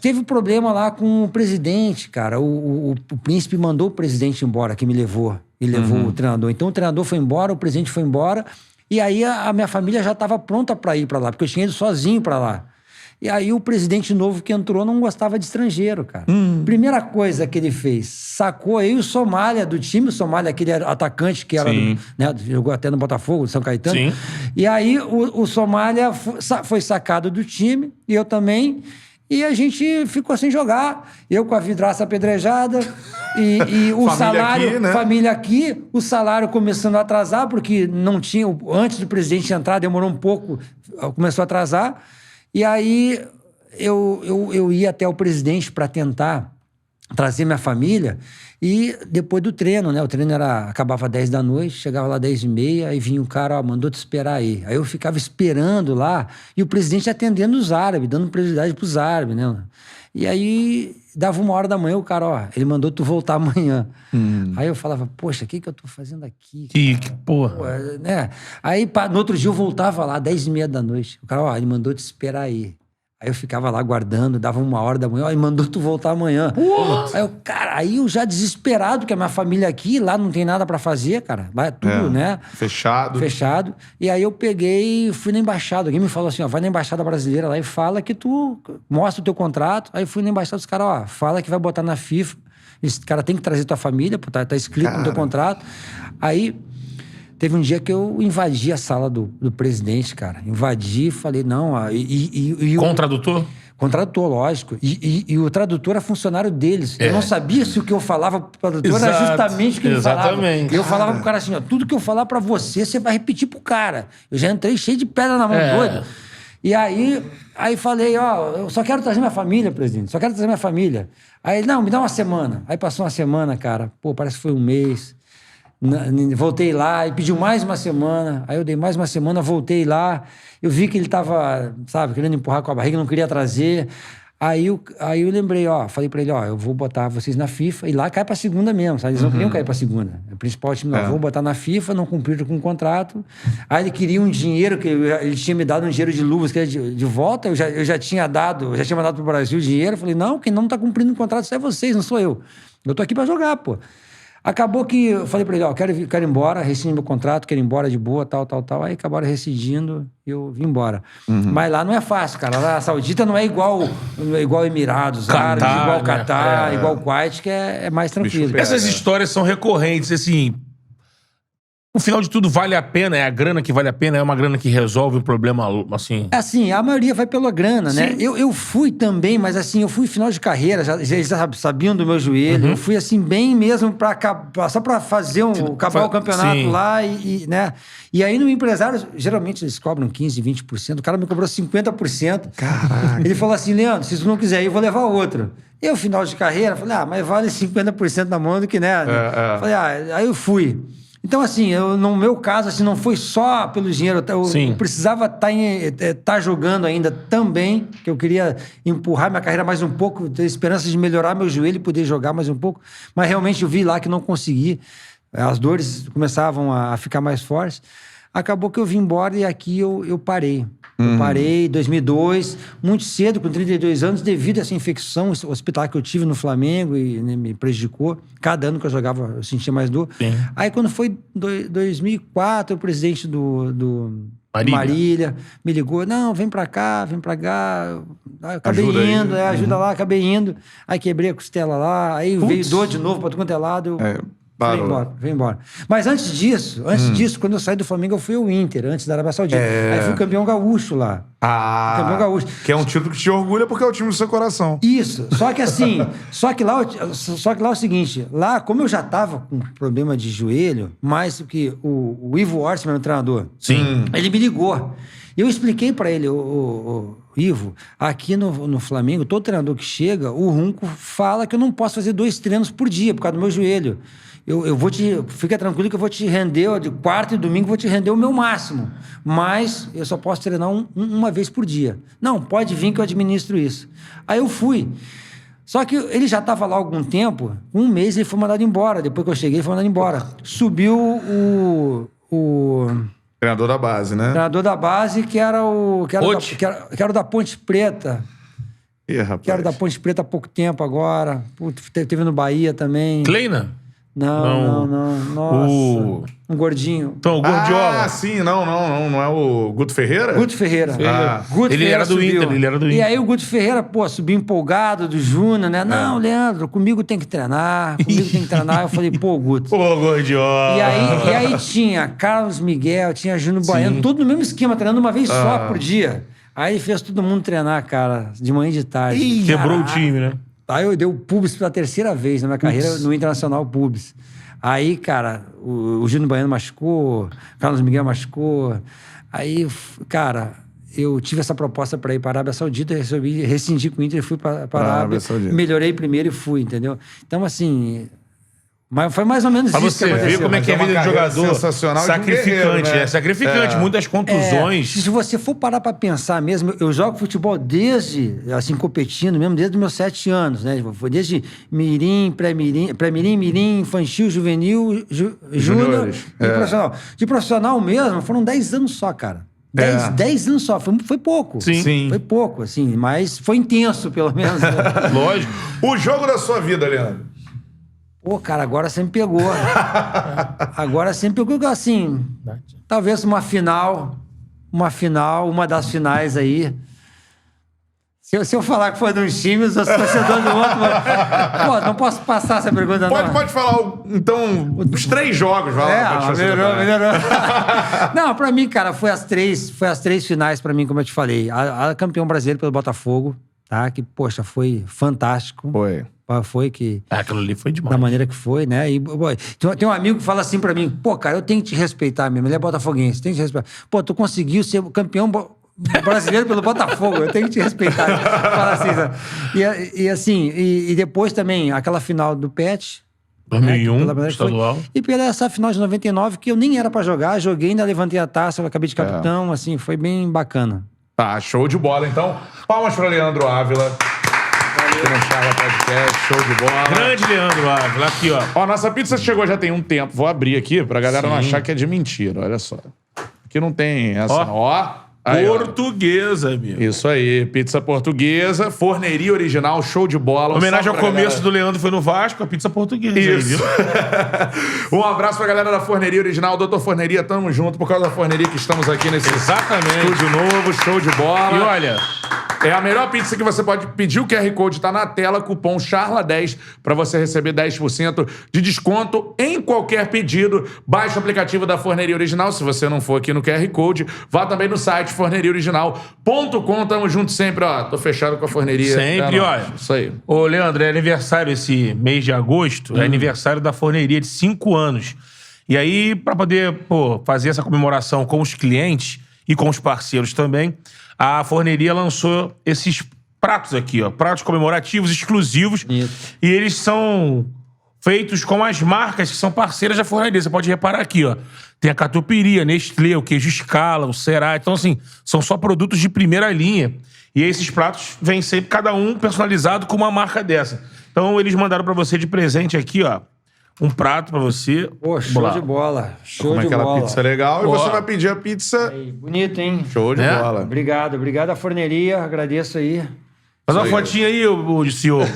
teve problema lá com o presidente, cara. O príncipe mandou o presidente embora, que me levou. E levou o treinador. Então, o treinador foi embora, o presidente foi embora. E aí, a minha família já estava pronta para ir para lá, porque eu tinha ido sozinho para lá. E aí, o presidente novo que entrou não gostava de estrangeiro, cara. Primeira coisa que ele fez, sacou aí o Somália do time. O Somália, aquele atacante que era, jogou até no Botafogo, São Caetano. Sim. E aí, o Somália foi sacado do time, e eu também. E a gente ficou sem jogar. Eu com a vidraça apedrejada e o salário... Aqui, né? Família aqui. O salário começando a atrasar, porque não tinha... Antes do presidente entrar, demorou um pouco, começou a atrasar. E aí eu ia até o presidente para tentar trazer minha família. E depois do treino, né? O treino acabava 10 da noite, chegava lá 10h30, aí vinha o cara, mandou te esperar aí. Aí eu ficava esperando lá, e o presidente atendendo os árabes, dando prioridade pros árabes, né? E aí dava 1h da manhã, o cara, ele mandou tu voltar amanhã. Aí eu falava, poxa, o que eu tô fazendo aqui?
Que porra.
Pô, né? Aí no outro dia eu voltava lá, 10h30 da noite. O cara, ele mandou te esperar aí. Aí eu ficava lá guardando, dava 1h da manhã, ele mandou tu voltar amanhã. Aí eu já desesperado, porque a minha família aqui, lá não tem nada pra fazer, cara. Lá é tudo, né? Fechado. E aí eu peguei e fui na embaixada. Alguém me falou assim, vai na embaixada brasileira lá e fala que tu mostra o teu contrato. Aí fui na embaixada, os caras, fala que vai botar na FIFA. Esse cara tem que trazer tua família, tá escrito no teu contrato. Aí... Teve um dia que eu invadi a sala do presidente, cara. Invadi, falei, não...
Com o tradutor?
Com o tradutor, lógico. E o tradutor era funcionário deles. Eu não sabia se o que eu falava pro tradutor era justamente o que ele falava. Eu falava pro cara assim, tudo que eu falar pra você, você vai repetir pro cara. Eu já entrei cheio de pedra na mão, doido. E aí falei, eu só quero trazer minha família, presidente. Só quero trazer minha família. Aí ele, não, me dá uma semana. Aí passou uma semana, cara. Pô, parece que foi um mês. Voltei lá e pediu mais uma semana. Aí eu dei mais uma semana, voltei lá. Eu vi que ele tava, querendo empurrar com a barriga, não queria trazer. Aí eu lembrei, falei pra ele, eu vou botar vocês na FIFA. E lá cai pra segunda mesmo, sabe? Eles não queriam cair pra segunda. O principal time, não, vou botar na FIFA, não cumpriram com o contrato. Aí ele queria um dinheiro, que ele tinha me dado um dinheiro de luvas, que era de volta. Eu já tinha mandado pro Brasil dinheiro. Eu falei, não, quem não tá cumprindo o contrato é vocês, não sou eu. Eu tô aqui pra jogar, pô. Acabou que eu falei pra ele, quero ir embora, rescindi meu contrato, quero ir embora de boa, tal. Aí acabaram rescindindo e eu vim embora. Mas lá não é fácil, cara. Lá a Saudita não é igual Emirados Árabes, igual Catar, igual Kuwait, que é mais tranquilo.
Essas histórias são recorrentes, assim... No final de tudo, vale a pena? É a grana que vale a pena? É uma grana que resolve um problema, assim?
Assim, a maioria vai pela grana, né? Eu fui também, mas assim, eu fui final de carreira, eles já sabiam do meu joelho. Eu fui assim, bem mesmo, só pra fazer acabar o campeonato lá né? E aí no empresário, geralmente eles cobram 15%, 20%. O cara me cobrou 50%.
Caraca.
Ele falou assim, Leandro, se tu não quiser ir, eu vou levar outro. Eu, final de carreira, falei, mas vale 50% na mão do que, né? Falei, aí eu fui. Então, assim, no meu caso, assim, não foi só pelo dinheiro. Eu precisava estar jogando ainda também, que eu queria empurrar minha carreira mais um pouco, ter esperança de melhorar meu joelho e poder jogar mais um pouco. Mas realmente eu vi lá que não consegui. As dores começavam a ficar mais fortes. Acabou que eu vim embora e aqui eu parei. Eu parei em 2002, muito cedo, com 32 anos, devido a essa infecção hospitalar que eu tive no Flamengo e me prejudicou. Cada ano que eu jogava, eu sentia mais dor. Aí, quando foi 2004, o presidente do Marília me ligou, não, vem pra cá. Eu acabei indo, ajuda lá, acabei indo. Aí quebrei a costela lá, aí veio dor de novo pra todo quanto é lado. Vem embora. Mas antes disso, quando eu saí do Flamengo, eu fui ao Inter, antes da Arábia Saudita. Aí fui campeão gaúcho lá. Campeão gaúcho.
Que é um título que te orgulha porque é o time do seu coração.
Isso. Só que assim, só que lá é o seguinte, lá, como eu já tava com problema de joelho, mais do que o Ivo Orsi, meu treinador, ele me ligou. Eu expliquei para ele, Ivo, aqui no Flamengo, todo treinador que chega, o Runco fala que eu não posso fazer 2 treinos por dia por causa do meu joelho. Fica tranquilo que eu vou te render, de quarta e domingo, vou te render o meu máximo. Mas eu só posso treinar uma vez por dia. Não, pode vir que eu administro isso. Aí eu fui. Só que ele já estava lá há algum tempo, 1 mês ele foi mandado embora. Depois que eu cheguei, ele foi mandado embora. Subiu o
treinador da base, né?
Treinador da base, que era o da Ponte Preta.
Rapaz.
Que era da Ponte Preta há pouco tempo agora. Teve no Bahia também.
Kleina?
Não. Nossa. Um gordinho.
Então, o Gordiola.
Ah, sim, não é o Guto Ferreira?
Guto Ferreira.
Ele
Ferreira
era do
subiu.
Inter, ele era do Inter.
E aí o Guto Ferreira, subiu empolgado do Júnior, né? Não, Leandro, comigo tem que treinar, Eu falei, Guto.
Gordiola.
E aí tinha Carlos Miguel, tinha Júnior Baiano, tudo no mesmo esquema, treinando uma vez só por dia. Aí ele fez todo mundo treinar, cara, de manhã e de tarde.
Quebrou o time, né?
Aí eu dei o Pubis pela 3ª vez na minha carreira no Internacional Pubis. Aí, cara, o Júnior Baiano machucou, Carlos Miguel machucou. Aí, cara, eu tive essa proposta para ir para a Arábia Saudita, resolvi rescindir com o Inter e fui para a Arábia Saudita. Melhorei primeiro e fui, entendeu? Então, assim... Mas foi mais ou menos
pra
isso que aconteceu.
Ver como é que é a vida de jogador
sensacional,
sacrificante,
né?
Sacrificante, muitas contusões.
Se você for parar pra pensar mesmo, eu jogo futebol desde, assim, competindo mesmo, desde os meus 7 anos, né? Foi desde mirim, mirim, infantil, juvenil, júnior e profissional. De profissional mesmo, foram 10 anos só, cara. 10 anos só, foi pouco.
Sim.
Foi pouco, assim, mas foi intenso, pelo menos. Né?
Lógico.
O jogo da sua vida, Leandro?
Cara, agora você me pegou. Assim, talvez uma das finais aí. Se eu falar que foi de uns times, eu sou torcedor do outro, não posso passar essa pergunta, não.
Pode falar, então, os 3 jogos.
Melhorou. Não, pra mim, cara, foi as três finais pra mim, como eu te falei. A campeão brasileiro pelo Botafogo, tá? Que, poxa, foi fantástico. Foi que...
aquilo ali foi demais.
Da maneira que foi, né? E, tem um amigo que fala assim pra mim, cara, eu tenho que te respeitar mesmo, ele é botafoguense, tem que te respeitar. Tu conseguiu ser campeão brasileiro pelo Botafogo, eu tenho que te respeitar. Fala assim, sabe? E depois também, aquela final do PET...
2001, estadual.
E pela essa final de 99, que eu nem era pra jogar, joguei, ainda levantei a taça, eu acabei de capitão, assim, foi bem bacana.
Tá, show de bola, então. Palmas pra Leandro Ávila. Aqui no Charla Podcast, show de bola.
Grande Leandro Ávila, aqui, ó.
Nossa pizza chegou já tem um tempo. Vou abrir aqui pra galera não achar que é de mentira, olha só. Aqui não tem essa, Aí,
portuguesa, amigo.
Isso aí, pizza portuguesa, forneria original, show de bola.
Homenagem ao começo do Leandro foi no Vasco, a pizza portuguesa.
Isso. Um abraço pra galera da forneria original, Doutor Forneria, tamo junto, por causa da forneria que estamos aqui nesse estúdio novo, show de bola.
E olha...
É a melhor pizza que você pode pedir. O QR Code tá na tela, cupom CHARLA10 para você receber 10% de desconto em qualquer pedido. Baixe o aplicativo da Forneria Original. Se você não for aqui no QR Code, vá também no site forneriaoriginal.com. Tamo junto sempre, ó. Tô fechado com a forneria.
Sempre, olha.
Isso aí.
Ô, Leandro, é aniversário esse mês de agosto. É aniversário da forneria de 5 anos. E aí, para poder fazer essa comemoração com os clientes e com os parceiros também, a forneria lançou esses pratos aqui, ó. Pratos comemorativos, exclusivos. Isso. E eles são feitos com as marcas que são parceiras da forneria. Você pode reparar aqui, ó. Tem a Catupiry, a Nestlé, o queijo Scala, o Cerati. Então, assim, são só produtos de primeira linha. E esses pratos vêm sempre, cada um personalizado com uma marca dessa. Então, eles mandaram pra você de presente aqui, ó. Um prato pra você.
Pô, show de bola. Show de bola.
Aquela pizza legal. E você vai pedir a pizza...
Aí, bonito, hein?
Show de bola.
Obrigado à forneria. Agradeço aí.
Faz uma fotinha aí, ô senhor.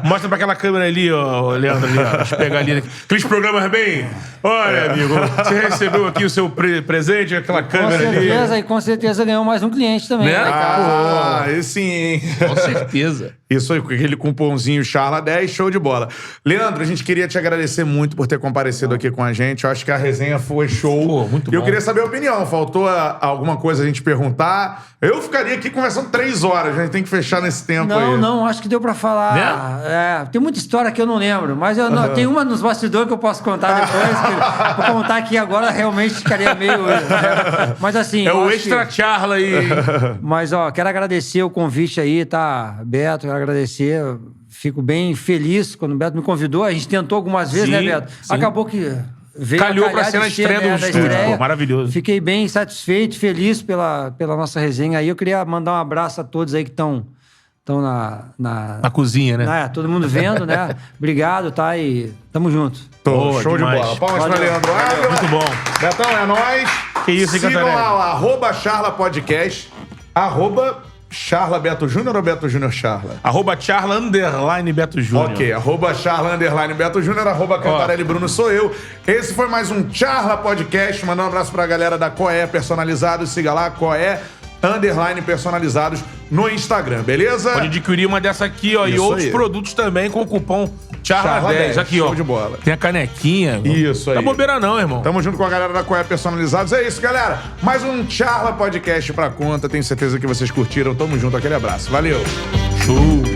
Mostra pra aquela câmera ali, ó, Leandro. Ali, ó. Deixa eu pegar ali. Aqueles programas bem... Olha, amigo, você recebeu aqui o seu presente, aquela câmera ali.
E com certeza ganhou mais um cliente também.
Né? Aí sim, hein?
Com certeza.
Isso aí, com aquele cupomzinho Charla10, show de bola. Leandro, a gente queria te agradecer muito por ter comparecido aqui com a gente. Eu acho que a resenha foi show.
Pô, muito bom.
Eu queria saber a opinião. Faltou alguma coisa a gente perguntar? Eu ficaria aqui conversando 3 horas. A gente tem que fechar nesse tempo aí.
Não, acho que deu pra falar.
Né?
Tem muita história que eu não lembro, mas tem uma nos bastidores que eu posso contar depois. Vou contar aqui agora, realmente ficaria meio... Mas assim...
É o extra charla aí.
Mas, quero agradecer o convite aí, tá, Beto? Quero agradecer. Fico bem feliz quando o Beto me convidou. A gente tentou algumas vezes, né, Beto?
Sim.
Acabou que veio
calhou pra ser na estreia do estúdio. Pô, maravilhoso.
Fiquei bem satisfeito, feliz pela nossa resenha aí. Eu queria mandar um abraço a todos aí que estão na
cozinha, né?
Todo mundo vendo, né? Obrigado, tá? E tamo junto.
Show demais. De bola. Palmas pra Leandro Ávila.
Muito bom.
Betão, é nóis.
Que isso, hein,
Sigam lá o @charlapodcast, Charla Beto Júnior ou Beto Júnior Charla?
@Charla_Beto Júnior.
Ok, @Charla_Beto Júnior, @Cantarelli Bruno sou eu. Esse foi mais um Charla Podcast. Mandar um abraço pra galera da Coé Personalizados. Siga lá, Coé_Personalizados no Instagram, beleza?
Pode adquirir uma dessa aqui, ó. Isso e outros produtos também com o cupom Charla10. Aqui, ó.
Show de bola.
Tem a canequinha.
Isso aí.
Tá bobeira não, irmão.
Tamo junto com a galera da Coé Personalizados. É isso, galera. Mais um Charla Podcast pra conta. Tenho certeza que vocês curtiram. Tamo junto. Aquele abraço. Valeu.
Show.